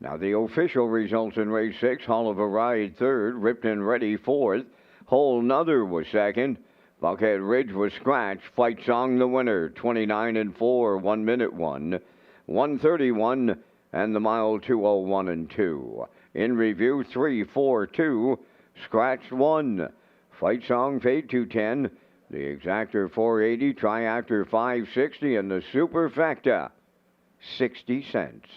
S1: Now the official results in race 6. Oliver Ride 3rd, Ripton Ready 4th, Whole Nother was 2nd, Buckhead Ridge was scratched, Fight Song the winner, 29 and 4, 1 minute 1, 131, and the mile 201 and 2. In review 3, 4, 2, scratched 1. Fight Song paid 210, the Exactor 480, Triactor 560, and the Superfecta 60 cents.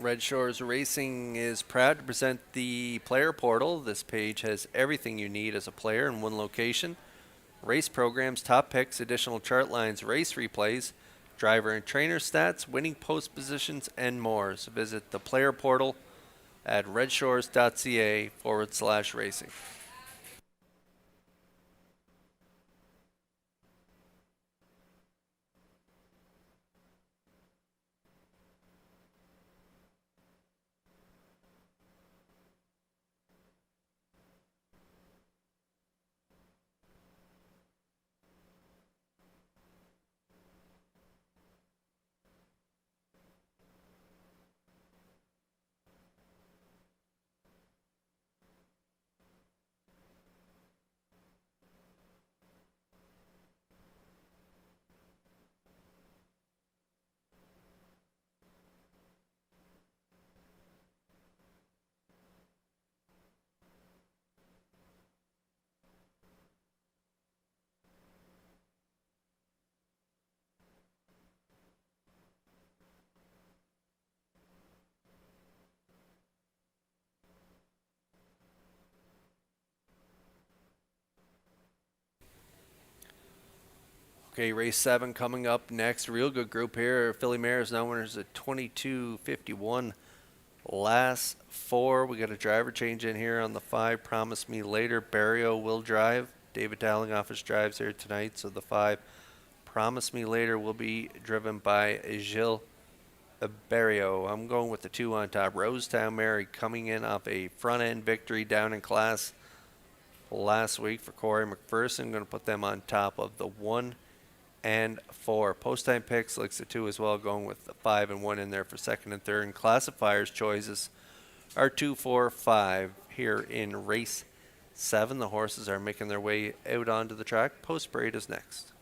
S4: Red Shores Racing is proud to present the Player Portal. This page has everything you need as a player in one location. Race programs, top picks, additional chart lines, race replays, driver and trainer stats, winning post positions, and more. So visit the Player Portal at Redshores.ca/racing. Okay, race 7 coming up next. Real good group here. Filly Mares now winners at 22.51. Last 4. We got a driver change in here on the 5. Promise Me Later. Barrio will drive. David Dallinghoffish drives here tonight, so the 5. Promise Me Later will be driven by Gilles Barrio. I'm going with the 2 on top. Rosetown Mary coming in off a front-end victory down in class last week for Corey McPherson. I'm going to put them on top of the 1 and 4. Post time picks looks at 2 as well, going with the 5 and 1 in there for second and third. And classifiers choices are 2, 4, 5 here in race 7. The horses are making their way out onto the track. Post parade is next.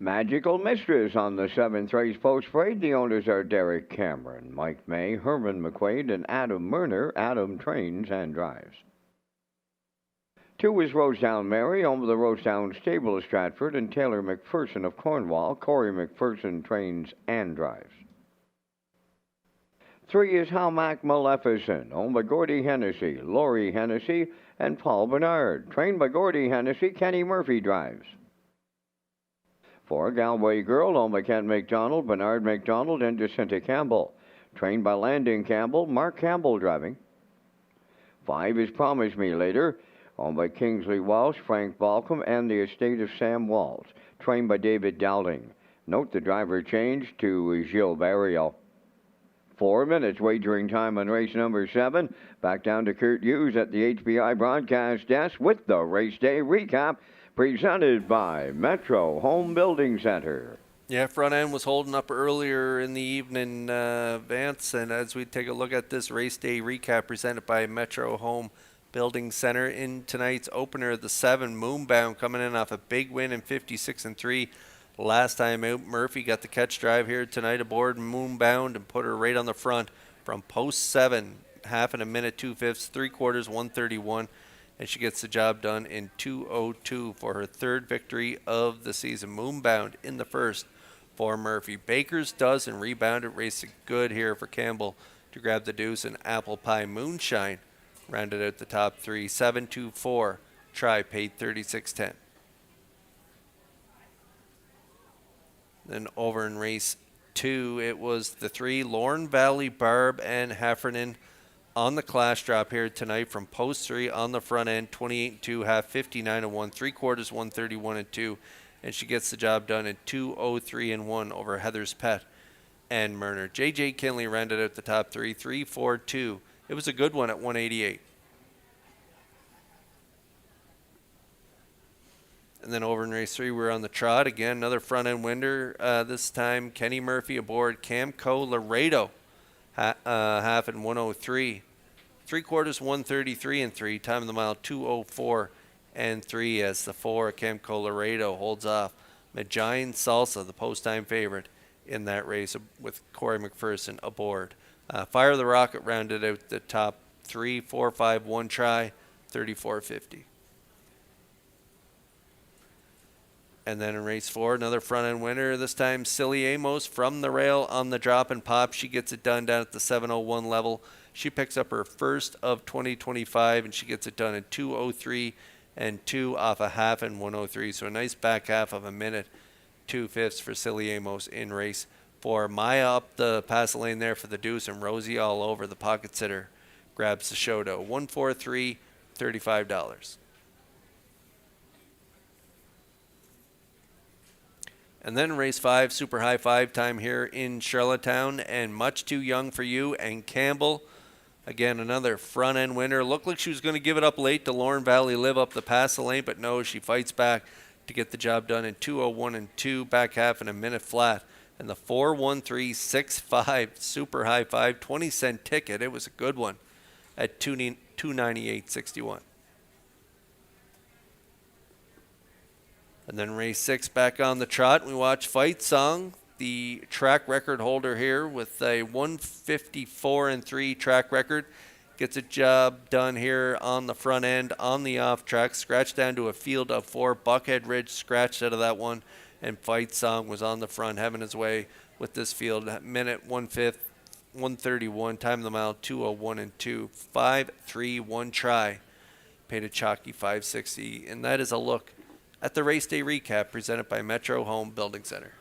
S1: Magical Mistress on the 7th race post parade. The owners are Derek Cameron, Mike May, Herman McQuaid, and Adam Murner. Adam trains and drives. 2 is Rosetown Mary, owned by the Rosetown Stable of Stratford, and Taylor McPherson of Cornwall. Corey McPherson trains and drives. 3 is Halmac Maleficent, owned by Gordy Hennessy, Laurie Hennessy, and Paul Bernard. Trained by Gordy Hennessy, Kenny Murphy drives. 4, Galway Girl, owned by Kent McDonald, Bernard McDonald, and Jacinta Campbell. Trained by Landon Campbell, Mark Campbell driving. 5 is Promise Me Later, owned by Kingsley Walsh, Frank Balcom, and the estate of Sam Walsh. Trained by David Dowling. Note the driver change to Gilles Barrio. 4 minutes wagering time on race number 7. Back down to Kurt Hughes at the HBI broadcast desk with the race day recap, presented by Metro Home Building Center.
S4: Yeah, front end was holding up earlier in the evening, Vance, and as we take a look at this race day recap presented by Metro Home Building Center in tonight's opener, the 7 Moonbound coming in off a big win in 56-3 last time out. Murphy got the catch drive here tonight aboard Moonbound and put her right on the front from post 7, half in a minute, 2/5, 3/4, 131. And she gets the job done in 2:02 for her 3rd victory of the season. Moonbound in the first for Murphy. Baker's Dozen rebounded, racing good here for Campbell to grab the deuce, and Apple Pie Moonshine rounded out the top 3. 7-2-4. Try paid 36.10. Then over in race 2, it was the 3 Lorne Valley Barb and Heffernan on the class drop here tonight from post 3 on the front end, 28-2, half 59-1, 3/4, 131-2, and she gets the job done in 2:03-1 over Heather's Pet and Murner. J.J. Kinley rounded out the top 3, 3-4-2. It was a good one at 188. And then over in race 3, we're on the trot again. Another front end winner. This time Kenny Murphy aboard Camco Laredo. Half in 103. 3/4, 133-3. Time of the mile 2:04-3 as the 4 Camco Laredo holds off Magine Salsa, the post time favorite in that race with Corey McPherson aboard. Fire the Rocket rounded out the top 3, 4, 5, 1 try, 34.50. And then in race 4, another front-end winner, this time Silly Amos from the rail on the drop and pop. She gets it done down at the 7:01 level. She picks up her first of 2025, and she gets it done in 2:03-2 off a half in 1:03. So a nice back half of a minute, 2/5 for Silly Amos in race 4. Maya up the pass lane there for the deuce, and Rosie all over. The pocket sitter grabs the show dough. 143, $35. And then race 5, super high 5 time here in Charlottetown, and Much Too Young for You and Campbell. Again, another front end winner. Looked like she was going to give it up late to Lorne Valley Live up the pass lane, but no, she fights back to get the job done in 2:01-2, back half in a minute flat. And the 41365 Super High Five 20-cent ticket, it was a good one, at 298.61. And then race 6 back on the trot. We watch Fight Song, the track record holder here with a 154-3 track record. Gets a job done here on the front end, on the off track. Scratched down to a field of 4. Buckhead Ridge scratched out of that one. And Fight Song was on the front, having his way with this field. Minute 131, time of the mile 2:01 and 2. 5-3-1 try. Paid a chalky 560. And that is a look at the race day recap presented by Metro Home Building Center.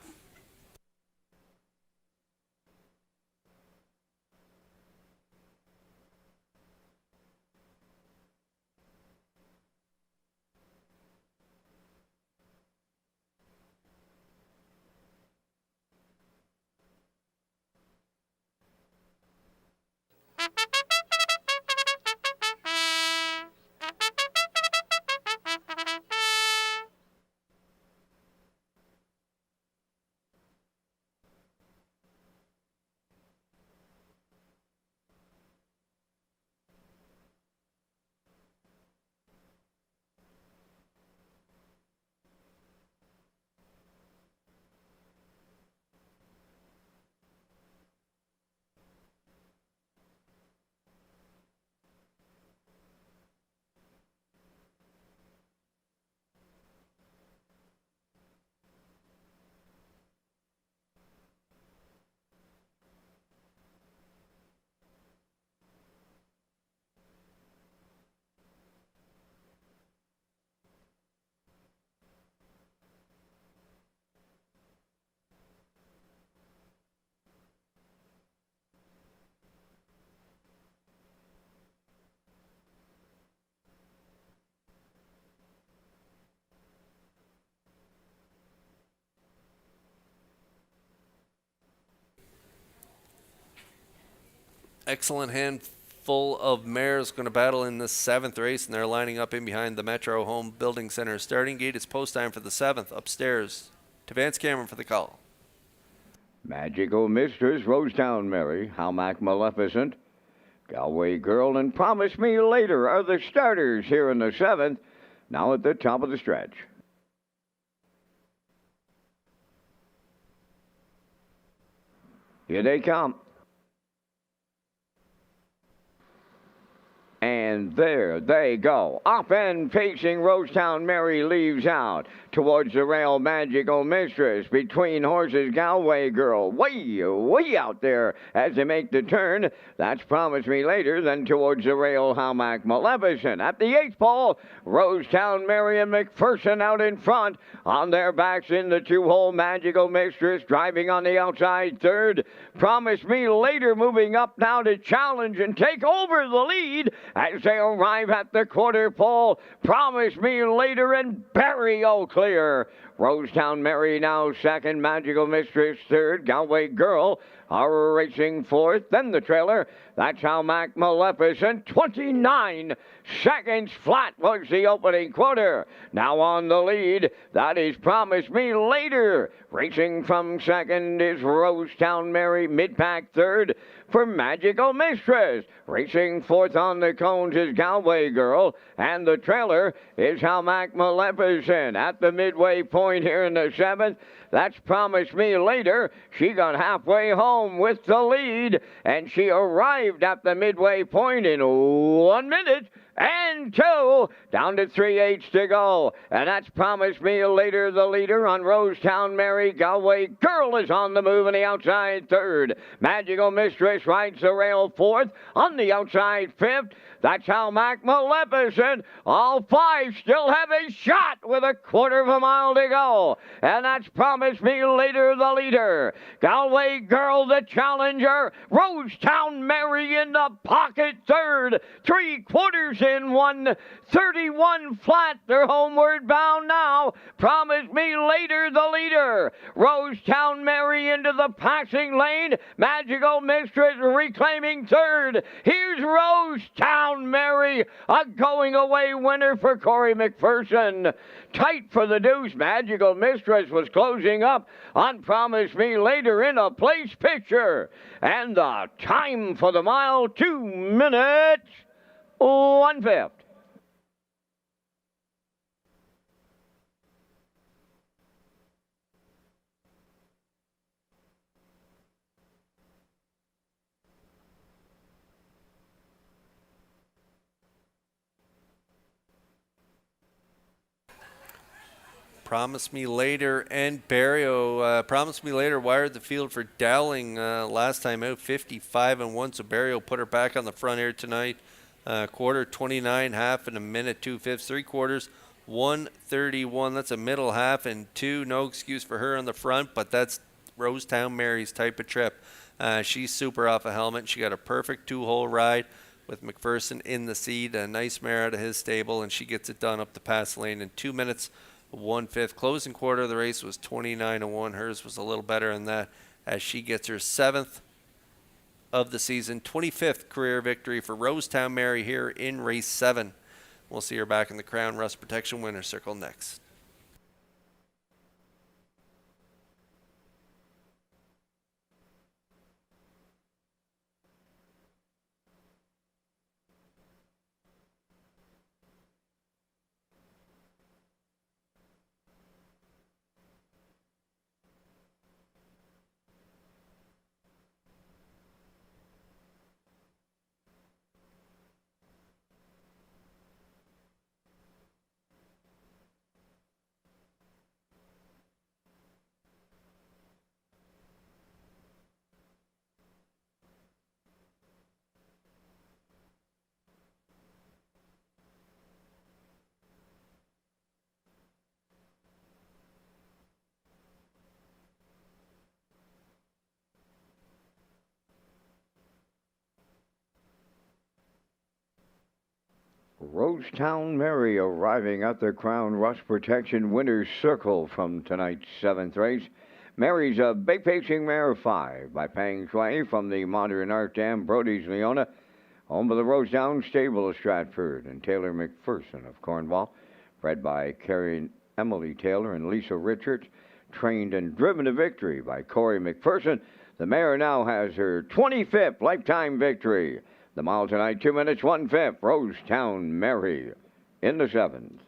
S4: Excellent handful of mares going to battle in this 7th race, and they're lining up in behind the Metro Home Building Center. Starting gate is post time for the 7th. Upstairs to Vance Cameron for the call.
S1: Magical Mistress, Rosetown Mary, Howmack Maleficent, Galway Girl, and Promise Me Later are the starters here in the 7th, now at the top of the stretch. Here they come. And there they go. Up and pacing, Rosetown Mary leaves out towards the rail. Magical Mistress between horses. Galway Girl way out there as they make the turn. That's Promise Me Later. Then towards the rail, Howmack Maleficent. At the 8th pole, Rosetown Mary and McPherson out in front. On their backs in the 2-hole, Magical Mistress driving on the outside 3rd. Promise Me Later moving up now to challenge and take over the lead as they arrive at the quarter pole. Promise Me Later and Barry O'Clear. Rosetown Mary now 2nd, Magical Mistress 3rd, Galway Girl are racing 4th. Then the trailer, that's Howmack Maleficent. 29 seconds flat was the opening quarter. Now on the lead, that is Promise Me Later. Racing from 2nd is Rosetown Mary, mid-pack 3rd for Magical Mistress. Racing 4th on the cones is Galway Girl, and the trailer is Howmack Maleficent. At the midway point here in the 7th, that's Promise Me Later. She got halfway home with the lead, and she arrived at the midway point in 1 minute and 2, down to 3/8 to go. And that's Promise Me Later, the leader on Rosetown Mary. Galway Girl is on the move on the outside 3rd. Magical Mistress rides the rail 4th. On the outside 5th, that's Howmack Maleficent. All 5 still have a shot with a quarter of a mile to go. And that's Promise Me Later, the leader. Galway Girl, the challenger. Rosetown Mary in the pocket 3rd. 3/4 in 1:31 flat. They're homeward bound now. Promise Me Later, the leader. Rosetown Mary into the passing lane. Magical Mistress reclaiming third. Here's Rosetown Mary, a going away winner for Corey McPherson. Tight for the deuce. Magical Mistress was closing up on Promise Me Later in a place picture. And the time for the mile, 2 minutes, 1/5.
S4: Promise Me Later and Barrio. Promise Me Later wired the field for Dowling last time out, 55-1. So Barrio put her back on the front here tonight. Quarter 29, half in a minute, 2/5, 3/4, 1:31. That's a middle half and 2. No excuse for her on the front, but that's Rosetown Mary's type of trip. She's super off a helmet. She got a perfect 2-hole ride with McPherson in the seat. A nice mare out of his stable, and she gets it done up the pass lane in 2 minutes. 1/5. Closing quarter of the race was 29-1. Hers was a little better than that as she gets her 7th of the season, 25th career victory for Rosetown Mary here in race 7. We'll see her back in the Crown Rust Protection Winner's Circle next.
S1: Rosetown Mary arriving at the Crown Rust Protection Winner's Circle from tonight's 7th race. Mary's a big pacing mare 5 by Pang Shui from the Modern Art Dam Brody's Leona. Home of the Rosetown Stable of Stratford and Taylor McPherson of Cornwall. Bred by Karen Emily Taylor and Lisa Richards. Trained and driven to victory by Corey McPherson. The mare now has her 25th lifetime victory. The mile tonight, 2 minutes, 1/5. Rosetown Mary in the 7th.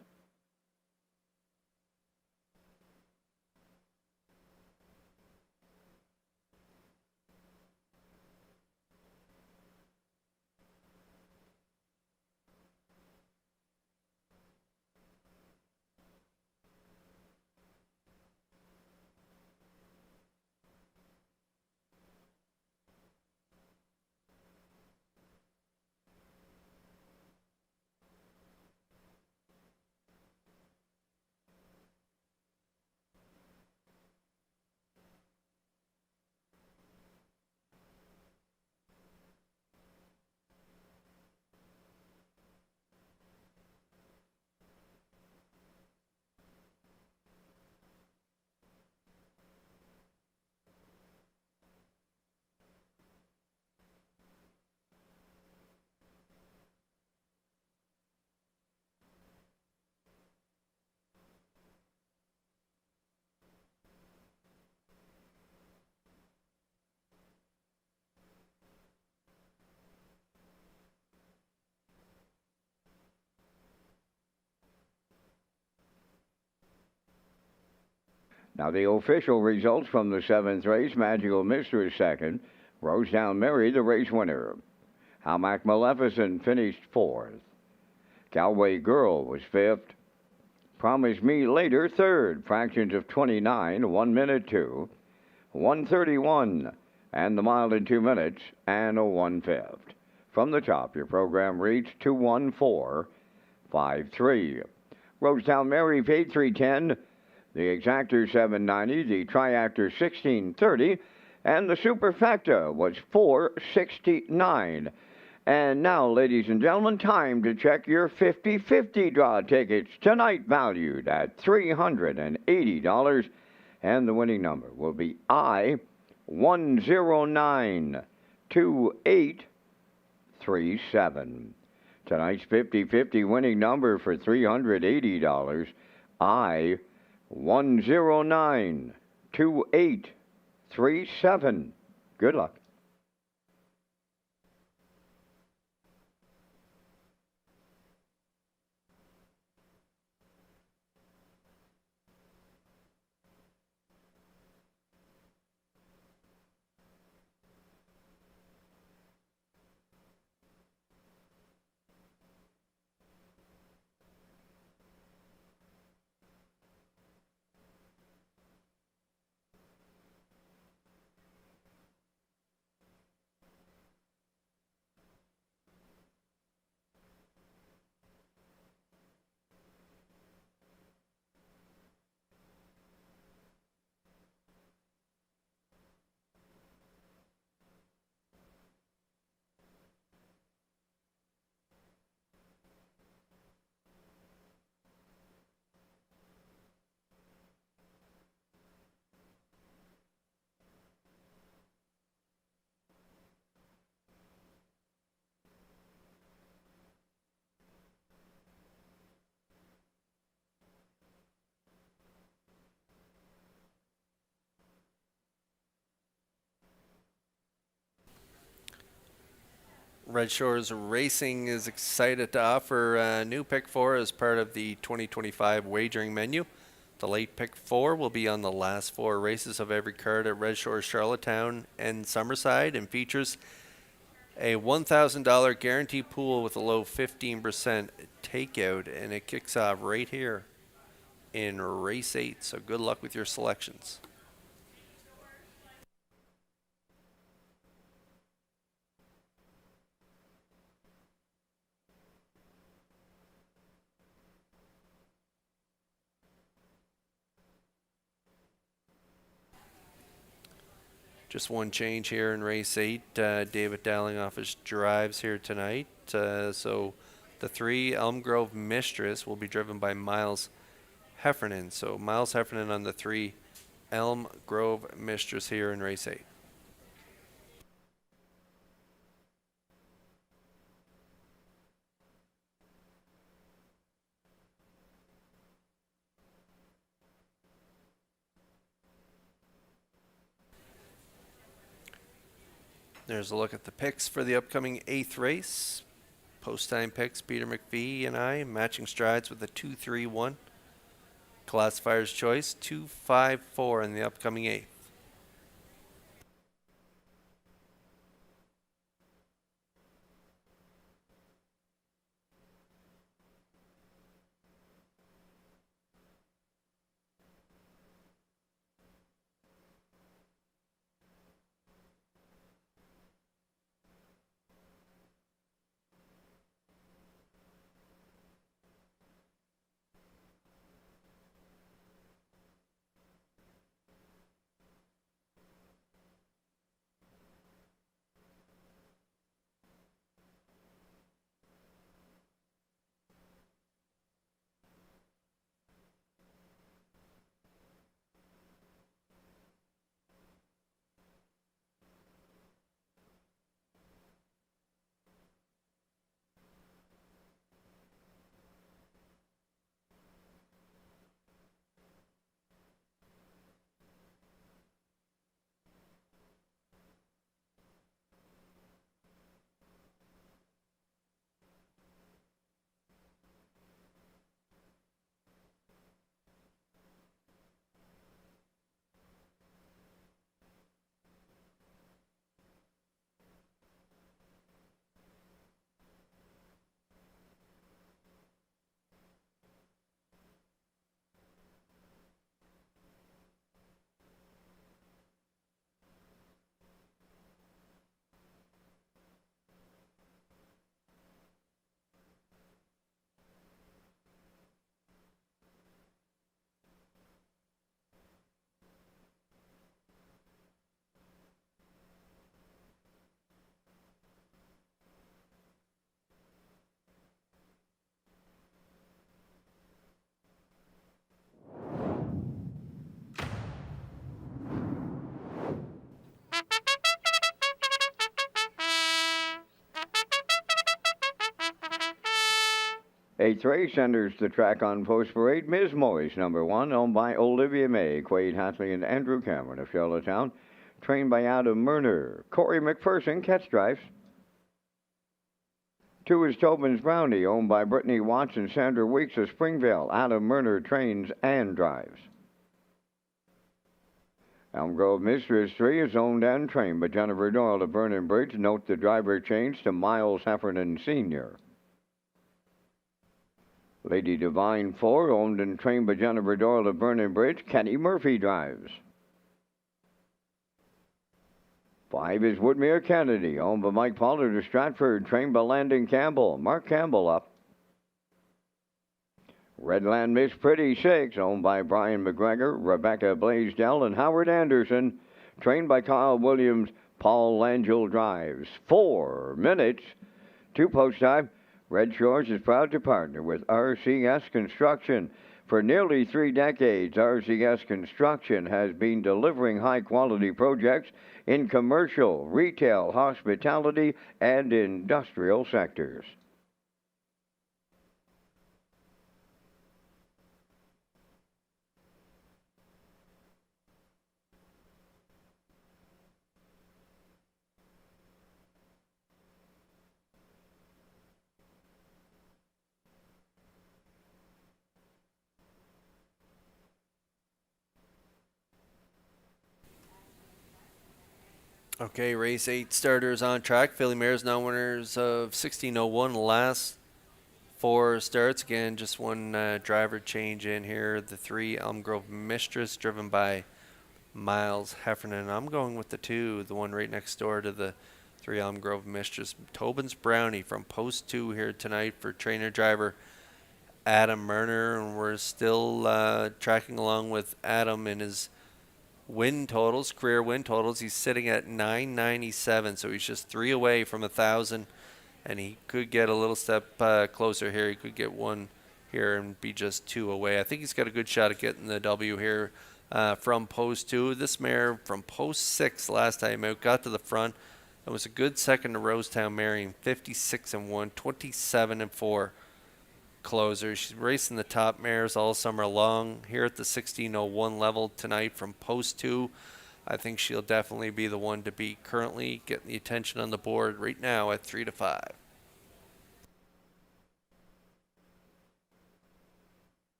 S1: Now the official results from the 7th race. Magical Mistress second. Rosetown Mary the race winner. Hamac Maleficent finished 4th. Galway Girl was 5th. Promise Me Later 3rd. Fractions of 29, 1 minute 2. 1:31 and the mile in 2 minutes and a 1/5. From the top, your program reads 21453. Rosetown Mary paid 310. The exactor 790, the triactor 1630, and the superfecta was 469. And now, ladies and gentlemen, time to check your 50-50 draw tickets, tonight valued at $380. And the winning number will be I-109-2837. Tonight's 50-50 winning number for $380, I-109-2837. Good luck.
S4: Red Shores Racing is excited to offer a new pick four as part of the 2025 wagering menu. The late pick four will be on the last four races of every card at Red Shores, Charlottetown, and Summerside, and features a $1,000 guarantee pool with a low 15% takeout, and it kicks off right here in race 8. So good luck with your selections. Just one change here in race 8. David Dowling off his drives here tonight. So the 3 Elm Grove Mistress will be driven by Miles Heffernan. So Miles Heffernan on the 3 Elm Grove Mistress here in race 8. There's a look at the picks for the upcoming 8th race. Post time picks, Peter McPhee and I, matching strides with a 2-3-1. Classifier's choice, 2-5-4 in the upcoming 8th.
S1: Eighth race enters the track on post parade. Ms. Moyes, number 1, owned by Olivia May, Quade Hatley, and Andrew Cameron of Charlottetown. Trained by Adam Murner. Corey McPherson, catch drives. 2 is Tobin's Brownie, owned by Brittany Watts and Sandra Weeks of Springvale. Adam Murner trains and drives. Elm Grove Mistress 3 is owned and trained by Jennifer Doyle of Vernon Bridge. Note the driver change to Miles Heffernan Sr. Lady Divine 4, owned and trained by Jennifer Doyle of Vernon Bridge. Kenny Murphy drives. 5 is Woodmere Kennedy, owned by Mike Pollard of Stratford, trained by Landon Campbell. Mark Campbell up. Redland Miss Pretty 6, owned by Brian McGregor, Rebecca Blaisdell, and Howard Anderson, trained by Kyle Williams. Paul Langell drives. 4 minutes to post time. Red Shores is proud to partner with RCS Construction. For nearly 3 decades, RCS Construction has been delivering high-quality projects in commercial, retail, hospitality, and industrial sectors.
S4: Okay, race 8 starters on track. Filly Mares now winners of 1601 last 4 starts. Again, just one driver change in here. The 3 Elm Grove Mistress, driven by Miles Heffernan. I'm going with the 2, the one right next door to the 3 Elm Grove Mistress. Tobin's Brownie from post 2 here tonight for trainer driver Adam Murner. And we're still tracking along with Adam in his win totals, career win totals. He's sitting at 997, so he's just 3 away from 1,000, and he could get a little step closer here. He could get 1 here and be just 2 away. I think he's got a good shot at getting the W here from post 2. This mare from post 6 last time out got to the front. It was a good second to Rosetown Marion, 56-1, 27-4. Closer. She's racing the top mares all summer long. Here at the 1601 level tonight from post 2, I think she'll definitely be the one to beat. Currently getting the attention on the board right now at 3-5.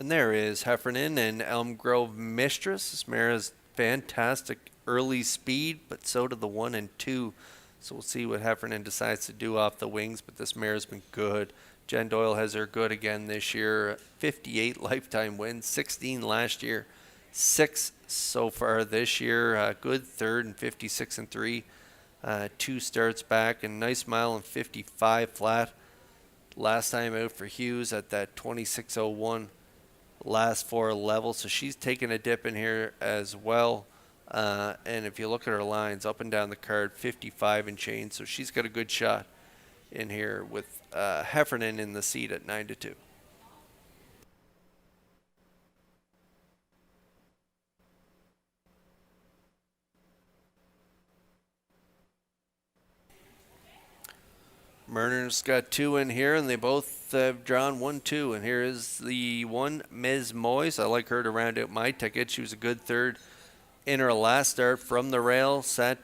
S4: And there is Heffernan and Elm Grove Mistress. This mare has fantastic early speed, but so do the 1 and 2. So we'll see what Heffernan decides to do off the wings, but this mare's been good. Jen Doyle has her good again this year. 58 lifetime wins, 16 last year, 6 so far this year. Good third and 56-3. 2 starts back, and nice mile and 55 flat. Last time out for Hughes at that 26:01 last 4 level. So she's taking a dip in here as well. And if you look at her lines up and down the card, 55 and change. So she's got a good shot in here with Heffernan in the seat at 9-2. Murner's got 2 in here, and they both have drawn 1-2. And here is the 1, Ms. Moyes. I like her to round out my ticket. She was a good third in her last start from the rail, sat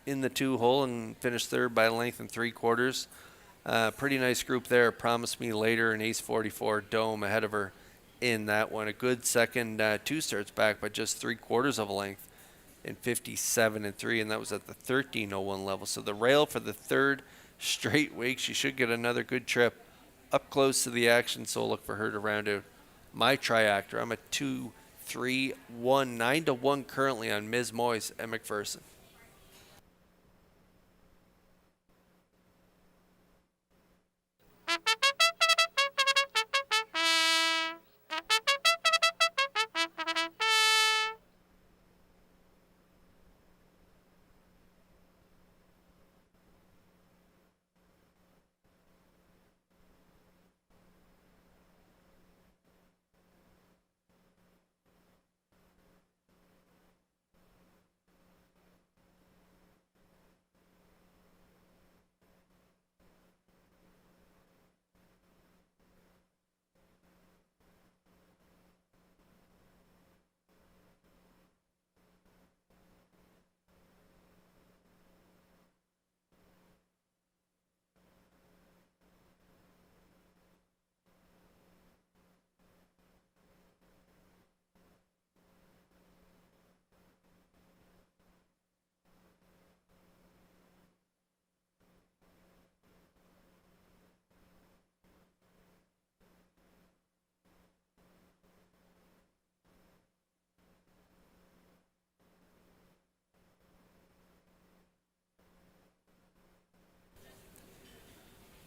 S4: in the 2 hole and finished third by a length and 3/4. Pretty nice group there. Promised Me Later and Ace 44 Dome ahead of her in that one. A good second 2 starts back by just 3/4 of a length in 57-3, and that was at the 13:01 level. So the rail for the 3rd straight week. She should get another good trip up close to the action, so I'll look for her to round out my triactor. I'm at 2-3-1, 9-1 currently on Ms. Moyes and McPherson.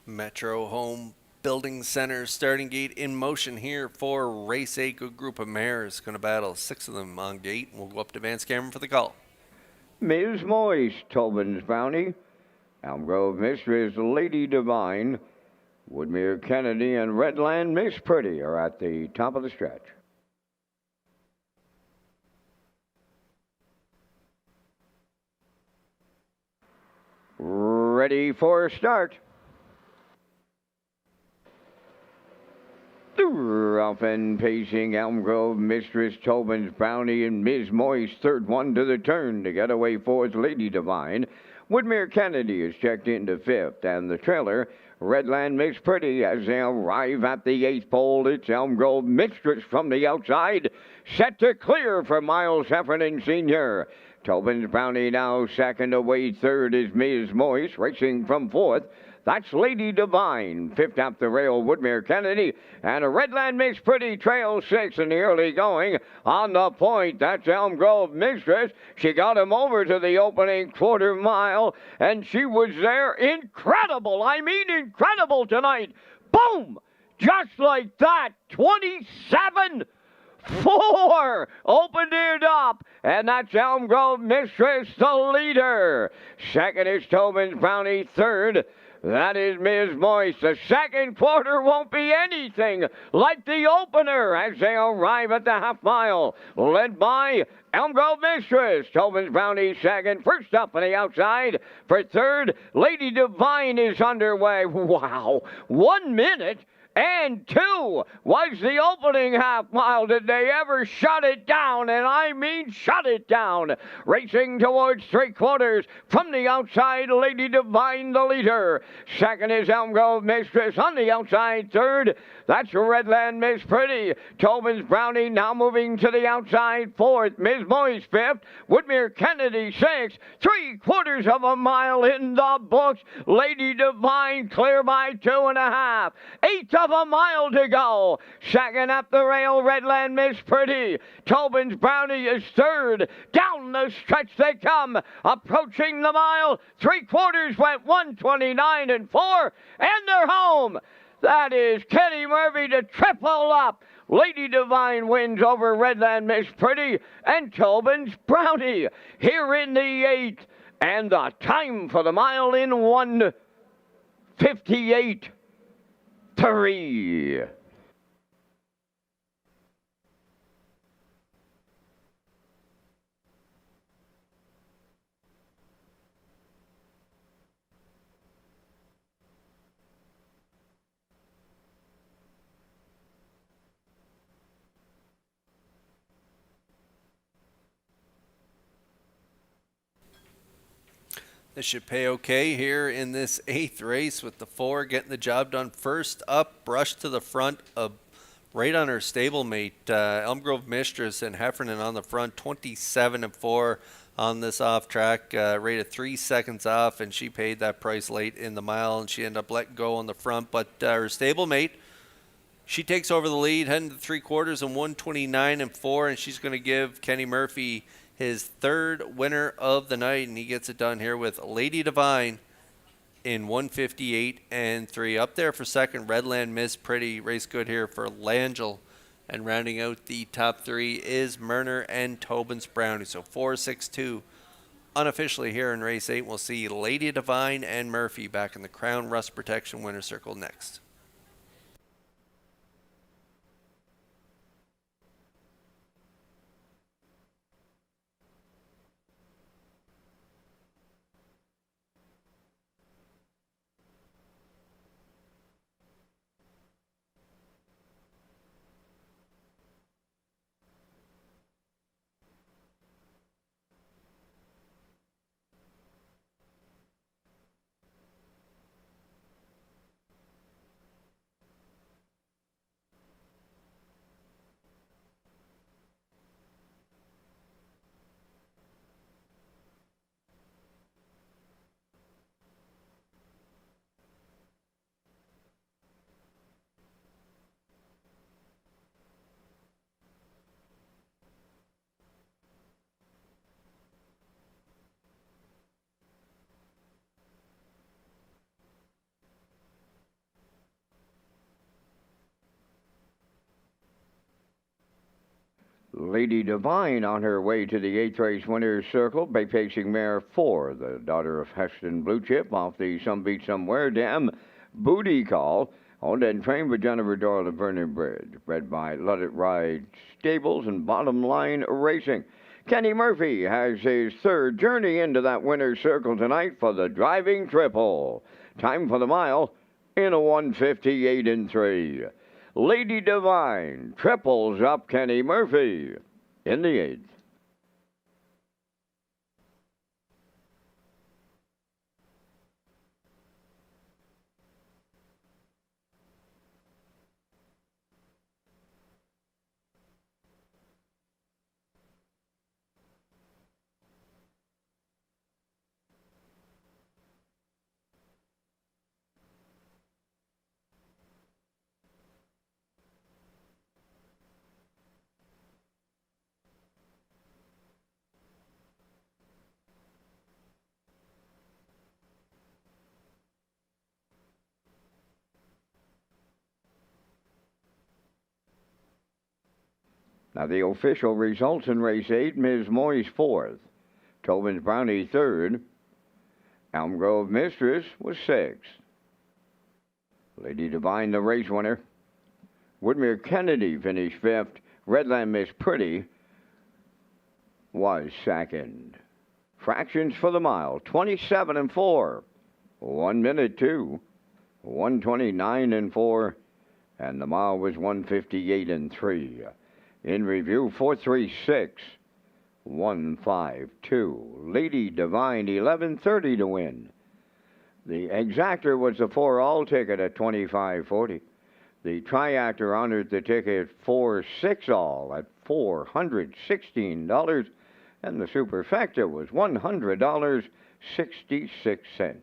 S4: Metro Home Building Center starting gate in motion here for race 8. Good group of mares. Going to battle 6 of them on gate. We'll go up to Vance Cameron for the call.
S1: Ms. Moist, Tobin's Bounty, Elm Grove Mistress, Lady Divine, Woodmere Kennedy, and Redland Miss Pretty are at the top of the stretch. Ready for start. Ralph and pacing Elm Grove Mistress, Tobin's Bounty, and Ms. Moist, third one to the turn. To get away fourth, Lady Divine. Woodmere Kennedy is checked into fifth, and the trailer, Redland Miss Pretty, as they arrive at the eighth pole. It's Elm Grove Mistress from the outside, set to clear for Miles Heffernan Sr. Tobin's Bounty now second, away third is Ms. Moist, racing from fourth. That's Lady Divine. Fifth up the rail, Woodmere Kennedy. And a Redland Miss Pretty trails sixth in the early going. On the point, that's Elm Grove Mistress. She got him over to the opening quarter mile, and she was there. Incredible. I mean incredible tonight. Boom! Just like that. 27-4. Opened it up, and that's Elm Grove Mistress, the leader. Second is Tobin's Bounty. Third, that is Ms. Moist. The second quarter won't be anything like the opener as they arrive at the half mile. Led by Elm Grove Mistress. Tobin's Bounty second. First up on the outside for third, Lady Divine is underway. Wow. 1 minute and 2 was the opening half mile. Did they ever shut it down? And I mean shut it down. Racing towards three quarters from the outside, Lady Divine the leader. Second is Elm Grove Mistress. On the outside, third, that's Redland Miss Pretty. Tobin's Bounty now moving to the outside, fourth. Ms. Moist fifth. Woodmere Kennedy sixth. 3/4 of a mile in the books. Lady Divine clear by 2.5. Eighth of a mile to go. Second up the rail, Redland Miss Pretty. Tobin's Bounty is third. Down the stretch they come, approaching the mile. 3/4 went 1:29 and 4, and they're home. That is Kenny Murphy to triple up. Lady Divine wins over Redland Miss Pretty and Tobin's Bounty here in the eighth. And the time for the mile in 1:58.3.
S4: This should pay okay here in this eighth race with the 4 getting the job done. First up, brush to the front, right on her stablemate, Elm Grove Mistress and Heffernan on the front, 27-4 on this off track, rate of 3 seconds off, and she paid that price late in the mile, and she ended up letting go on the front. But her stablemate, she takes over the lead, heading to 3/4 and 1:29.4, and she's going to give Kenny Murphy his third winner of the night, and he gets it done here with Lady Divine in 1:58.3. Up there for second, Redland Miss Pretty. Race good here for Langell. And rounding out the top 3 is Murner and Tobin's Brownie. So 4-6-2 unofficially here in race 8. We'll see Lady Divine and Murphy back in the Crown Rust Protection winner circle next.
S1: Lady Divine on her way to the 8th race winner's circle by pacing mare 4, the daughter of Heston Blue Chip off the Some Beach Somewhere Dam Booty Call, owned and trained by Jennifer Doyle of Vernon Bridge, bred by Let It Ride Stables and Bottom Line Racing. Kenny Murphy has his third journey into that winner's circle tonight for the driving triple. Time for the mile in a 1:58 and 3. Lady Divine triples up Kenny Murphy in the 8th. Now the official results in race 8, Ms. Moyes 4th, Tobin's Brownie 3rd, Elm Grove Mistress was 6th. Lady Divine, the race winner. Woodmere Kennedy finished 5th. Redland Miss Pretty was 2nd. Fractions for the mile, 27 and 4. 1 minute 2. 129 and 4. And the mile was 158 and 3. In review, 436, 152. Lady Divine, 1130 to win. The exactor was the 4-all ticket at 25.40. The triactor honored the ticket 4-6-all at $416, and the superfecta was $100.66.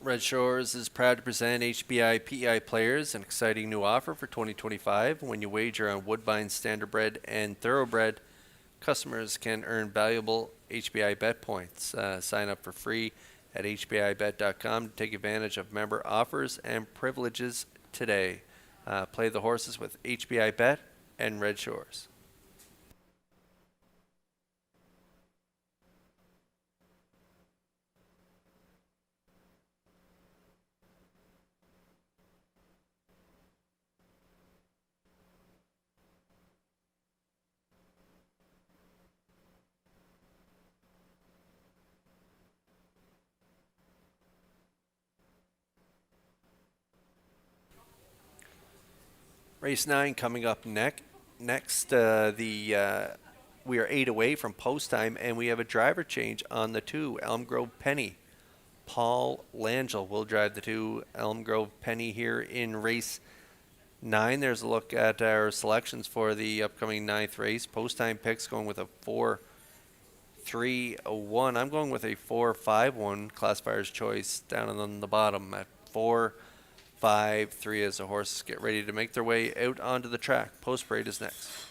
S4: Red Shores is proud to present HBI PEI players an exciting new offer for 2025. When you wager on Woodbine Standardbred and Thoroughbred, customers can earn valuable HBI bet points. Sign up for free at hbibet.com to take advantage of member offers and privileges today. Play the horses with HBI Bet and Red Shores. Race 9 coming up next. We are 8 away from post time, and we have a driver change on the 2, Elm Grove Penny. Paul Langell will drive the 2, Elm Grove Penny, here in race 9. There's a look at our selections for the upcoming 9th race. Post time picks going with a 4-3-1. I'm going with a 4-5-1 classifier's choice down on the bottom at 4-5-3 as the horses get ready to make their way out onto the track. Post parade is next.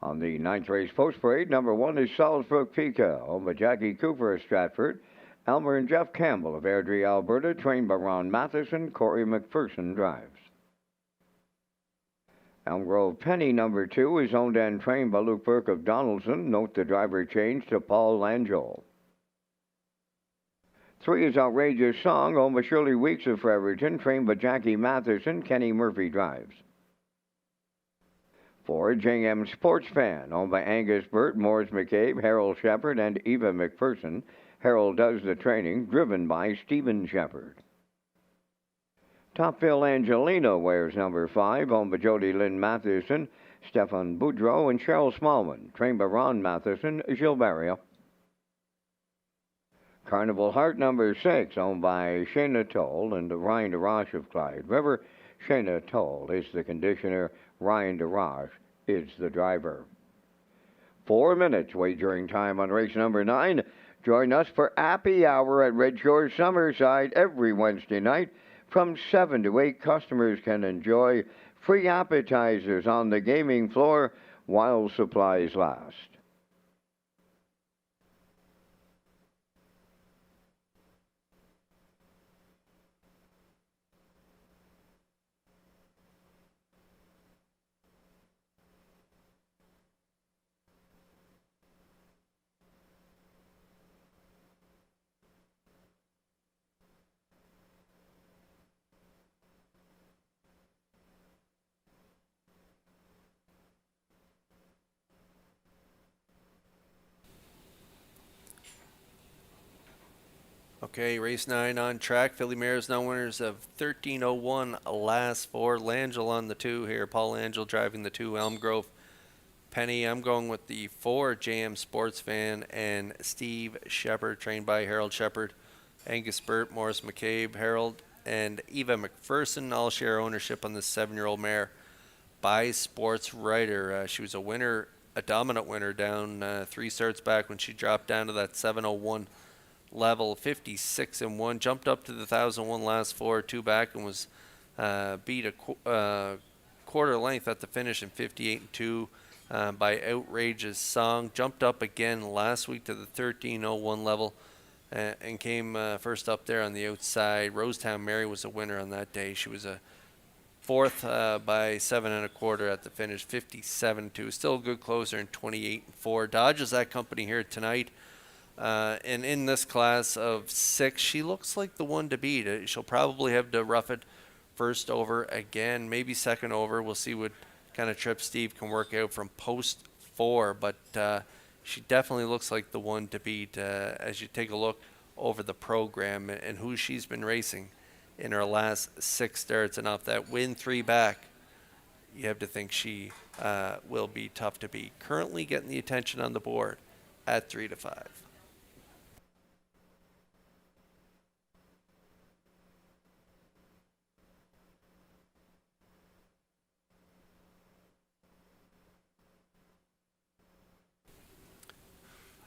S1: On the ninth race post parade, number 1 is Salzbrook Pika, owned by Jackie Cooper of Stratford. Elmer and Jeff Campbell of Airdrie, Alberta, trained by Ron Matheson. Corey McPherson drives. Elm Grove Penny, number 2, is owned and trained by Luke Burke of Donaldson. Note the driver change to Paul Langell. 3 is Outrageous Song, owned by Shirley Weeks of Fredericton, trained by Jackie Matheson. Kenny Murphy drives. 4, JM Sports Fan, owned by Angus Burt, Morris McCabe, Harold Shepard, and Eva McPherson. Harold does the training, driven by Stephen Shepard. Topville Angelina wears number 5, owned by Jody Lynn Matheson, Stefan Boudreau, and Cheryl Smallman, trained by Ron Matheson, Gilberto. Carnival Heart number 6, owned by Shayna Toll and Ryan DeRoche of Clyde River. Shayna Toll is the conditioner, Ryan DeRoche is the driver. 4 minutes wagering time on race number 9. Join us for Happy Hour at Red Shores Summerside every Wednesday night. From 7 to 8, customers can enjoy free appetizers on the gaming floor while supplies last.
S4: Okay, race 9 on track. Filly Mares now winners of 13:01 last 4. Langell on the 2 here. Paul Langell driving the 2. Elm Grove Penny. I'm going with the 4 JM Sports Fan and Steve Shepard, trained by Harold Shepard. Angus Burt, Morris McCabe, Harold, and Eva McPherson all share ownership on this 7-year-old mare by Sports Writer. She was a winner, a dominant winner down 3 starts back when she dropped down to that 7:01 level. 56-1, jumped up to the 1,001 last 4, 2 back, and was beat a quarter length at the finish in 58-2 by Outrageous Song. Jumped up again last week to the 13:01 level and came first up there on the outside. Rosetown Mary was a winner on that day. She was a 4th by 7 1/4 at the finish, 57-2. Still a good closer in 28-4. Dodges that company here tonight. And in this class of 6, she looks like the one to beat. She'll probably have to rough it first over again, maybe second over. We'll see what kind of trip Steve can work out from post 4, but she definitely looks like the one to beat as you take a look over the program and who she's been racing in her last 6 starts. And off that win 3 back, you have to think she will be tough to beat. Currently getting the attention on the board at 3-5.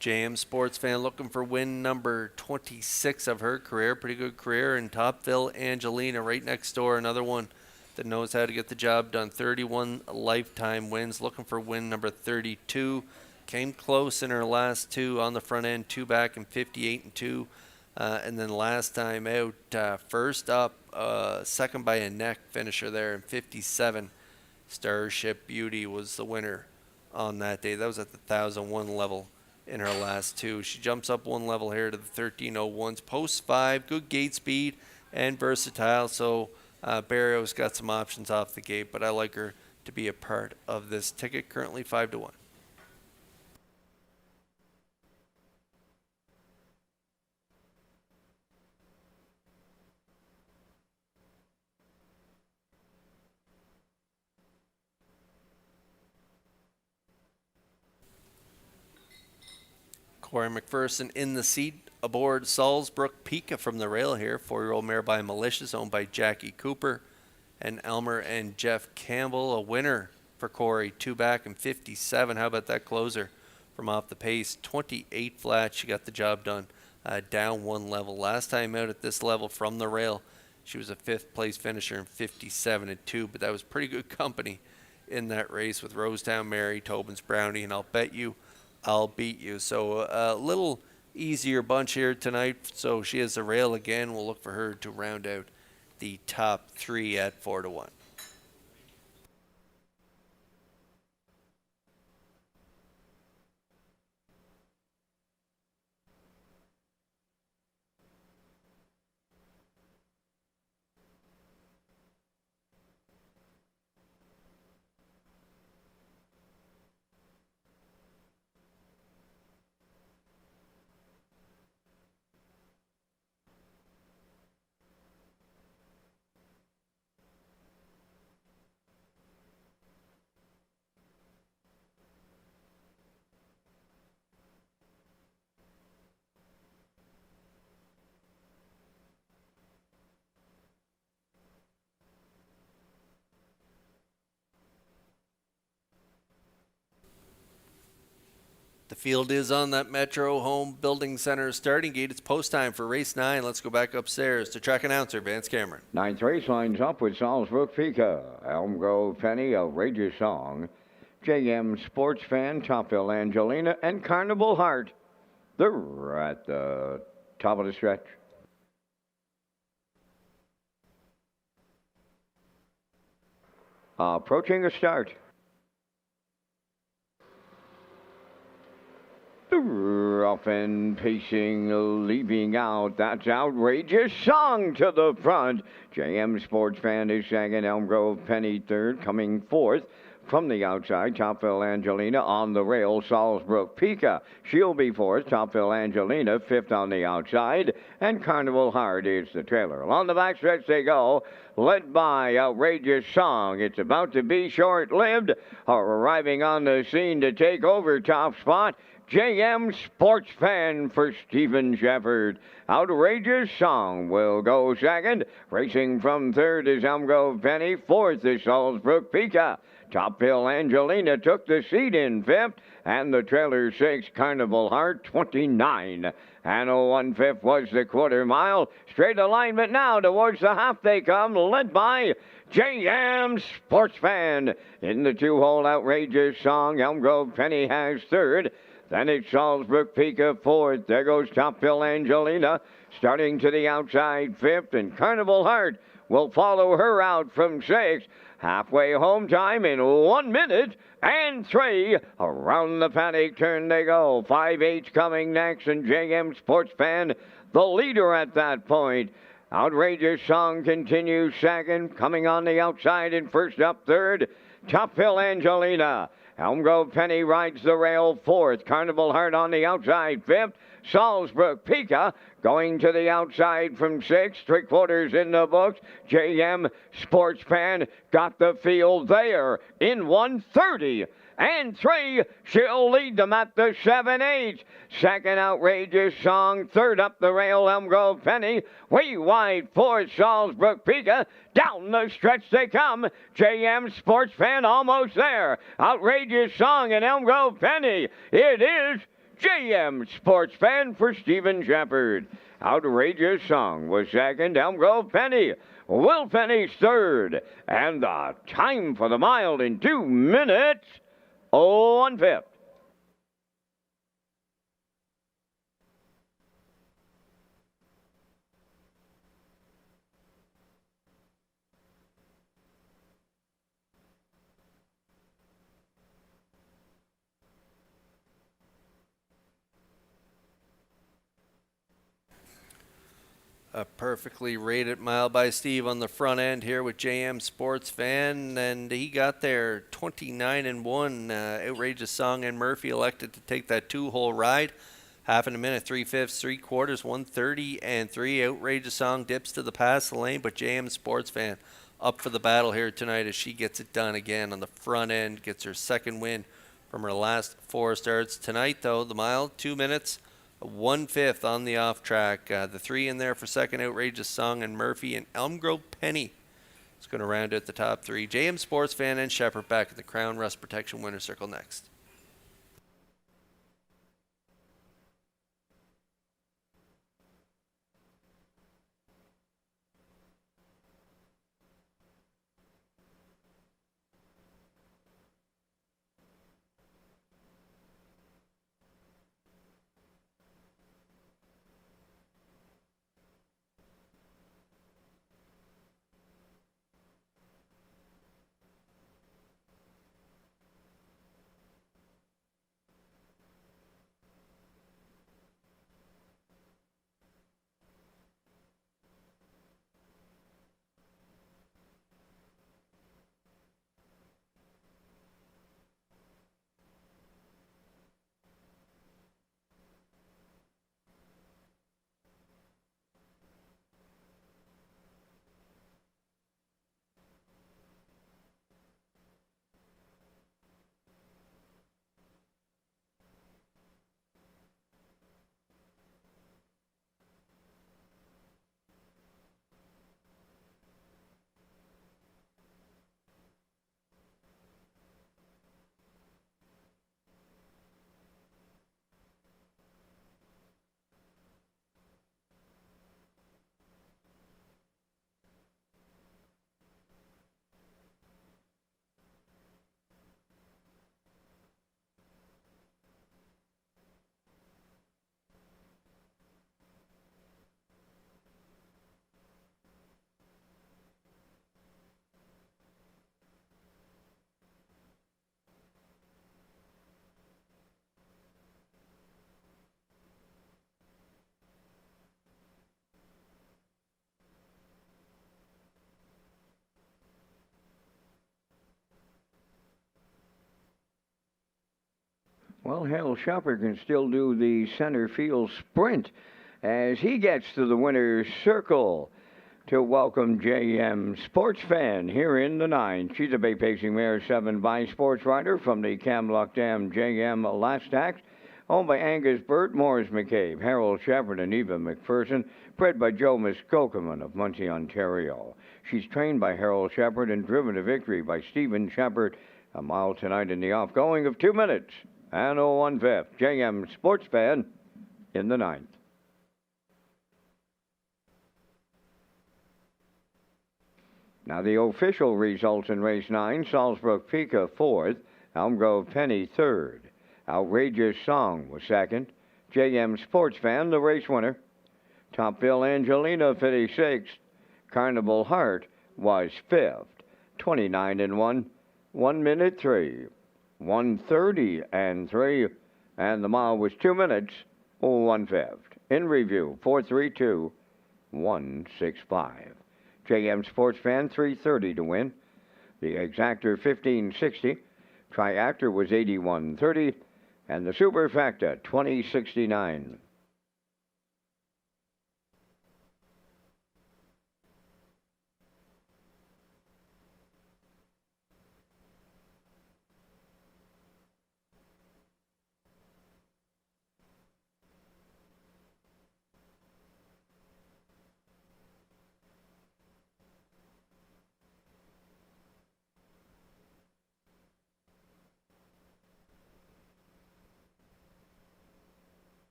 S4: JM Sports Fan looking for win number 26 of her career. Pretty good career in Topville Angelina right next door. Another one that knows how to get the job done. 31 lifetime wins. Looking for win number 32. Came close in her last 2 on the front end. 2 back in 58-2. And then last time out, first up, second by a neck finisher there in 57. Starship Beauty was the winner on that day. That was at the 1,001 level in her last 2. She jumps up 1 level here to the 13:01s. Post 5, good gate speed and versatile. So Barrio's got some options off the gate, but I like her to be a part of this ticket. Currently 5-1. Corey McPherson in the seat aboard Salzbrook Pika from the rail here. 4-year-old mare by Malicious, owned by Jackie Cooper and Elmer and Jeff Campbell. A winner for Corey, 2 back and 57. How about that closer from off the pace? 28 flat. She got the job done down 1 level. Last time out at this level from the rail, she was a 5th place finisher in 57-2, but that was pretty good company in that race with Rosetown Mary, Tobin's Brownie, and I'll bet you I'll beat you. So a little easier bunch here tonight. So she has the rail again. We'll look for her to round out the top 3 at 4-1. The field is on that Metro Home Building Center starting gate. It's post time for race 9. Let's go back upstairs to track announcer Vance Cameron.
S1: Ninth race lines up with Salzbrook Pika, Elm Grove Penny, Outrageous Song, JM Sports Fan, Topville Angelina, and Carnival Heart. They're at the top of the stretch. Approaching a start. Rough and pacing, leaving out. That's Outrageous Song to the front. JM Sports Fan is second. Elm Grove Penny third. Coming fourth from the outside. Topville Angelina on the rail. Salzbrook Pika. She'll be fourth. Topville Angelina fifth on the outside. And Carnival Heart is the trailer. Along the backstretch they go, led by Outrageous Song. It's about to be short-lived. Arriving on the scene to take over top spot, JM Sports Fan for Stephen Shepard. Outrageous Song will go second. Racing from third is Elm Grove Penny. Fourth is Salzbrook Pika. Topville Angelina took the seat in fifth. And the trailer 6, Carnival Heart, 29. And 1/5 was the quarter mile. Straight alignment now towards the half they come, led by JM Sports Fan. In the 2-hole Outrageous Song, Elm Grove Penny has third. Then it's Salzbrook Pika fourth. There goes Topville Angelina starting to the outside fifth. And Carnival Heart will follow her out from sixth. Halfway home time in 1 minute and 3. Around the paddock turn they go. 5-8 coming next, and JM Sports Fan the leader at that point. Outrageous Song continues second. Coming on the outside and first up third, Topville Angelina. Elm Grove Penny rides the rail fourth. Carnival Heart on the outside fifth. Salzbrook Pika going to the outside from sixth. 3/4 in the books. JM Sports Fan got the field there in 1:30 and 3. She'll lead them at the 7-8. Second Outrageous Song. Third up the rail, Elm Grove Penny. Way wide fourth, Salzbrook Pika. Down the stretch they come. JM Sports Fan almost there. Outrageous Song and Elm Grove Penny. It is JM Sports Fan for Stephen Shepard. Outrageous Song was second. Elm Grove Penny. Will Penny's third. And the time for the mile in 2 minutes, 1/5.
S4: A perfectly rated mile by Steve on the front end here with JM Sports Fan, and he got there 29-1. Outrageous Song and Murphy elected to take that 2-hole ride. Half in a minute, 3/5, 3/4, 1:30 and 3. Outrageous Song dips to the pass the lane, but JM Sports Fan up for the battle here tonight as she gets it done again on the front end, gets her second win from her last 4 starts. Tonight, though, the mile, 2 minutes, 1/5 on the off track. The 3 in there for second, Outrageous Song and Murphy, and Elm Grove Penny is going to round out the top 3. JM Sports Fan and Shepard back at the Crown Rust Protection Winner's Circle next.
S1: Well, Hal Shepard can still do the center field sprint as he gets to the winner's circle to welcome JM Sports Fan here in the ninth. She's a Bay Pacing Mare 7 by Sports Rider from the Camlock Dam JM Last Act. Owned by Angus Burt, Morris McCabe, Harold Shepard, and Eva McPherson. Bred by Joe Muskokeman of Muncie, Ontario. She's trained by Harold Shepard and driven to victory by Stephen Shepard. A mile tonight in the off-going of 2 minutes and 1/5. JM Sports Fan in the ninth. Now the official results in race 9, Salzbrook Pika 4th, Elm Grove Penny 3rd. Outrageous Song was 2nd. JM Sports Fan, the race winner. Topville Angelina 56th. Carnival Heart was 5th. 29-1, 1 minute 3. 1:30-3, and the mile was 2 minutes 1/5. In review, 4:32.165. JM Sports Fan 3:30 to win. The Exactor 1560. Triactor was 81.30, and the Superfacta 20.69.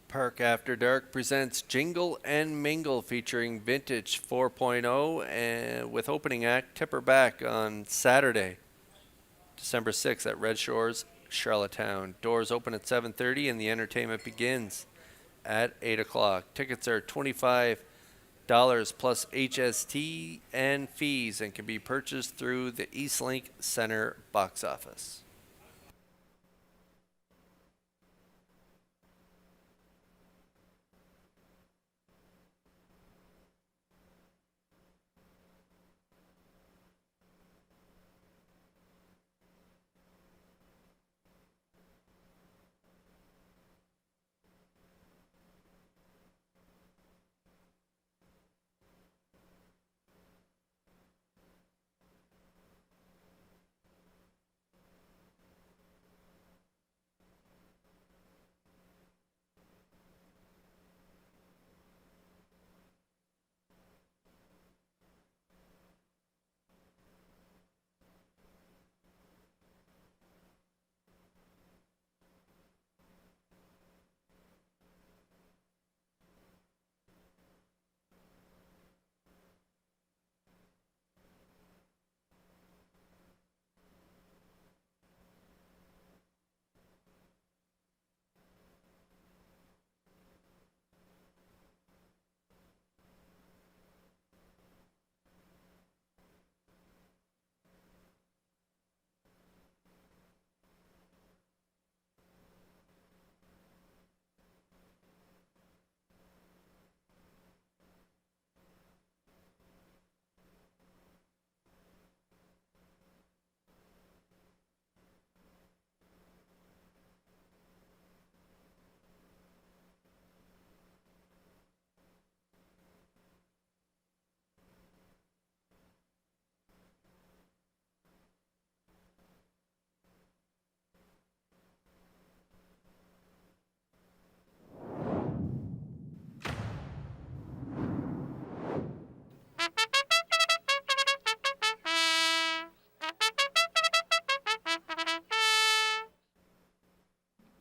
S4: Park After Dark presents Jingle and Mingle featuring Vintage 4.0 and with opening act Tipper Back on Saturday, December 6th at Red Shores, Charlottetown. Doors open at 7:30 and the entertainment begins at 8 o'clock. Tickets are $25 plus HST and fees and can be purchased through the Eastlink Center box office.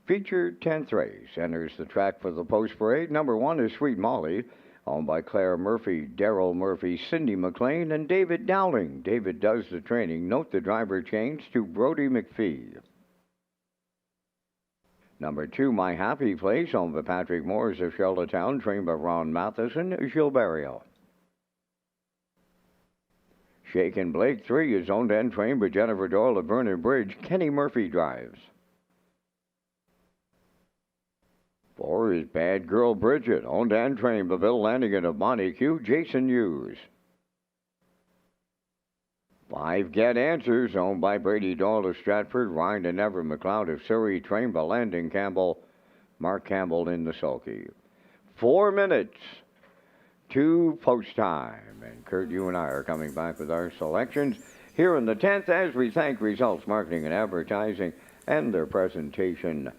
S1: Featured 10th race enters the track for the post parade. Number 1 is Sweet Molly, owned by Claire Murphy, Daryl Murphy, Cindy McLean, and David Dowling. David does the training. Note the driver change to Brody McPhee. Number 2, My Happy Place, owned by Patrick Moores of Charlottetown, trained by Ron Matheson, Gilberto. Shaken Blake 3 is owned and trained by Jennifer Doyle of Vernon Bridge. Kenny Murphy drives. 4 is Bad Girl Bridget, owned and trained by Bill Lanigan of Montague, Jason Hughes. 5, Get Answers, owned by Brady Doyle of Stratford, Ryan and Everett McLeod of Surrey, trained by Landon Campbell, Mark Campbell in the sulky. 4 minutes to post time. And Kurt, you and I are coming back with our selections here in the 10th as we thank Results Marketing and Advertising and their presentation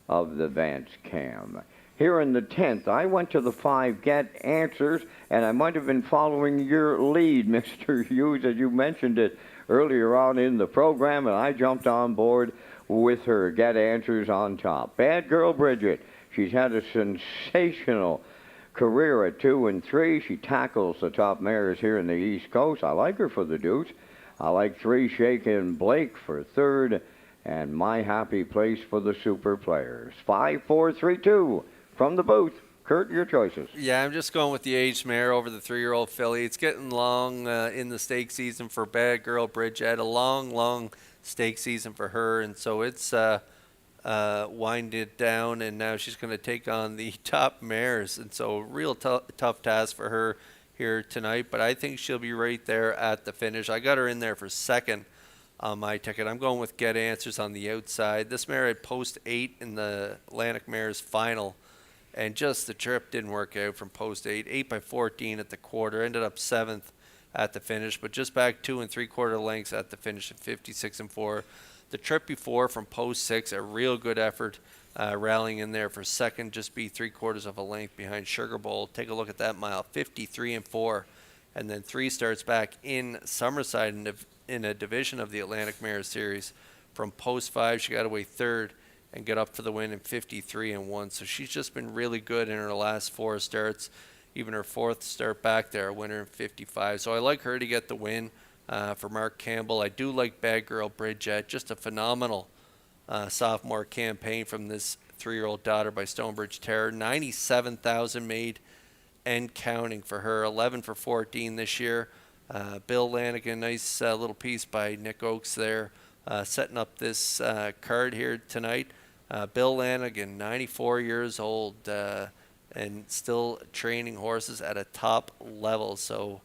S1: of the Vance Cam. Here in the 10th, I went to the 5 Get Answers, and I might have been following your lead, Mr. Hughes, as you mentioned it earlier on in the program, and I jumped on board with her Get Answers on top. Bad Girl Bridget, she's had a sensational career at 2 and 3. She tackles the top mares here in the East Coast. I like her for the Deuce. I like 3 Shaken Blake for 3rd, and My Happy Place for the Super Players. 5, 4, 3, 2 from the booth. Kurt, your choices.
S4: Yeah, I'm just going with the aged mare over the 3-year-old filly. It's getting long in the stake season for Bad Girl Bridget. A long stake season for her, and so it's winded down, and now she's going to take on the top mares, and so real tough task for her here tonight. But I think she'll be right there at the finish. I got her in there for 2nd. On my ticket. I'm going with Get Answers on the outside. This mare had post 8 in the Atlantic Mares final, and just the trip didn't work out from post 8. 8 by 14 at the quarter, ended up 7th at the finish, but just back 2 3/4 lengths at the finish at 56 and 4. The trip before from post 6, a real good effort, rallying in there for 2nd, just be 3/4 of a length behind Sugar Bowl. Take a look at that mile, 53 and 4, and then 3 starts back in Summerside in a division of the Atlantic Mares Series. From post 5, she got away 3rd and got up for the win in 53 and 1. So she's just been really good in her last 4 starts. Even her 4th start back there, a winner in 55. So I like her to get the win for Mark Campbell. I do like Bad Girl Bridget. Just a phenomenal sophomore campaign from this 3-year-old daughter by Stonebridge Terror. 97,000 made and counting for her. 11 for 14 this year. Bill Lanigan, nice little piece by Nick Oakes there, setting up this card here tonight. Bill Lanigan, 94 years old, and still training horses at a top level. So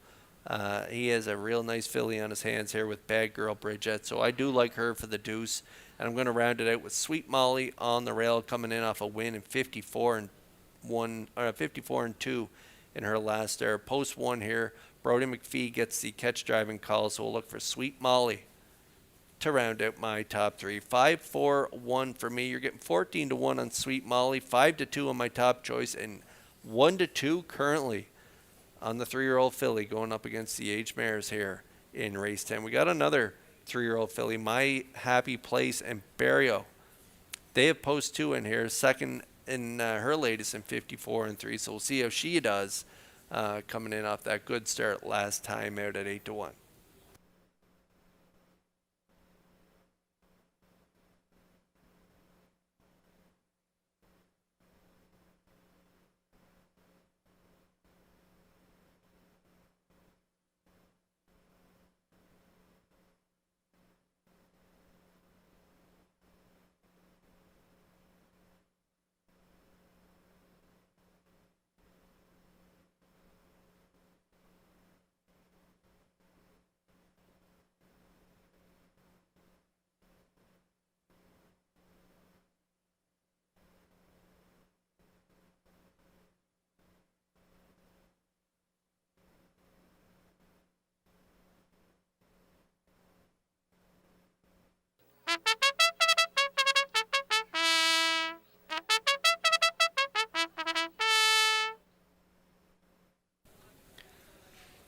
S4: he has a real nice filly on his hands here with Bad Girl Bridget. So I do like her for the Deuce, and I'm going to round it out with Sweet Molly on the rail, coming in off a win in 54 and 2 in her last start. Post 1 here. Brody McPhee gets the catch driving call, so we'll look for Sweet Molly to round out my top 3. 5, 4, 1 for me. You're getting 14 to 1 on Sweet Molly, 5 to 2 on my top choice, and 1 to 2 currently on the 3-year-old filly going up against the age mares here in race 10. We got another 3-year-old filly, My Happy Place and Barrio. They have post 2 in here, 2nd in her latest in 54 and 3. So we'll see how she does. Coming in off that good start last time out at 8 to 1.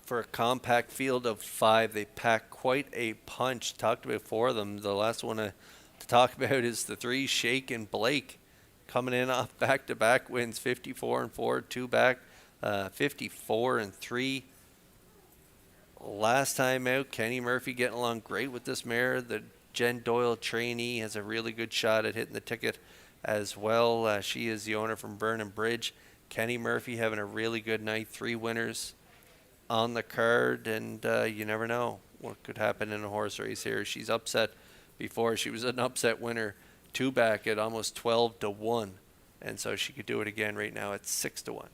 S4: For a compact field of 5, they pack quite a punch. Talked about 4 of them. The last one to talk about is the 3 Shaken Blake. coming in off back-to-back wins, 54-4, 2 back, 54-3. Last time out, Kenny Murphy getting along great with this mare. The Jen Doyle trainee has a really good shot at hitting the ticket as well. She is the owner from Burnham Bridge. Kenny Murphy having a really good night. 3 winners on the card, and you never know what could happen in a horse race here. She's upset before. She was an upset winner 2 back at almost 12-1, and so she could do it again right now at 6-1.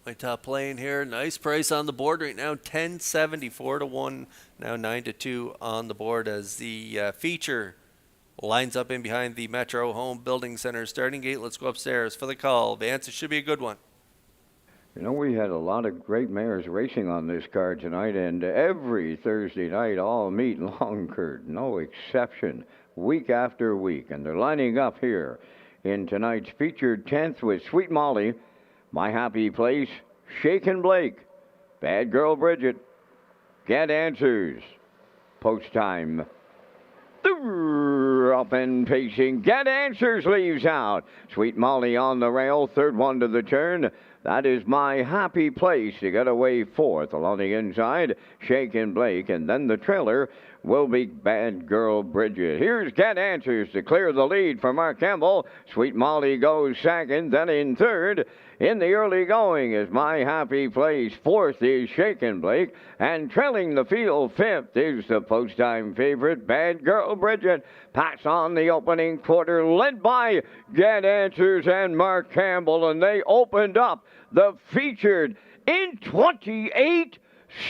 S4: My top playing here, nice price on the board right now, 10.74-1, now 9-2 on the board as the feature lines up in behind the Metro Home Building Center starting gate. Let's go upstairs for the call. Vance, it should be a good one.
S1: You know, we had a lot of great mares racing on this card tonight, and every Thursday night, all meet long, Kurt. No exception, week after week. And they're lining up here in tonight's featured 10th with Sweet Molly, My Happy Place, Shakin' Blake, Bad Girl Bridget, Get Answers, Post Time. Up and pacing, Get Answers leaves out. Sweet Molly on the rail, third one to the turn. That is My Happy Place to get away fourth. Along the inside, Shakin' Blake, and then the trailer will be Bad Girl Bridget. Here's Get Answers to clear the lead for Mark Campbell. Sweet Molly goes second, then in third. In the early going is My Happy Place. Fourth is Shakin' Blake. And trailing the field, fifth is the post-time favorite, Bad Girl Bridget. Pass on the opening quarter, led by Get Answers and Mark Campbell. And they opened up the featured in 28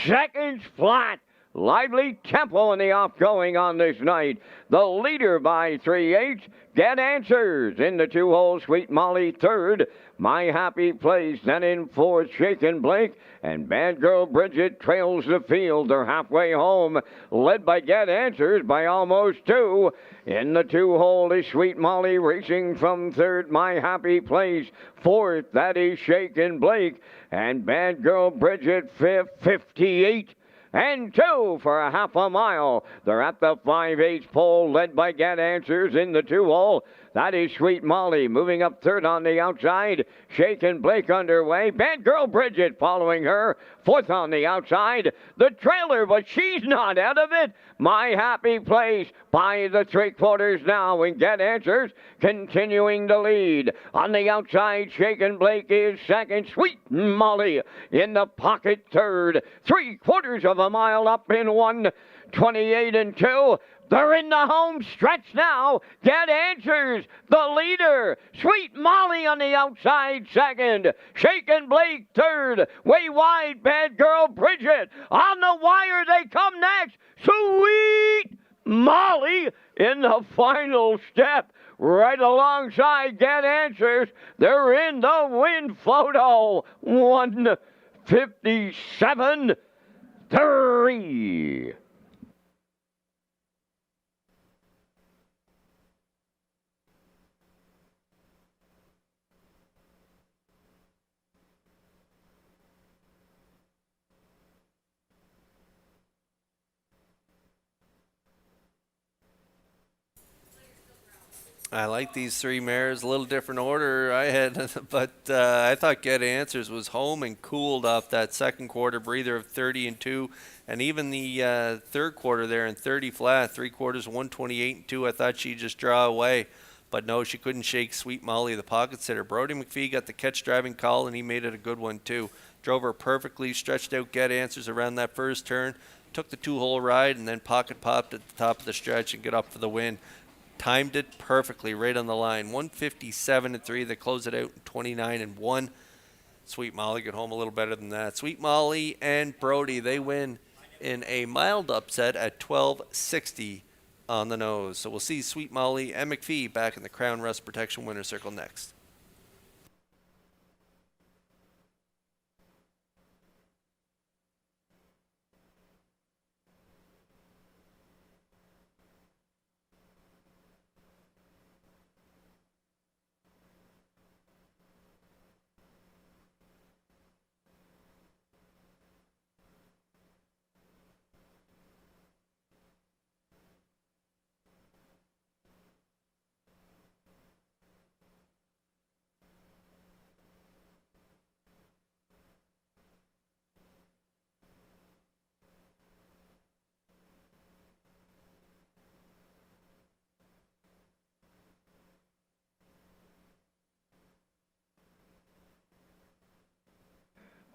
S1: seconds flat. Lively tempo in the off-going on this night. The leader by 3/8, Get Answers. In the 2-hole, Sweet Molly third. My Happy Place, then in fourth, Shakin' Blake. And Bad Girl Bridget trails the field. They're halfway home, led by Get Answers by almost 2. In the 2-hole is Sweet Molly racing from third. My Happy Place fourth. That is Shakin' Blake. And Bad Girl Bridget fifth, 58. And 2 for a half a mile. They're at the 5/8 pole, led by Get Answers in the 2-hole. That is Sweet Molly moving up third on the outside. Shakin' Blake underway. Bad Girl Bridget following her. Fourth on the outside. The trailer, but she's not out of it. My Happy Place by the 3/4 now, and Get Answers continuing to lead. On the outside, Shakin' Blake is second. Sweet Molly in the pocket third. 3/4 of a mile up in 1:28-2. They're in the home stretch now. Get Answers, the leader. Sweet Molly on the outside second. Shakin' Blake third. Way wide, Bad Girl Bridget. On the wire they come next. Sweet Molly in the final step. Right alongside Get Answers. They're in the win photo. 1:57.3.
S4: I like these three mares. A little different order I had, but I thought Get Answers was home and cooled off that second quarter breather of 30 and 2, and even the third quarter there in 30 flat, three quarters 128 and 2. I thought she'd just draw away, but no, she couldn't shake Sweet Molly, the pocket sitter. Brody McPhee got the catch driving call, and he made it a good one too. Drove her perfectly, stretched out Get Answers around that first turn, took the two-hole ride, and then pocket popped at the top of the stretch and get up for the win. Timed it perfectly, right on the line. 157 and 3. They close it out in 29 and 1. Sweet Molly got home a little better than that. Sweet Molly and Brody, they win in a mild upset at 12.60 on the nose. So we'll see Sweet Molly and McPhee back in the Crown Rust Protection Winner's Circle next.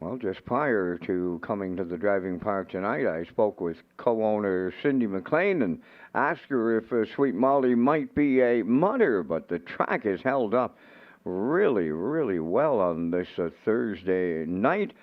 S1: Well, just prior to coming to the driving park tonight, I spoke with co-owner Cindy McLean and asked her if Sweet Molly might be a mudder, but the track has held up really, really well on this Thursday night.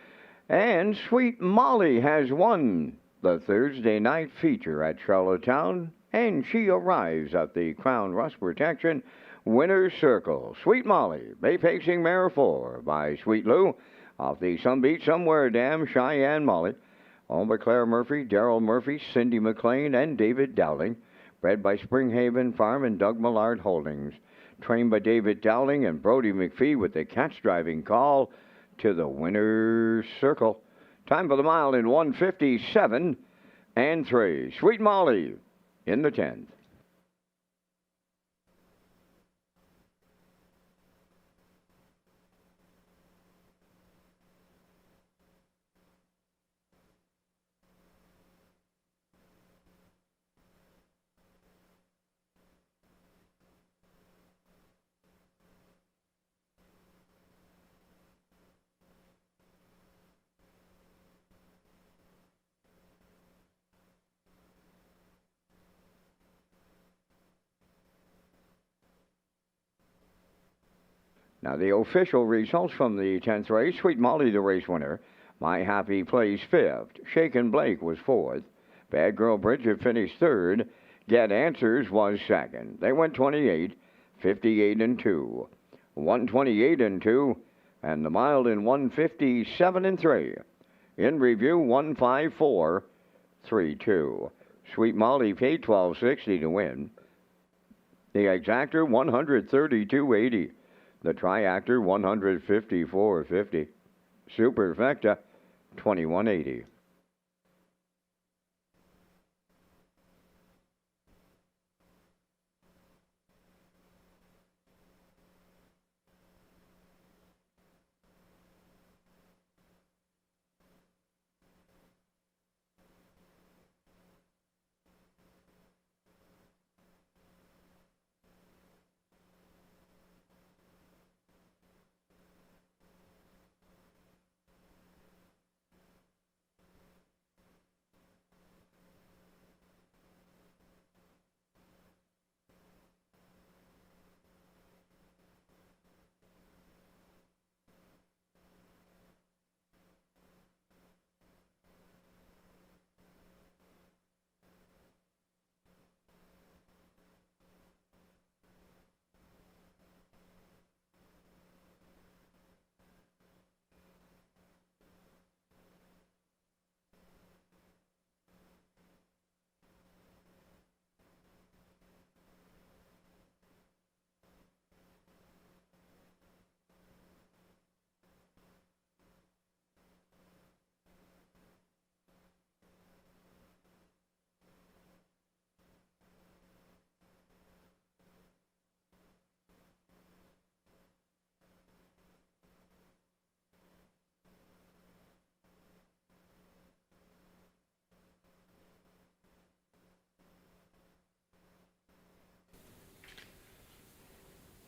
S1: And Sweet Molly has won the Thursday night feature at Charlottetown, and she arrives at the Crown Rust Protection Winner's Circle. Sweet Molly, Bay Pacing Mare 4 by Sweet Lou, off the Some Beach Somewhere Dam Cheyenne Molly, owned by Claire Murphy, Daryl Murphy, Cindy McLean, and David Dowling. Bred by Springhaven Farm and Doug Millard Holdings. Trained by David Dowling and Brody McPhee with the catch driving call to the winner's circle. Time for the mile in 157 and 3. Sweet Molly in the 10th. Now, the official results from the 10th race: Sweet Molly, the race winner. My Happy Place, 5th. Shaken Blake was 4th. Bad Girl Bridget finished 3rd. Get Answers was 2nd. They went 28, 58 and 2. 128 and 2. And the mile in 157 and 3. In review, 154, 3-2. Sweet Molly paid $12.60 to win. The exactor, $132.80. The triactor, $154.50. Superfecta, $21.80.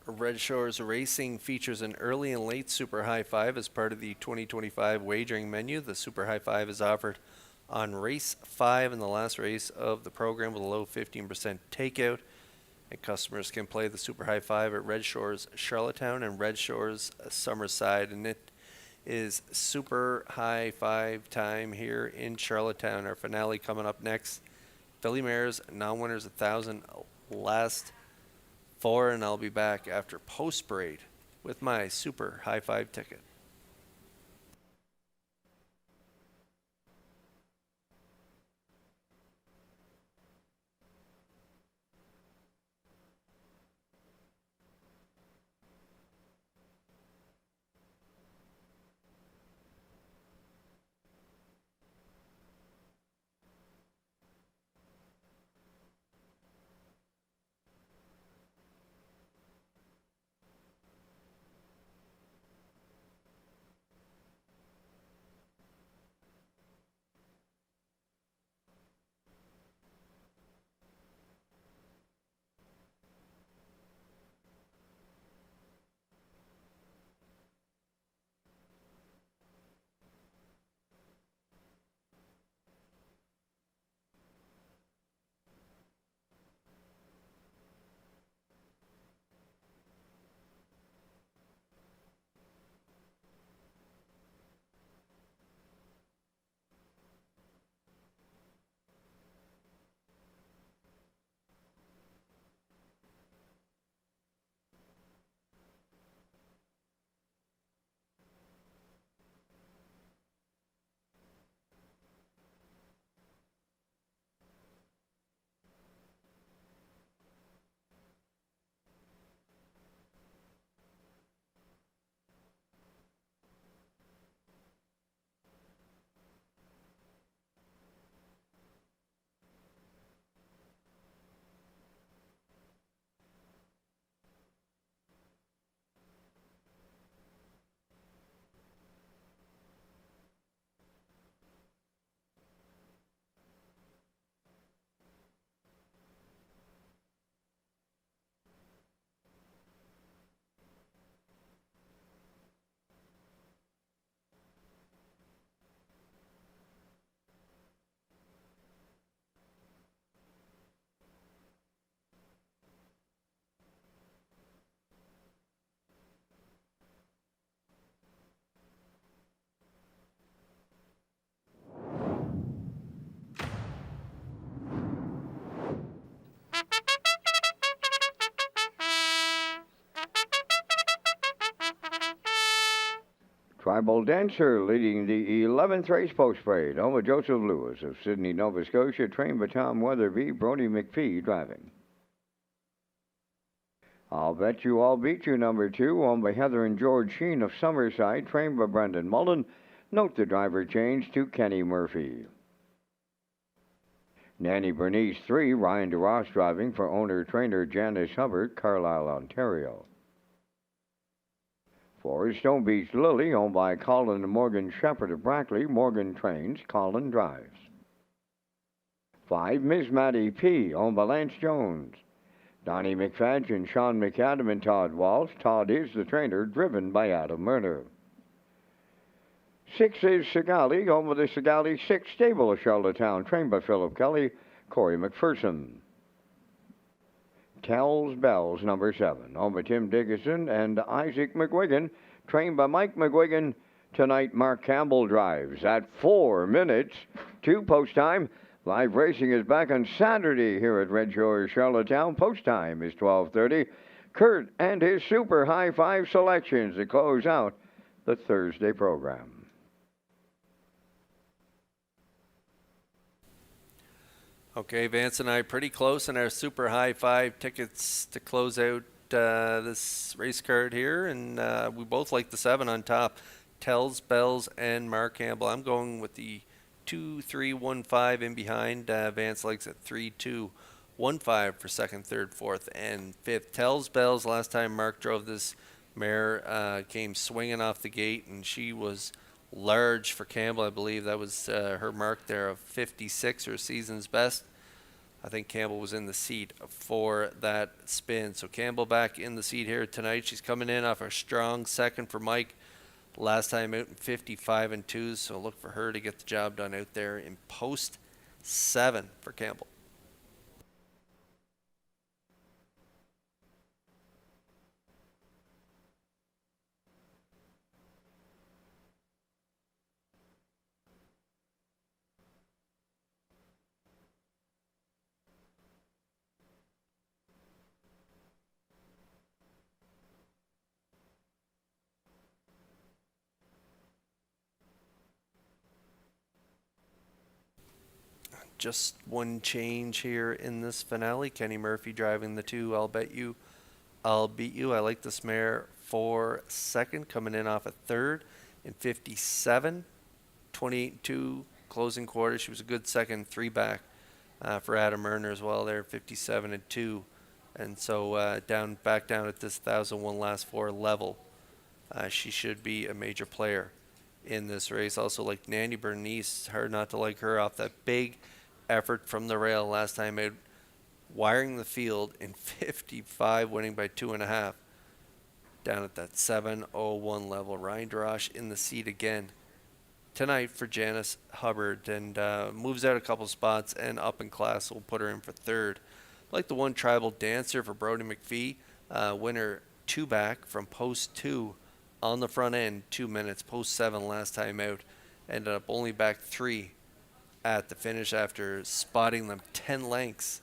S4: Red Shores Racing features an early and late Super High Five as part of the 2025 wagering menu. The Super High Five is offered on race 5 in the last race of the program with a low 15% takeout. And customers can play the Super High Five at Red Shores Charlottetown and Red Shores Summerside. And it is Super High Five time here in Charlottetown. Our finale coming up next. Filly Mares, non-winners 1,000 last 4, and I'll be back after post-parade with my Super High Five ticket.
S1: Tribal Dancer leading the 11th race post parade. Home with Joseph Lewis of Sydney, Nova Scotia, trained by Tom Weatherby, Brody McPhee driving. I'll Bet You I'll Beat You, number 2, owned by Heather and George Sheen of Summerside, trained by Brendan Mullen. Note the driver change to Kenny Murphy. Nanny Bernice 3, Ryan DeRoss driving for owner-trainer Janice Hubbard, Carlisle, Ontario. 4 is Stone Beach Lily, owned by Colin and Morgan Shepherd of Brackley. Morgan trains, Colin drives. 5, Miss Maddie P., owned by Lance Jones. Donnie McFadge and Sean McAdam and Todd Walsh. Todd is the trainer, driven by Adam Murner. 6 is Sigali, owned by the Sigali 6 stable of Charlottetown, trained by Philip Kelly, Corey McPherson. Tells Bells, number 7, owned by Tim Dickinson and Isaac McGuigan, trained by Mike McGuigan. Tonight, Mark Campbell drives at 4 minutes to post time. Live racing is back on Saturday here at Red Shores, Charlottetown. Post time is 12:30. Kurt and his Super High Five selections to close out the Thursday program.
S4: Okay, Vance and I pretty close in our Super High Five tickets to close out this race card here, and we both like the 7 on top. Tells Bells and Mark Campbell. I'm going with the 2, 3, 1, 5 in behind. Vance likes it 3, 2, 1, 5 for second, third, fourth, and fifth. Tells Bells. Last time Mark drove this mare, came swinging off the gate, and she was large for Campbell. I believe that was her mark there of 56, her season's best. I think Campbell was in the seat for that spin. So Campbell back in the seat here tonight. She's coming in off a strong second for Mike. Last time out in 55 and 2s, so look for her to get the job done out there in post 7 for Campbell. Just one change here in this finale. Kenny Murphy driving the 2. I'll bet you, I'll beat you. I like this mare for second, coming in off a third in 57, 28-2 closing quarter. She was a good second 3 back for Adam Murner as well there, 57 and 2. And so back down at this 1,001 last 4 level. She should be a major player in this race. Also like Nanny Bernice, hard not to like her off that big effort from the rail last time out, wiring the field in 55, winning by 2.5. Down at that 7:01 level. Ryan Darash in the seat again tonight for Janice Hubbard, and moves out a couple spots and up in class, so we'll put her in for third. Like the 1 Tribal Dancer for Brody McPhee, winner 2 back from post 2 on the front end, 2 minutes, post 7 last time out, ended up only back 3 at the finish after spotting them 10 lengths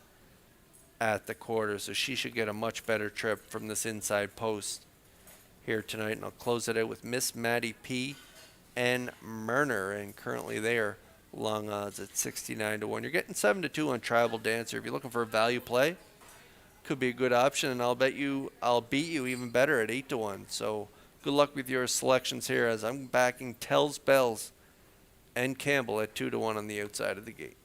S4: at the quarter. So she should get a much better trip from this inside post here tonight. And I'll close it out with Miss Maddie P and Murner, and currently they are long odds at 69-1. You're getting 7-2 on Tribal Dancer. If you're looking for a value play, could be a good option, and I'll beat you even better at 8-1. So good luck with your selections here, as I'm backing Tells Bells and Campbell at 2-1 on the outside of the gate.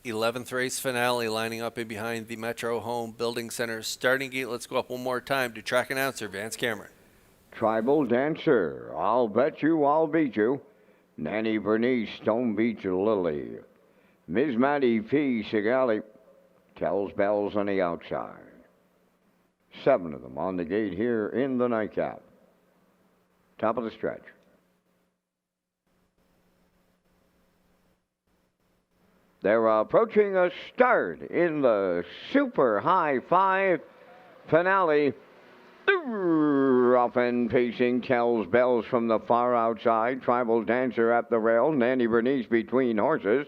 S4: th race finale lining up in behind the Metro Home Building Center starting gate. Let's go up one more time to track announcer Vance Cameron.
S1: Tribal Dancer, I'll bet you, I'll beat you. Nanny Bernice, Stone Beach Lily. Ms. Maddie P. Sigali, Tells Bells on the outside. 7 of them on the gate here in the nightcap. Top of the stretch. They're approaching a start in the Super High 5 finale. Off and pacing Tells Bells from the far outside. Tribal Dancer at the rail. Nanny Bernice between horses.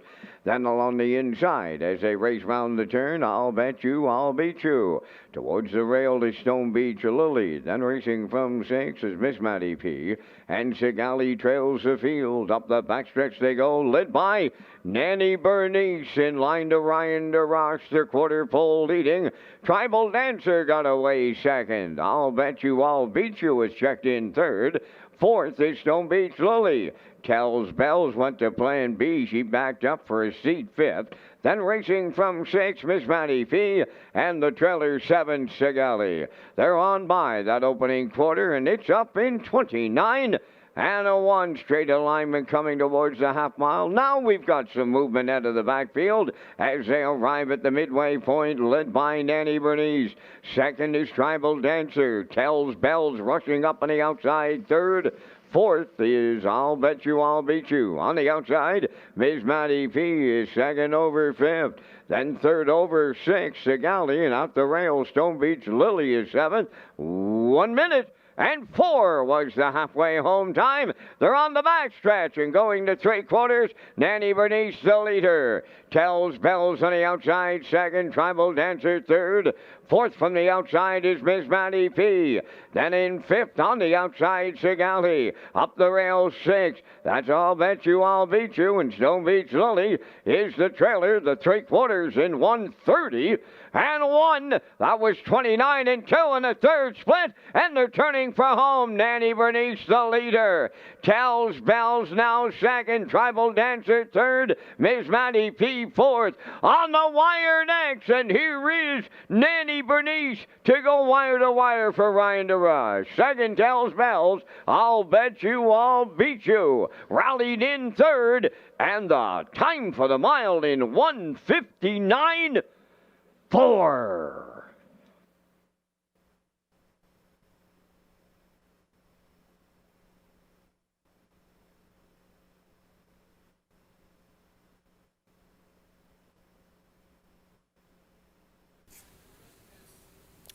S1: Then along the inside, as they race round the turn, I'll Bet You, I'll Beat You. Towards the rail is Stone Beach Lily. Then racing from 6 is Miss Matty P. And Sigali trails the field. Up the backstretch they go, led by Nanny Bernice. In line to Ryan DeRoche, their quarter pole leading. Tribal Dancer got away second. I'll Bet You, I'll Beat You is checked in third. Fourth is Stone Beach Lily. Tells Bells went to plan B. She backed up for a seat fifth. Then racing from 6, Miss Matty P. And the trailer 7, Sigali. They're on by that opening quarter, and it's up in 29. And a 1 straight alignment coming towards the half mile. Now we've got some movement out of the backfield as they arrive at the midway point, led by Nanny Bernice. Second is Tribal Dancer. Tells Bells rushing up on the outside. Third. Fourth is I'll Bet You, I'll Beat You. On the outside, Miss Matty P is second over fifth. Then third over 6, Sigali. And out the rail, Stone Beach Lily is seventh. 1 minute. And 4 was the halfway home time. They're on the backstretch and going to 3/4. Nanny Bernice the leader. Tells Bells on the outside second. Tribal Dancer third. Fourth from the outside is Miss Matty P. Then in fifth on the outside, Sigali. Up the rail 6. That's I'll Bet You, I'll Beat You. And Stone Beach Lily is the trailer. The 3/4 in 1:30 and 1. That was 29 and 2 in the third split. And they're turning for home. Nanny Bernice the leader. Tells Bells now second. Tribal Dancer third. Miss Matty P fourth. On the wire next. And here is Nanny Bernice to go wire to wire for Ryan DeRoche. Second Tells Bells. I'll Bet You, I'll Beat You. Rallied in third. And the time for the mile in 1:59.4.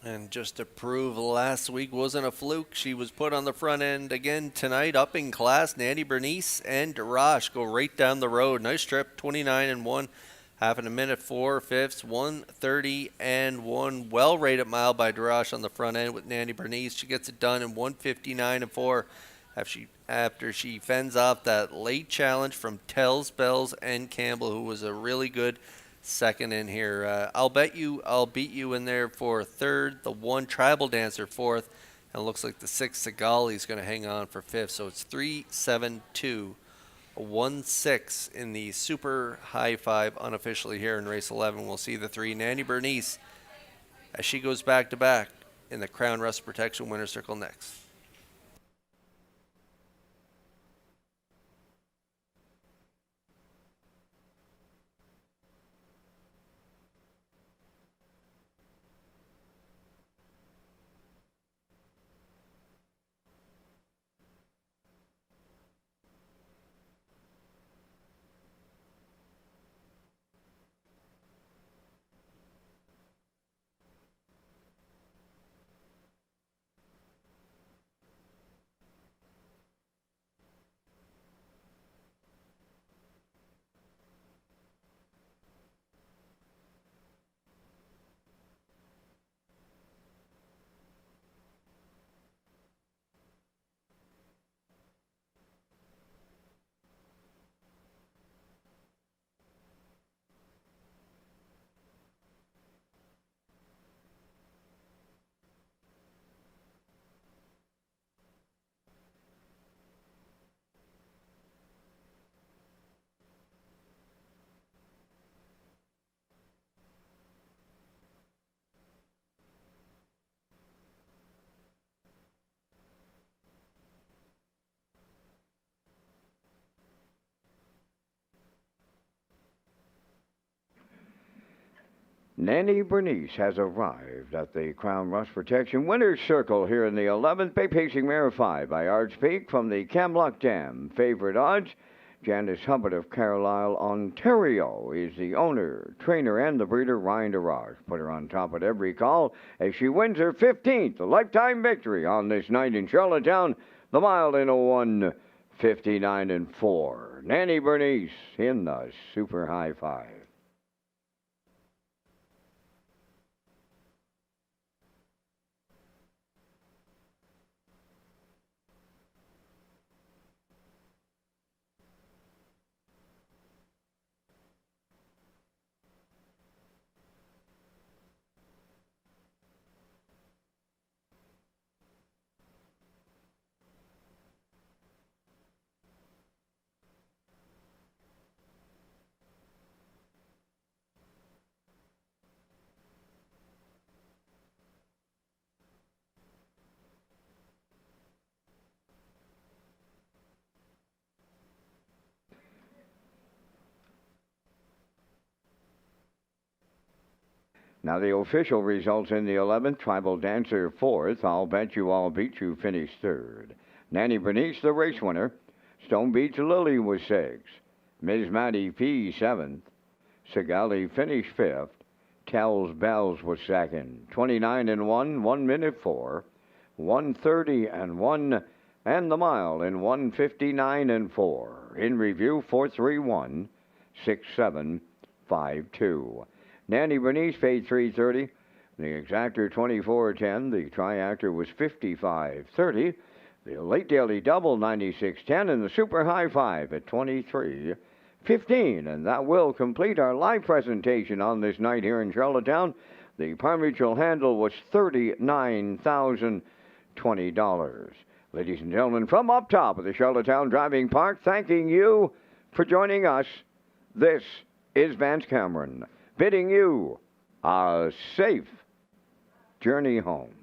S4: And just to prove last week wasn't a fluke, she was put on the front end again tonight, up in class. Nanny Bernice and DeRoche go right down the road. Nice trip, 29 and 1, half in a minute, 4/5, 1:30 and 1. Well rated mile by DeRoche on the front end with Nanny Bernice. She gets it done in 1:59 and 4 after she fends off that late challenge from Tells Bells and Campbell, who was a really good second in here. I'll Bet You, I'll Beat You in there for third. The 1 Tribal Dancer fourth. And it looks like the 6 Sigali is going to hang on for fifth. So it's 3-7-2, 1-6 in the super high five unofficially here in race 11. We'll see the 3 Nanny Bernice as she goes back to back in the Crown Rust Protection Winner's Circle next.
S1: Nanny Bernice has arrived at the Crown Rust Protection Winner's Circle here in the 11th. Bay Pacing Mare 5 by Arch Peak from the Camlock Dam. Favorite odds, Janice Hubbard of Carlisle, Ontario is the owner, trainer, and the breeder, Ryan DeRoche. Put her on top at every call as she wins her 15th lifetime victory on this night in Charlottetown. The mile in a 1:59. 59 and 4. Nanny Bernice in the Super High Five. Now the official results in the 11th. Tribal Dancer 4th. I'll Bet You I'll Beat You finished 3rd. Nanny Bernice, the race winner. Stone Beach Lily was 6th. Ms. Matty P 7th. Sigali finished 5th. Tells Bells was 2nd. 29 and 1, 1 minute 4. 130 and 1, and the mile in 159 and 4. In review 431 6752. Nanny Bernice paid $3.30. The exactor $24.10. The triactor was $55.30. The late daily double $96.10, and the super high five at $23.15. And that will complete our live presentation on this night here in Charlottetown. The par mutual handle was $39,020. Ladies and gentlemen, from up top of the Charlottetown Driving Park, thanking you for joining us. This is Vance Cameron, bidding you a safe journey home.